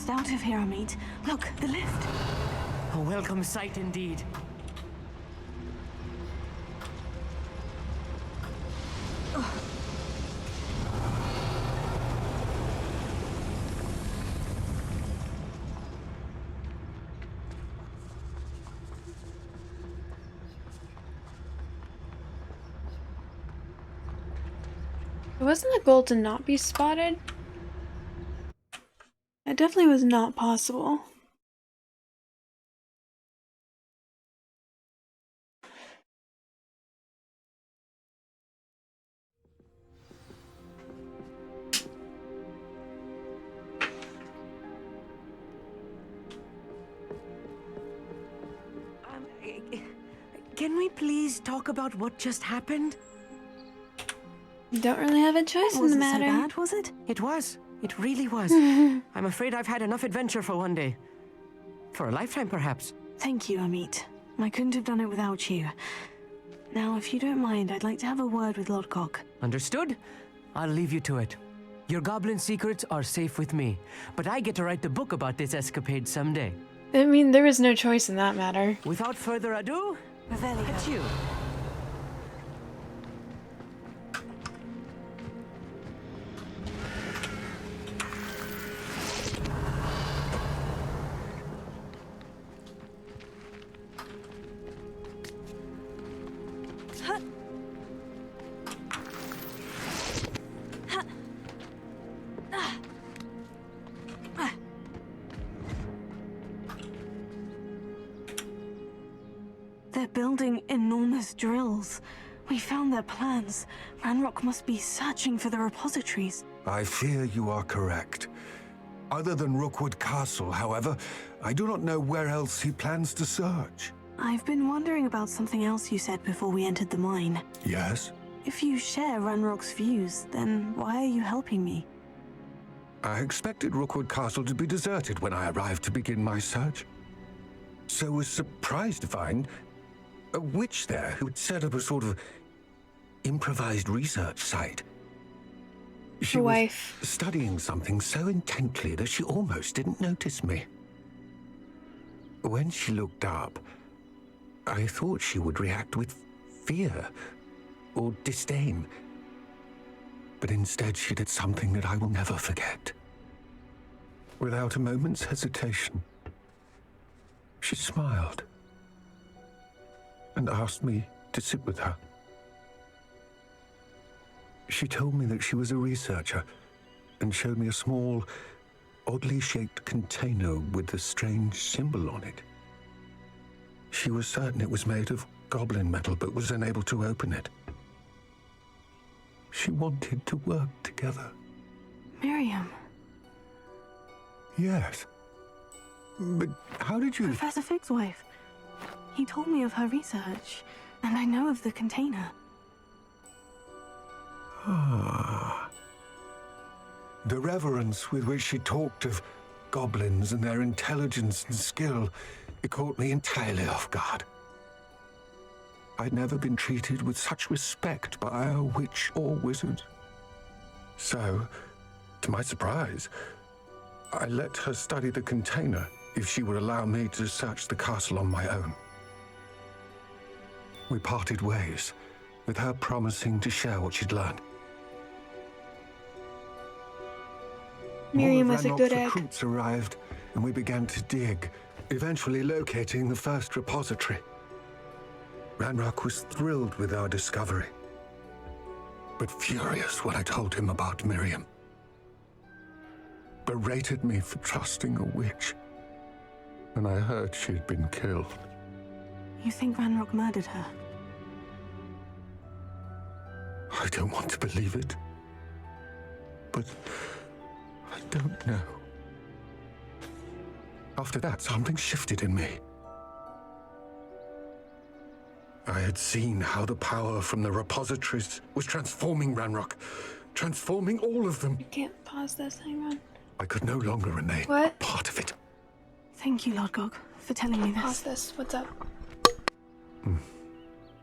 almost out of here, Amit. Look, the lift. A welcome sight indeed. Wasn't the goal to not be spotted? That definitely was not possible. Can we please talk about what just happened? You don't really have a choice in the matter. Was it so bad, was it? It was. It really was. I'm afraid I've had enough adventure for one day. For a lifetime, perhaps. Thank you, Amit. I couldn't have done it without you. Now, if you don't mind, I'd like to have a word with Lodgok. Understood? I'll leave you to it. Your goblin secrets are safe with me, but I get to write the book about this escapade someday. I mean, there was no choice in that matter. Without further ado, adieu. They're building enormous drills. We found their plans. Ranrock must be searching for the repositories. I fear you are correct. Other than Rookwood Castle, however, I do not know where else he plans to search. I've been wondering about something else you said before we entered the mine. Yes? If you share Ranrock's views, then why are you helping me? I expected Rookwood Castle to be deserted when I arrived to begin my search. So was surprised to find a witch there who had set up a sort of improvised research site. She was studying something so intently that she almost didn't notice me. When she looked up, I thought she would react with fear or disdain. But instead she did something that I will never forget. Without a moment's hesitation, she smiled and asked me to sit with her. She told me that she was a researcher and showed me a small, oddly shaped container with a strange symbol on it. She was certain it was made of goblin metal, but was unable to open it. She wanted to work together. Miriam. Yes. But how did you... Professor Fig's wife. He told me of her research, and I know of the container. Ah. The reverence with which she talked of goblins and their intelligence and skill, it caught me entirely off guard. I'd never been treated with such respect by a witch or wizard. So, to my surprise, I let her study the container if she would allow me to search the castle on my own. We parted ways, with her promising to share what she'd learned. Miriam was a good egg. Recruits arrived, and we began to dig, eventually locating the first repository. Ranrock was thrilled with our discovery, but furious when I told him about Miriam. Berated me for trusting a witch, and I heard she'd been killed. You think Ranrock murdered her? I don't want to believe it, but I don't know. After that, something shifted in me. I had seen how the power from the repositories was transforming Ranrock, transforming all of them. I can't pause this, hang on. I could no longer remain a part of it. Thank you, Lodgok, for telling me this. Pause this, what's up?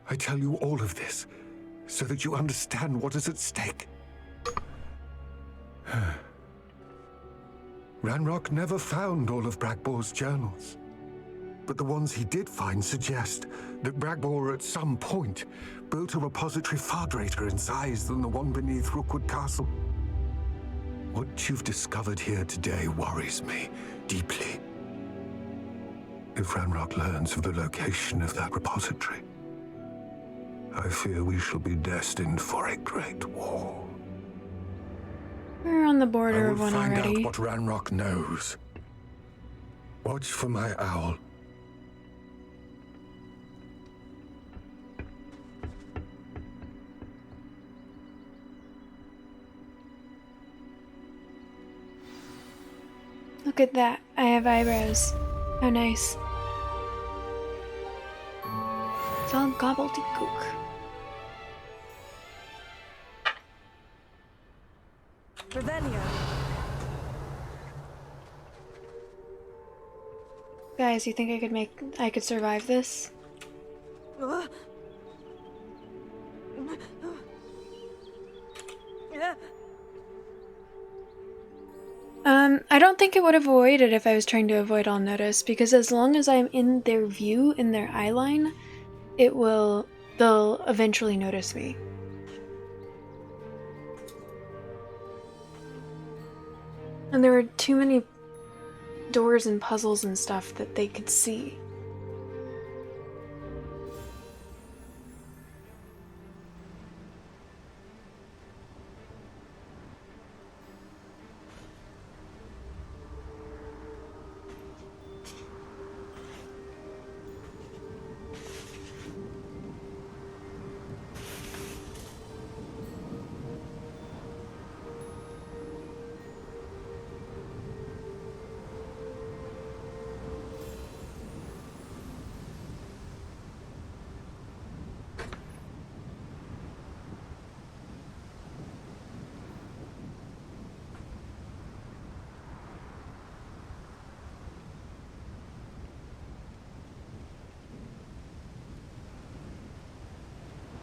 I tell you all of this so that you understand what is at stake. Ranrock never found all of Bragbor's journals. But the ones he did find suggest that Bragbor at some point built a repository far greater in size than the one beneath Rookwood Castle. What you've discovered here today worries me deeply. If Ranrock learns of the location of that repository, I fear we shall be destined for a great war. We're on the border of one I will already. find out what Ranrock knows. Watch for my owl. Look at that. I have eyebrows. How nice. It's all gobbledygook. Revelio. Guys, you think I could survive this? I don't think it would avoid it if I was trying to avoid all notice, because as long as I'm in their view, in their eye line, they'll eventually notice me. And there were too many doors and puzzles and stuff that they could see.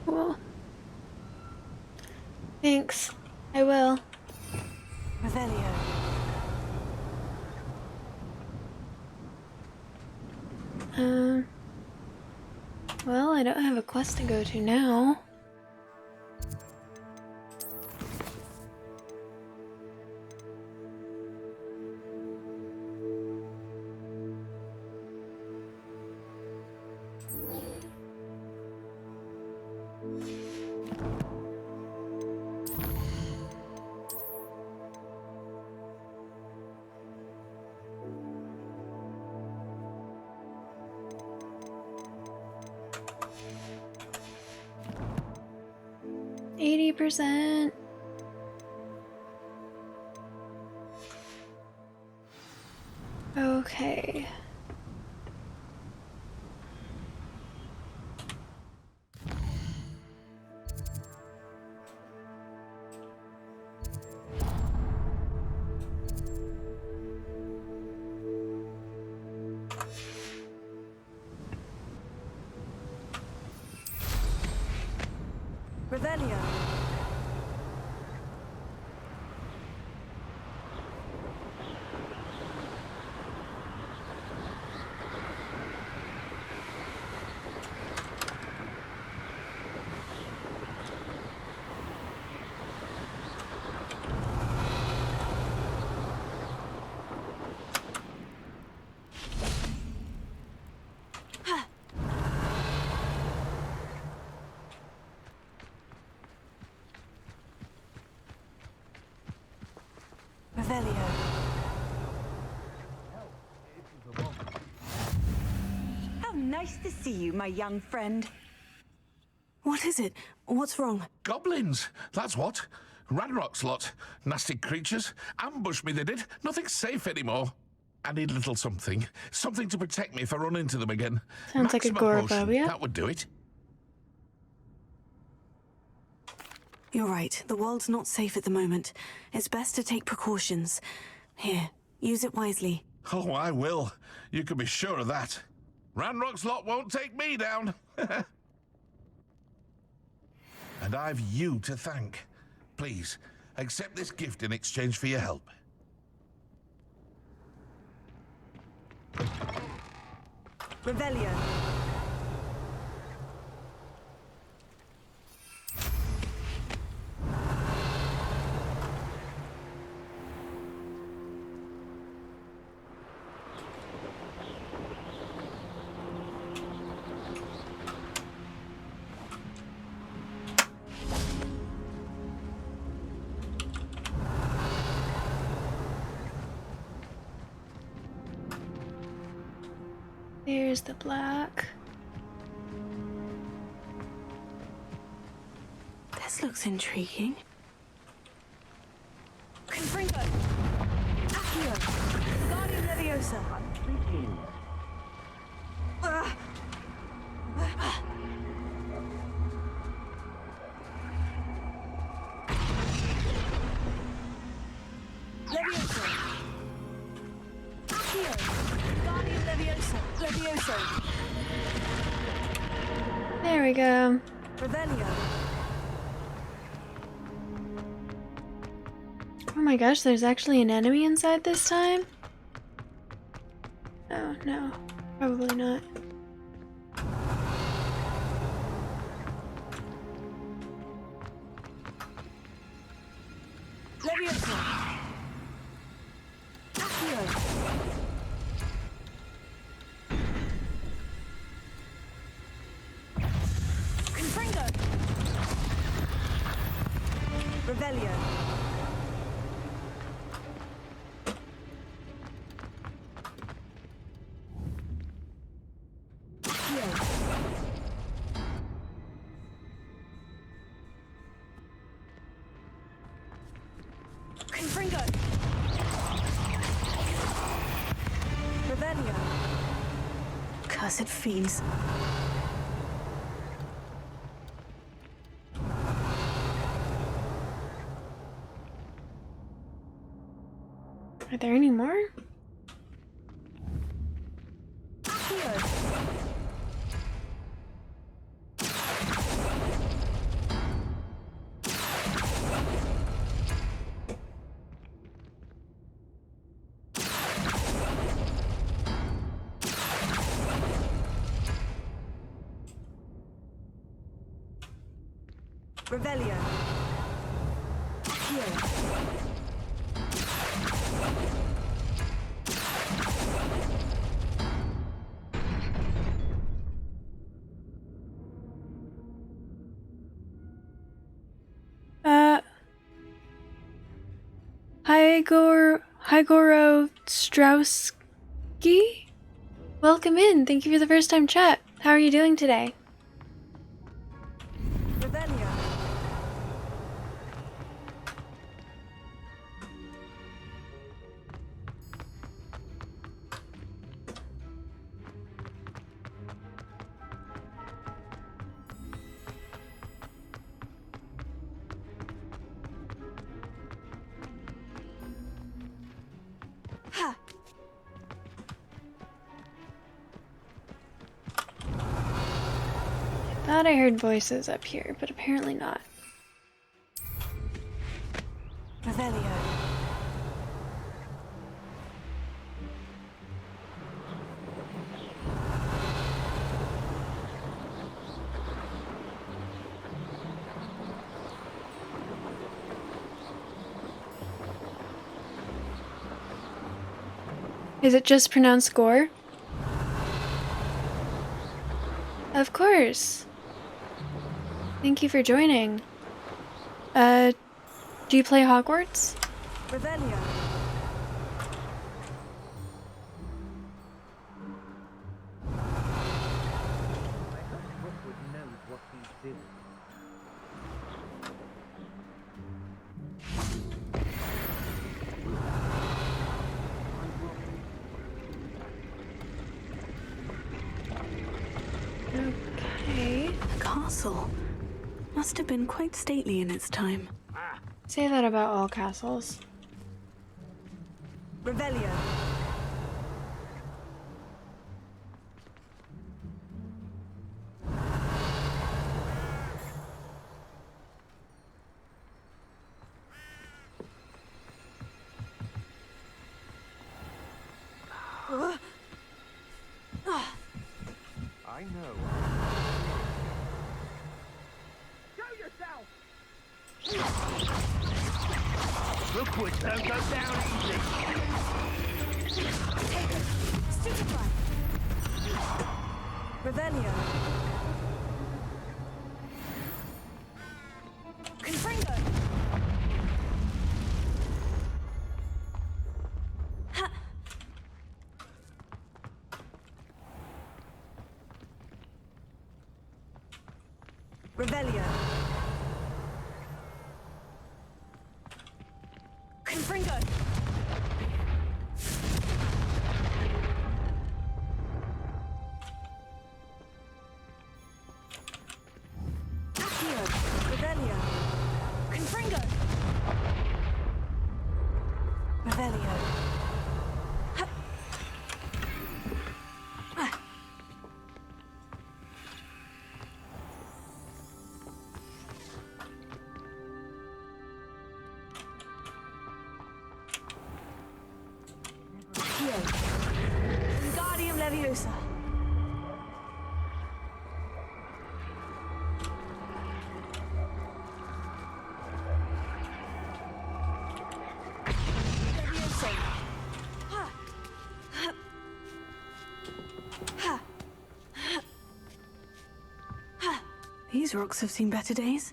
Cool. Thanks. I will. Revelio. Well, I don't have a quest to go to now. %. Okay. Revelio. Revelio. How nice to see you, my young friend. What is it? What's wrong? Goblins, that's what. Ranrock's lot. Nasty creatures. Ambushed me, they did. Nothing's safe anymore. I need a little something. Something to protect me if I run into them again. Sounds like a agoraphobia. That would do it. You're right. The world's not safe at the moment. It's best to take precautions. Here, use it wisely. Oh, I will. You can be sure of that. Ranrock's lot won't take me down. And I've you to thank. Please, accept this gift in exchange for your help. Revelio. There's the black. This looks intriguing. Confringo. Accio. Guardian Leviosa. Leviosa. Accio. Guardian Leviosa. Levioso. There we go. Revelio. Oh my gosh, there's actually an enemy inside this time? Oh no, probably not. Leviosa. Accio. Confringo. Revelio. Confringo. Revelio. Cursed fiends. Are there any more? Revelio. Accio. Hygoro Strauski? Welcome in. Thank you for the first time chat. How are you doing today? Revelio. Ha. Thought I heard voices up here, but apparently not. Revelio. Is it just pronounced gore? Of course. Thank you for joining. Do you play Hogwarts? Revelio. Okay. The castle must have been quite stately in its time. Say that about all castles. Revelio. Hogwarts don't go down easy. Stupefy. Revelio. Confringo. Ha. Revelio. Confringo. Accio. Revelio. Confringo. Revelio. Ha. Ah. Accio. Wingardium Leviosa. Leviosa. Ha. Ha. Ha. Ha. These rocks have seen better days.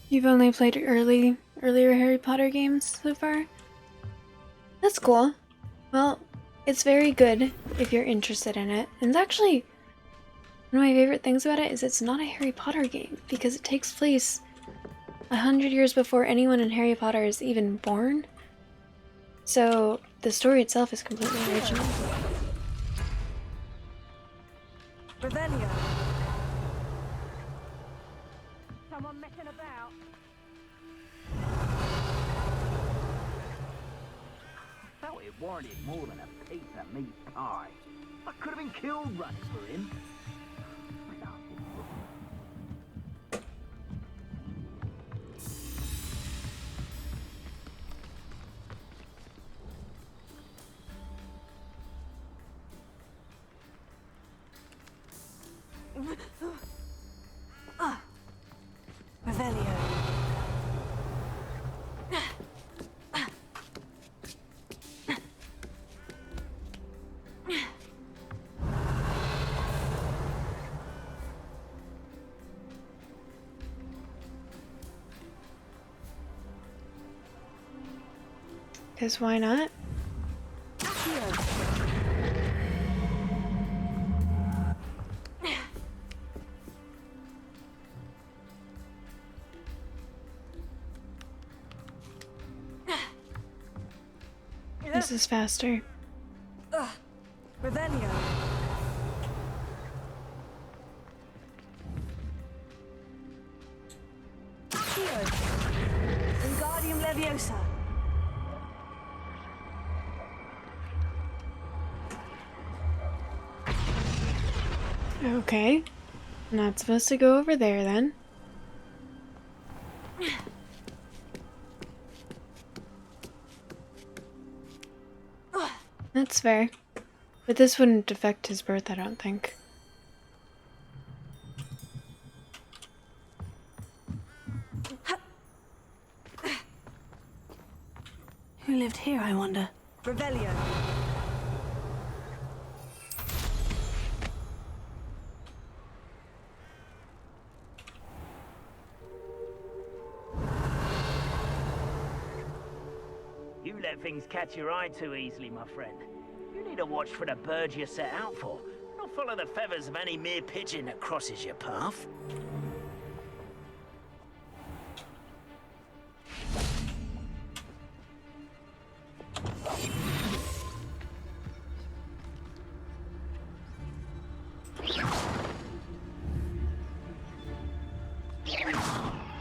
You've only played earlier Harry Potter games so far? That's cool. Well, it's very good if you're interested in it. And it's actually, one of my favorite things about it is it's not a Harry Potter game, because it takes place 100 years before anyone in Harry Potter is even born. So the story itself is completely original. Revelio. Someone messing about? Felt it warranted more than a piece of meat pie. I could have been killed running for him. Ah. Revelio. Because why not? This is faster. Revelio. Accio. Wingardium Leviosa. Okay. Not supposed to go over there then. That's fair. But this wouldn't affect his birth, I don't think. Who lived here, I wonder? Revelio. You let things catch your eye too easily, my friend. You need to watch for the bird you're set out for. Not follow the feathers of any mere pigeon that crosses your path.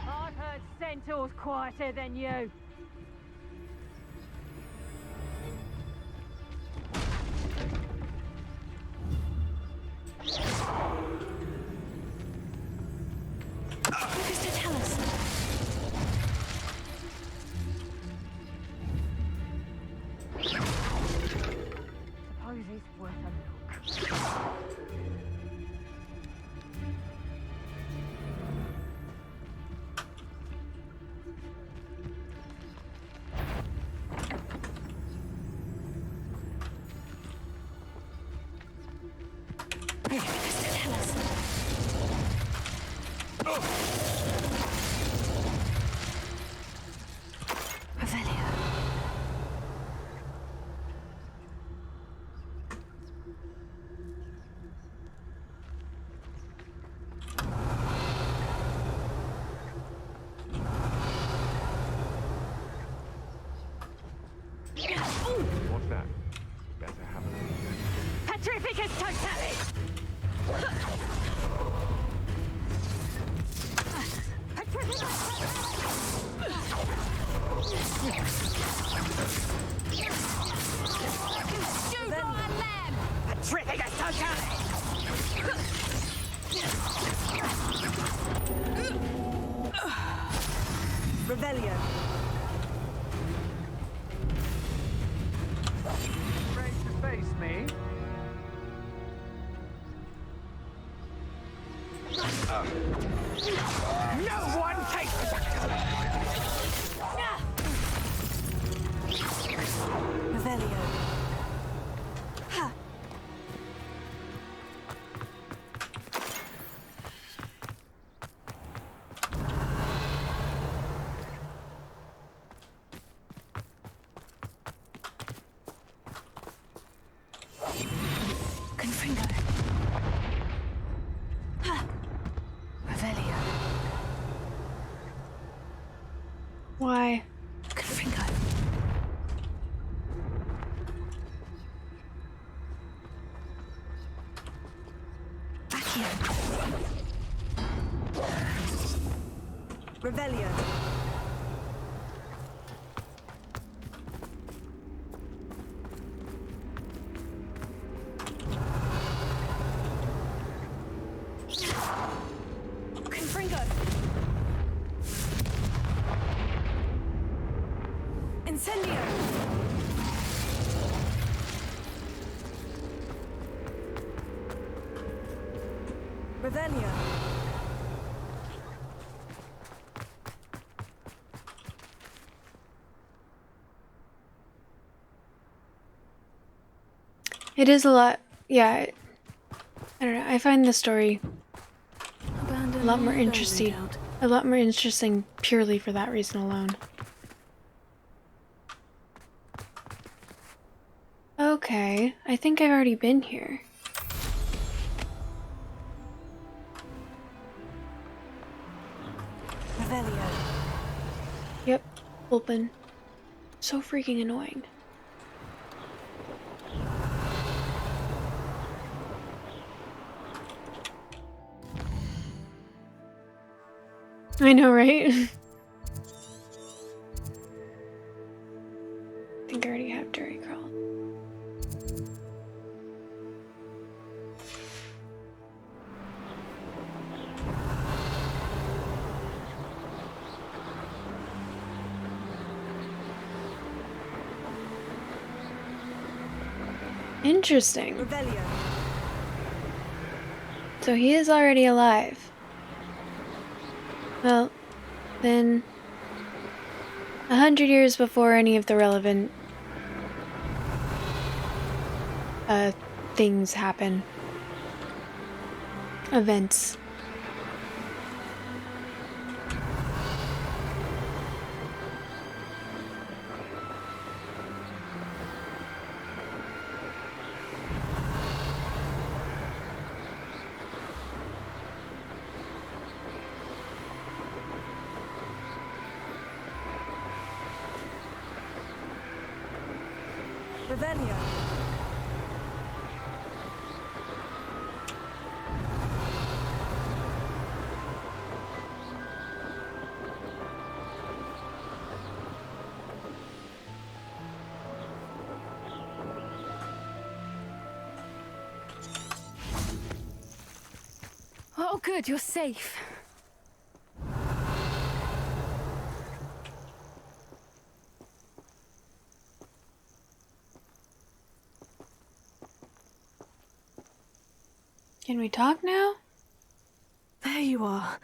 I've heard centaurs quieter than you. What is to tell us? Suppose it's worth a look. What's that? Better have a look. Petrificus totale! Petrificus totale! Revelio. Ready to face me? No one takes Revelio. Ha! Confringo. Ha! Revelio. Why? Confringo. Accio. Revelio. Confringo. Incendio. Revelio. It is a lot. Yeah. I don't know. I find the story a lot more interesting. A lot more interesting purely for that reason alone. Okay, I think I've already been here. Revelio. Yep, open. So freaking annoying. I know, right? I think I already have Dairy Crawl. Interesting. Revelio. So he is already alive. Well, then 100 years before any of the relevant things happen. Events. Revelio. Oh, good, you're safe. Can we talk now? There you are.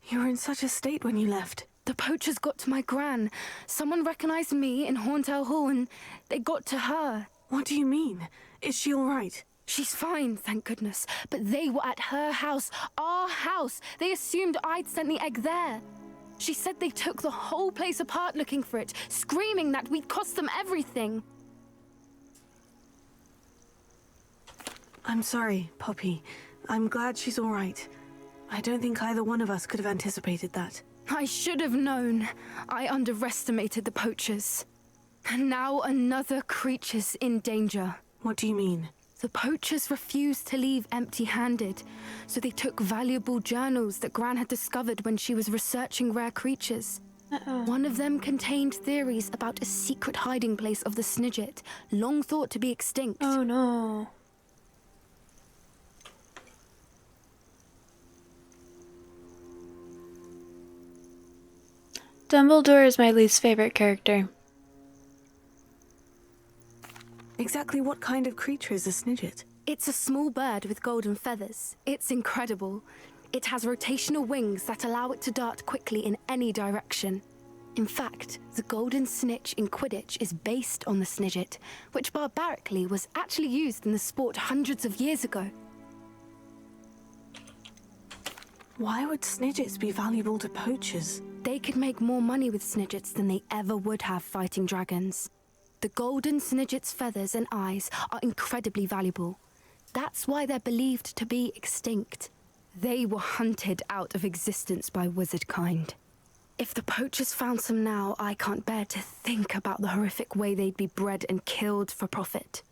You were in such a state when you left. The poachers got to my gran. Someone recognized me in Horntail Hall and they got to her. What do you mean? Is she all right? She's fine, thank goodness. But they were at her house, our house. They assumed I'd sent the egg there. She said they took the whole place apart looking for it, screaming that we'd cost them everything. I'm sorry, Poppy. I'm glad she's all right. I don't think either one of us could have anticipated that. I should have known. I underestimated the poachers. And now another creature's in danger. What do you mean? The poachers refused to leave empty-handed, so they took valuable journals that Gran had discovered when she was researching rare creatures. One of them contained theories about a secret hiding place of the Snidget, long thought to be extinct. Oh no. Dumbledore is my least favorite character. Exactly what kind of creature is a Snidget? It's a small bird with golden feathers. It's incredible. It has rotational wings that allow it to dart quickly in any direction. In fact, the golden snitch in Quidditch is based on the Snidget, which barbarically was actually used in the sport hundreds of years ago. Why would Snidgets be valuable to poachers? They could make more money with Snidgets than they ever would have fighting dragons. The golden Snidget's feathers and eyes are incredibly valuable. That's why they're believed to be extinct. They were hunted out of existence by wizard kind. If the poachers found some now, I can't bear to think about the horrific way they'd be bred and killed for profit.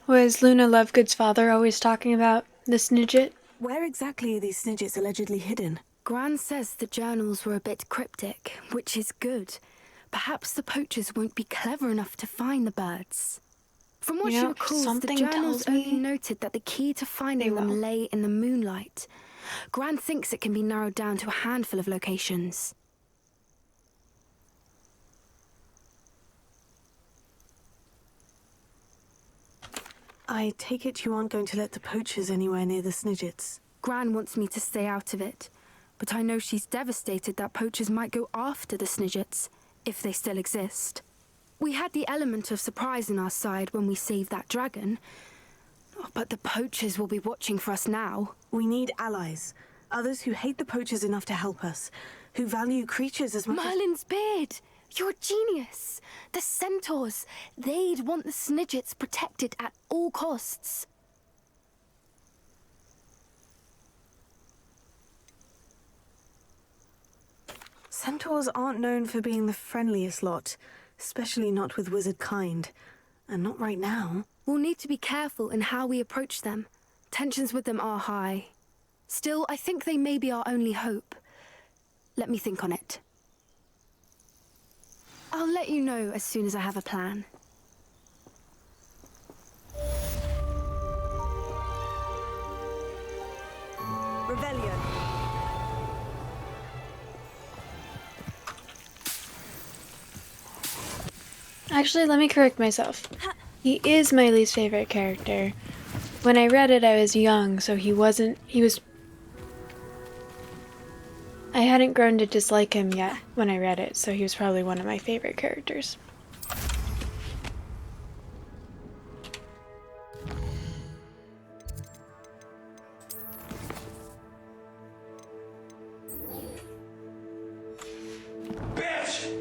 Was Luna Lovegood's father always talking about the Snidget? Where exactly are these Snidgets allegedly hidden? Gran says the journals were a bit cryptic, which is good. Perhaps the poachers won't be clever enough to find the birds. From what she recalls, the journals only noted that the key to finding them lay in the moonlight. Gran thinks it can be narrowed down to a handful of locations. I take it you aren't going to let the poachers anywhere near the Snidgets. Gran wants me to stay out of it, but I know she's devastated that poachers might go after the Snidgets, if they still exist. We had the element of surprise on our side when we saved that dragon, but the poachers will be watching for us now. We need allies. Others who hate the poachers enough to help us, who value creatures as much Merlin's beard! You're a genius! The centaurs! They'd want the Snidgets protected at all costs. Centaurs aren't known for being the friendliest lot, especially not with wizard kind. And not right now. We'll need to be careful in how we approach them. Tensions with them are high. Still, I think they may be our only hope. Let me think on it. I'll let you know as soon as I have a plan. Revelio. Actually, let me correct myself. He is my least favorite character. When I read it, I was young, so he was... I hadn't grown to dislike him yet when I read it, so he was probably one of my favorite characters. Bitch!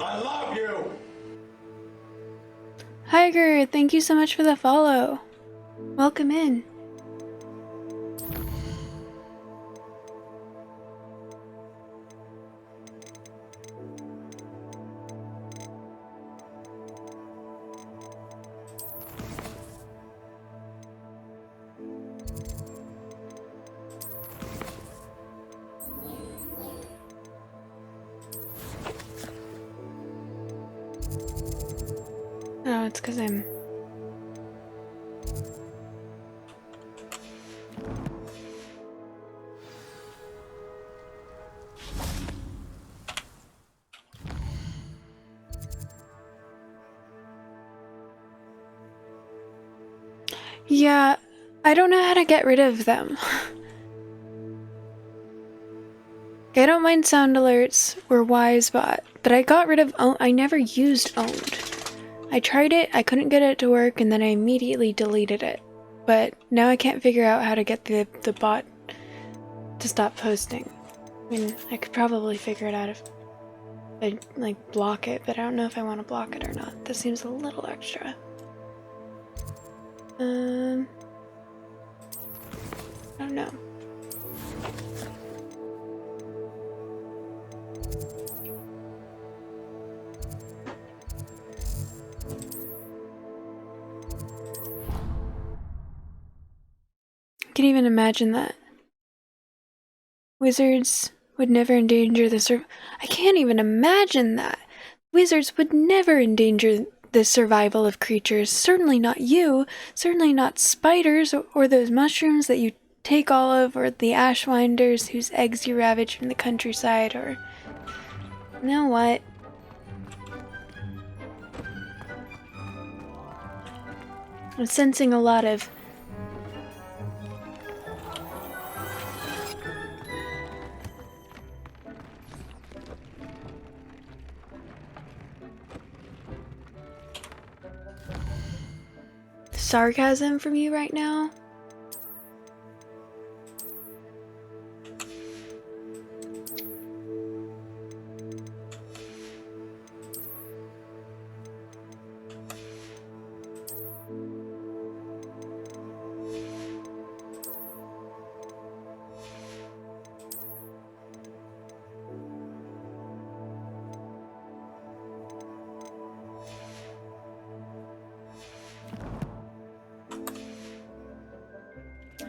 I love you! Higer, thank you so much for the follow. Welcome in. Oh, it's because I'm... Yeah, I don't know how to get rid of them. I don't mind sound alerts or Wisebot, but I got rid of I never used owned. I tried it, I couldn't get it to work, and then I immediately deleted it. But now I can't figure out how to get the bot to stop posting. I mean, I could probably figure it out if I like block it, but I don't know if I want to block it or not. That seems a little extra. I don't know. I can even imagine that. Wizards would never endanger the I can't even imagine that. Wizards would never endanger the survival of creatures. Certainly not you. Certainly not spiders or those mushrooms that you take all of, or the ashwinders whose eggs you ravage from the countryside, or... You know what? I'm sensing a lot of... sarcasm from you right now.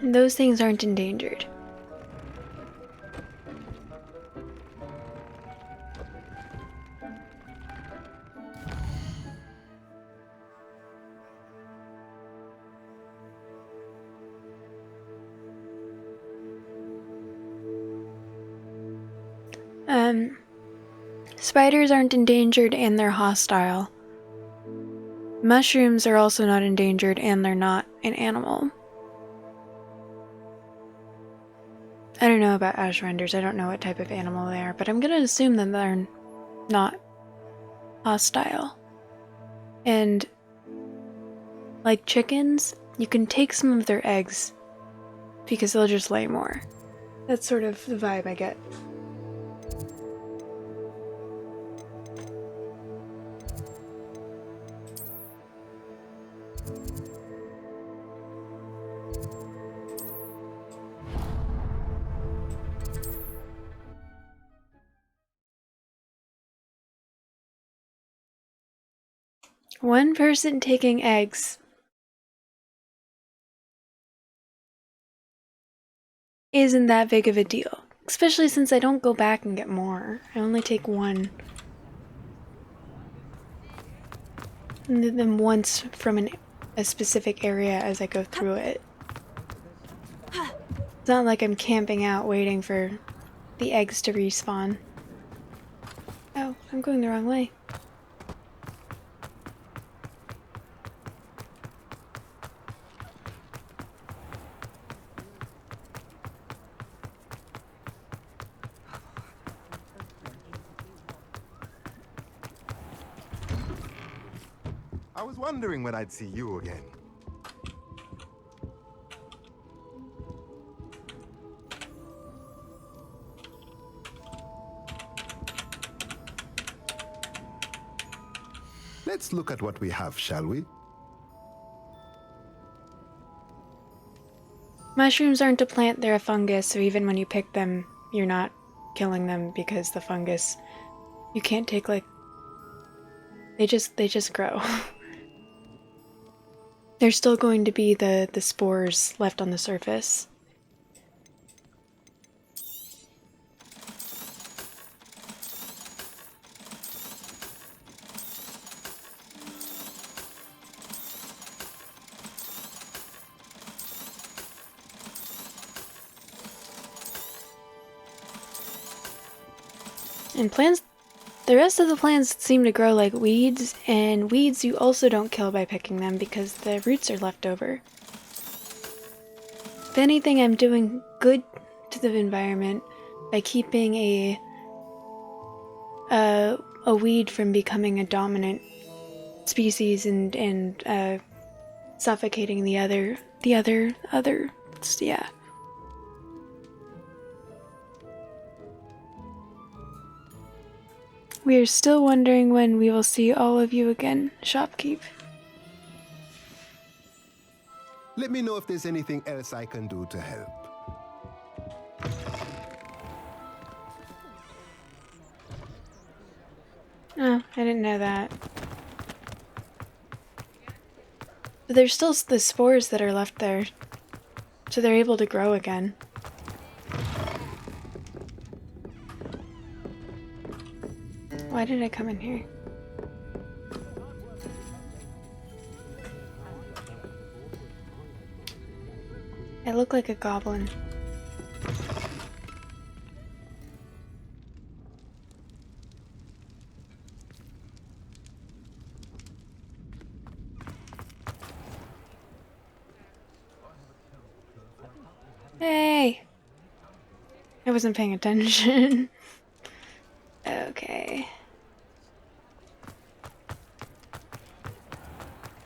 Those things aren't endangered. Spiders aren't endangered and they're hostile. Mushrooms are also not endangered and they're not an animal. I don't know about ashwinders, I don't know what type of animal they are, but I'm gonna assume that they're not hostile. And like chickens, you can take some of their eggs because they'll just lay more. That's sort of the vibe I get. One person taking eggs isn't that big of a deal, especially since I don't go back and get more. I only take one. And then once from a specific area as I go through it. It's not like I'm camping out waiting for the eggs to respawn. Oh, I'm going the wrong way. I was wondering when I'd see you again. Let's look at what we have, shall we? Mushrooms aren't a plant, they're a fungus, so even when you pick them, you're not killing them because the fungus, you can't take like, they just grow. There's still going to be the spores left on the surface. And plants, the rest of the plants seem to grow like weeds, and weeds you also don't kill by picking them because the roots are left over. If anything, I'm doing good to the environment by keeping a weed from becoming a dominant species and suffocating the other. Yeah. We are still wondering when we will see all of you again, Shopkeep. Let me know if there's anything else I can do to help. Oh, I didn't know that. But there's still the spores that are left there, so they're able to grow again. Why did I come in here? I look like a goblin. Hey! I wasn't paying attention. Okay.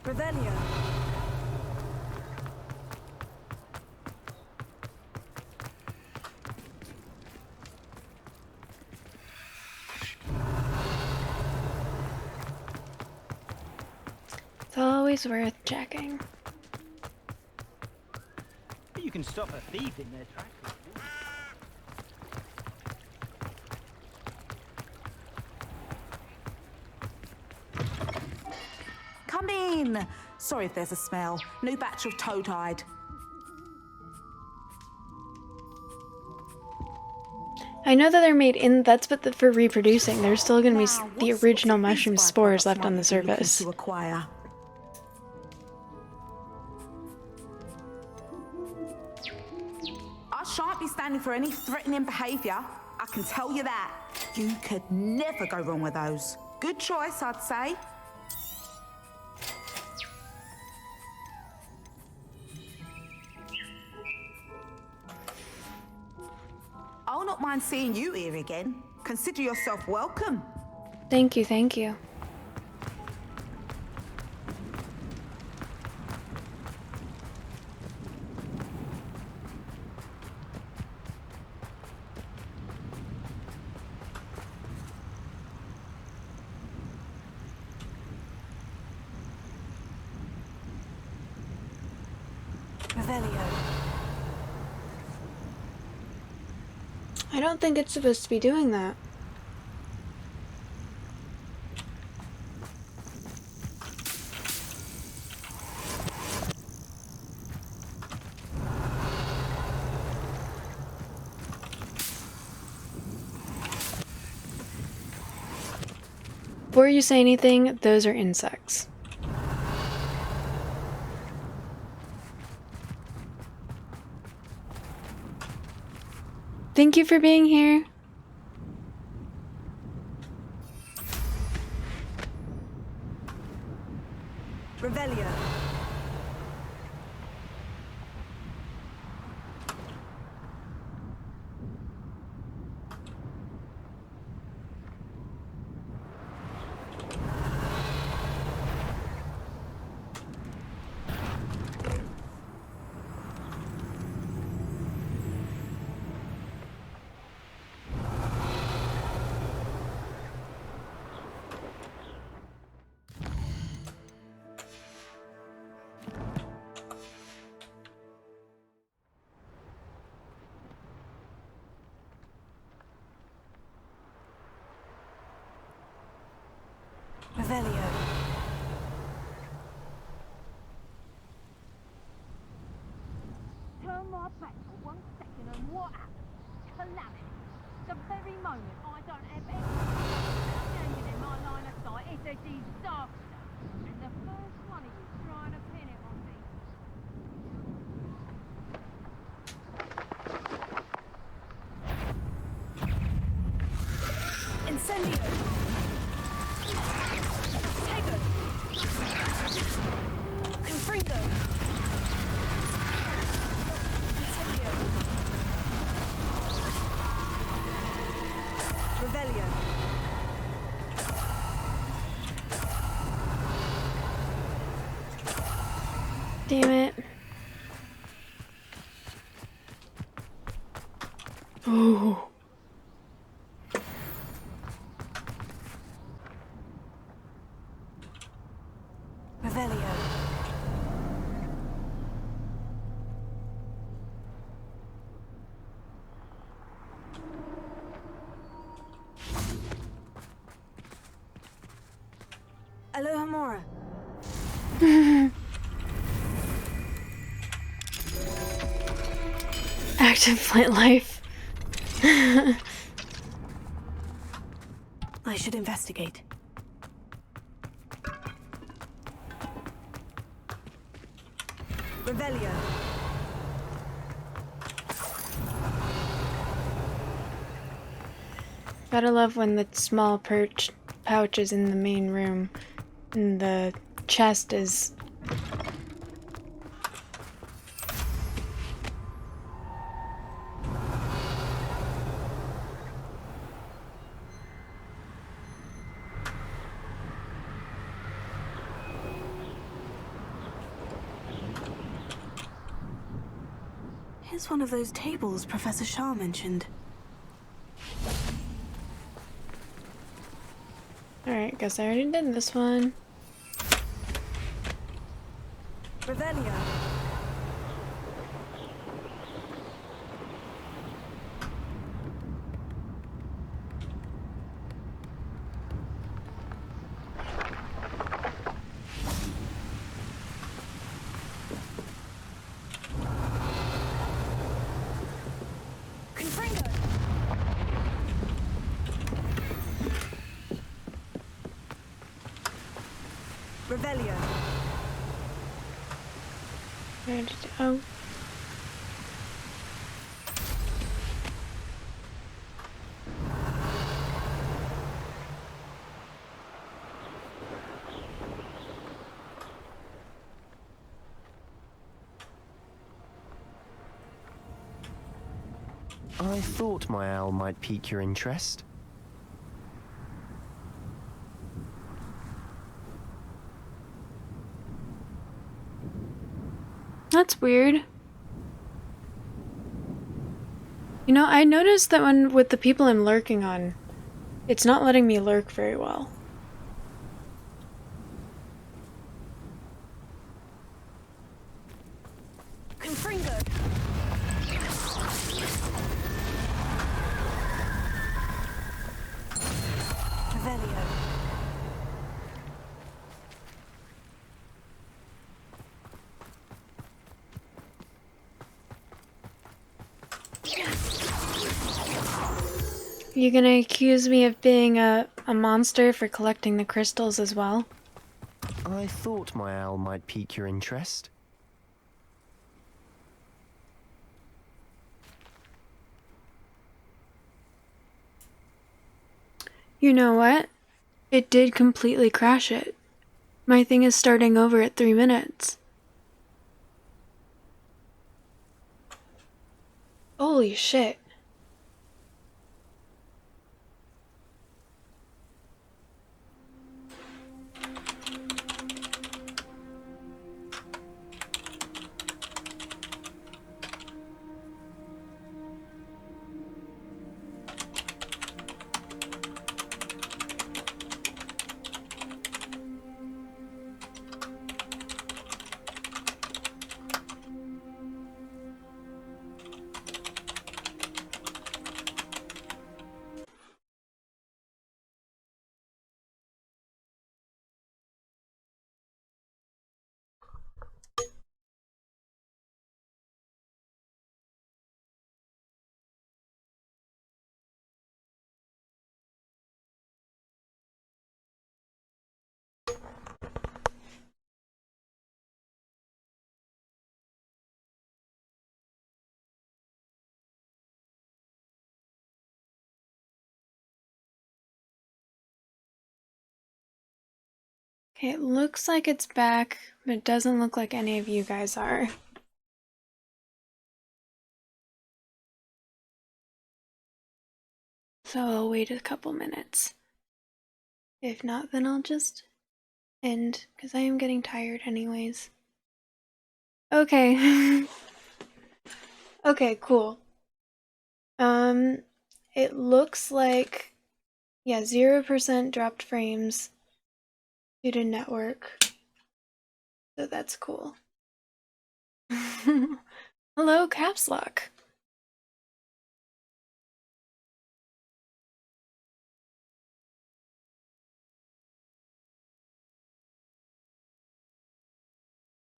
Revelio. It's always worth checking. You can stop a thief in their tracks. Come in. Sorry if there's a smell. New batch of toad-hide. I know that they're made in that's but for reproducing. There's still going to be the original mushroom spores left on the surface. To acquire. I shan't be standing for any threatening behaviour. I can tell you that. You could never go wrong with those. Good choice, I'd say. I'll not mind seeing you here again. Consider yourself welcome. Thank you, thank you. I don't think it's supposed to be doing that. Before you say anything, those are insects. Thank you for being here. Revelio. Revelio. Turn my back for 1 second and what happens? Calamity. The very moment I don't have any standing in my line of sight, it's a disaster. And the first one of you trying to pin it on me. Incendio. Tickle. Confringo. Incendio. Damn it. Ooh. Revelio. Aloha Mora. Active plant life. I should investigate. Revelio. Gotta love when the small pouch is in the main room and the chest is... Here's one of those tables Professor Shah mentioned. Alright, guess I already did this one. Revelio. Revelio. Where did it... Oh. I thought my owl might pique your interest. That's weird. You know, I noticed that when with the people I'm lurking on, it's not letting me lurk very well. Confringo. Revelio. You gonna accuse me of being a monster for collecting the crystals as well? I thought my owl might pique your interest. You know what? It did completely crash it. My thing is starting over at 3 minutes. Holy shit. Okay, it looks like it's back, but it doesn't look like any of you guys are. So I'll wait a couple minutes. If not, then I'll just end, because I am getting tired anyways. Okay. Okay, cool. It looks like, yeah, 0% dropped frames due to network. So that's cool. Hello, Caps Lock.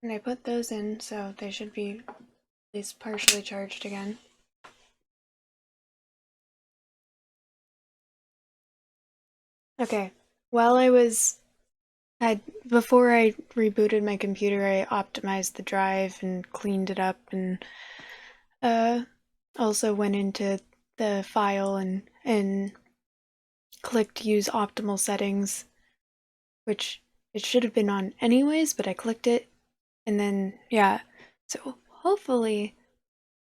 And I put those in, so they should be at least partially charged again. Okay, while before I rebooted my computer, I optimized the drive and cleaned it up, and also went into the file and clicked use optimal settings, which it should have been on anyways, but I clicked it, and then, yeah, so hopefully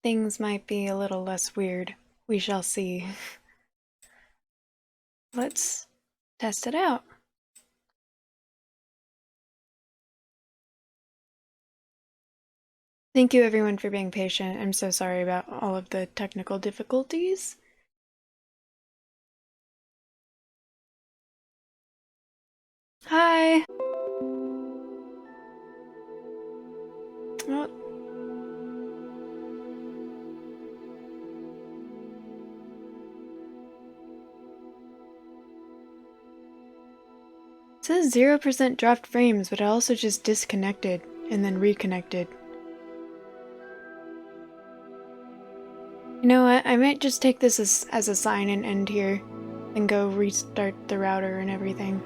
things might be a little less weird. We shall see. Let's test it out. Thank you everyone for being patient. I'm so sorry about all of the technical difficulties. Hi! Oh. It says 0% dropped frames, but I also just disconnected and then reconnected. You know what? I might just take this as a sign and end here, and go restart the router and everything.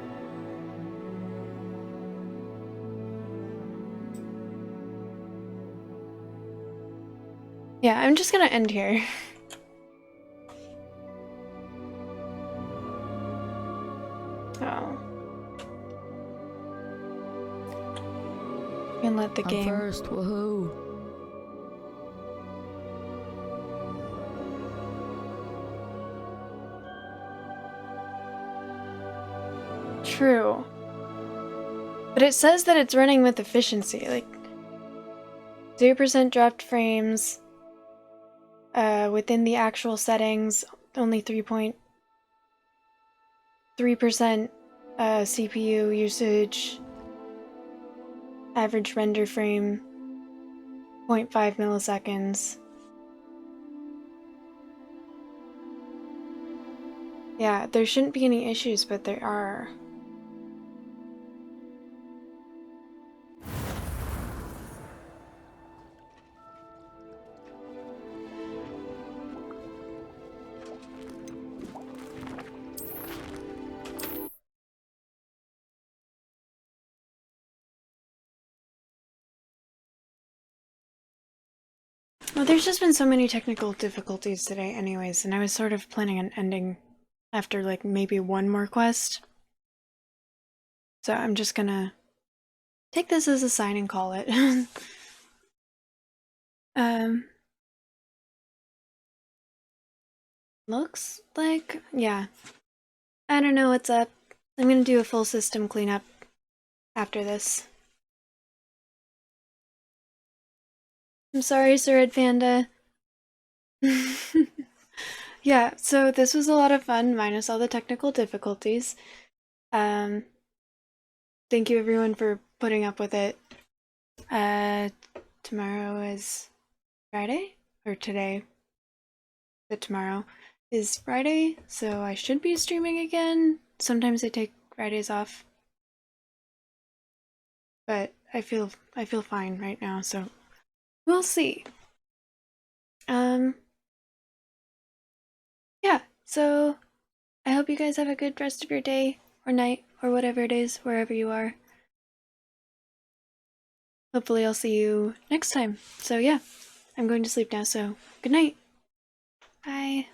Yeah, I'm just gonna end here. Oh. And let the I'm game. first, woohoo. True. But it says that it's running with efficiency, like 0% dropped frames, within the actual settings, only 3.3% CPU usage, average render frame 0.5 milliseconds. Yeah, there shouldn't be any issues, but there are. Well, there's just been so many technical difficulties today anyways, and I was sort of planning on ending after like maybe one more quest. So I'm just gonna take this as a sign and call it. Looks like, yeah. I don't know what's up. I'm gonna do a full system cleanup after this. I'm sorry, Sir Red Panda. Yeah, so this was a lot of fun, minus all the technical difficulties. Thank you everyone for putting up with it. Tomorrow is Friday? Or today? But tomorrow is Friday, so I should be streaming again. Sometimes I take Fridays off. But I feel fine right now, so we'll see. Yeah, so I hope you guys have a good rest of your day or night or whatever it is, wherever you are. Hopefully I'll see you next time. So yeah, I'm going to sleep now, so good night. Bye.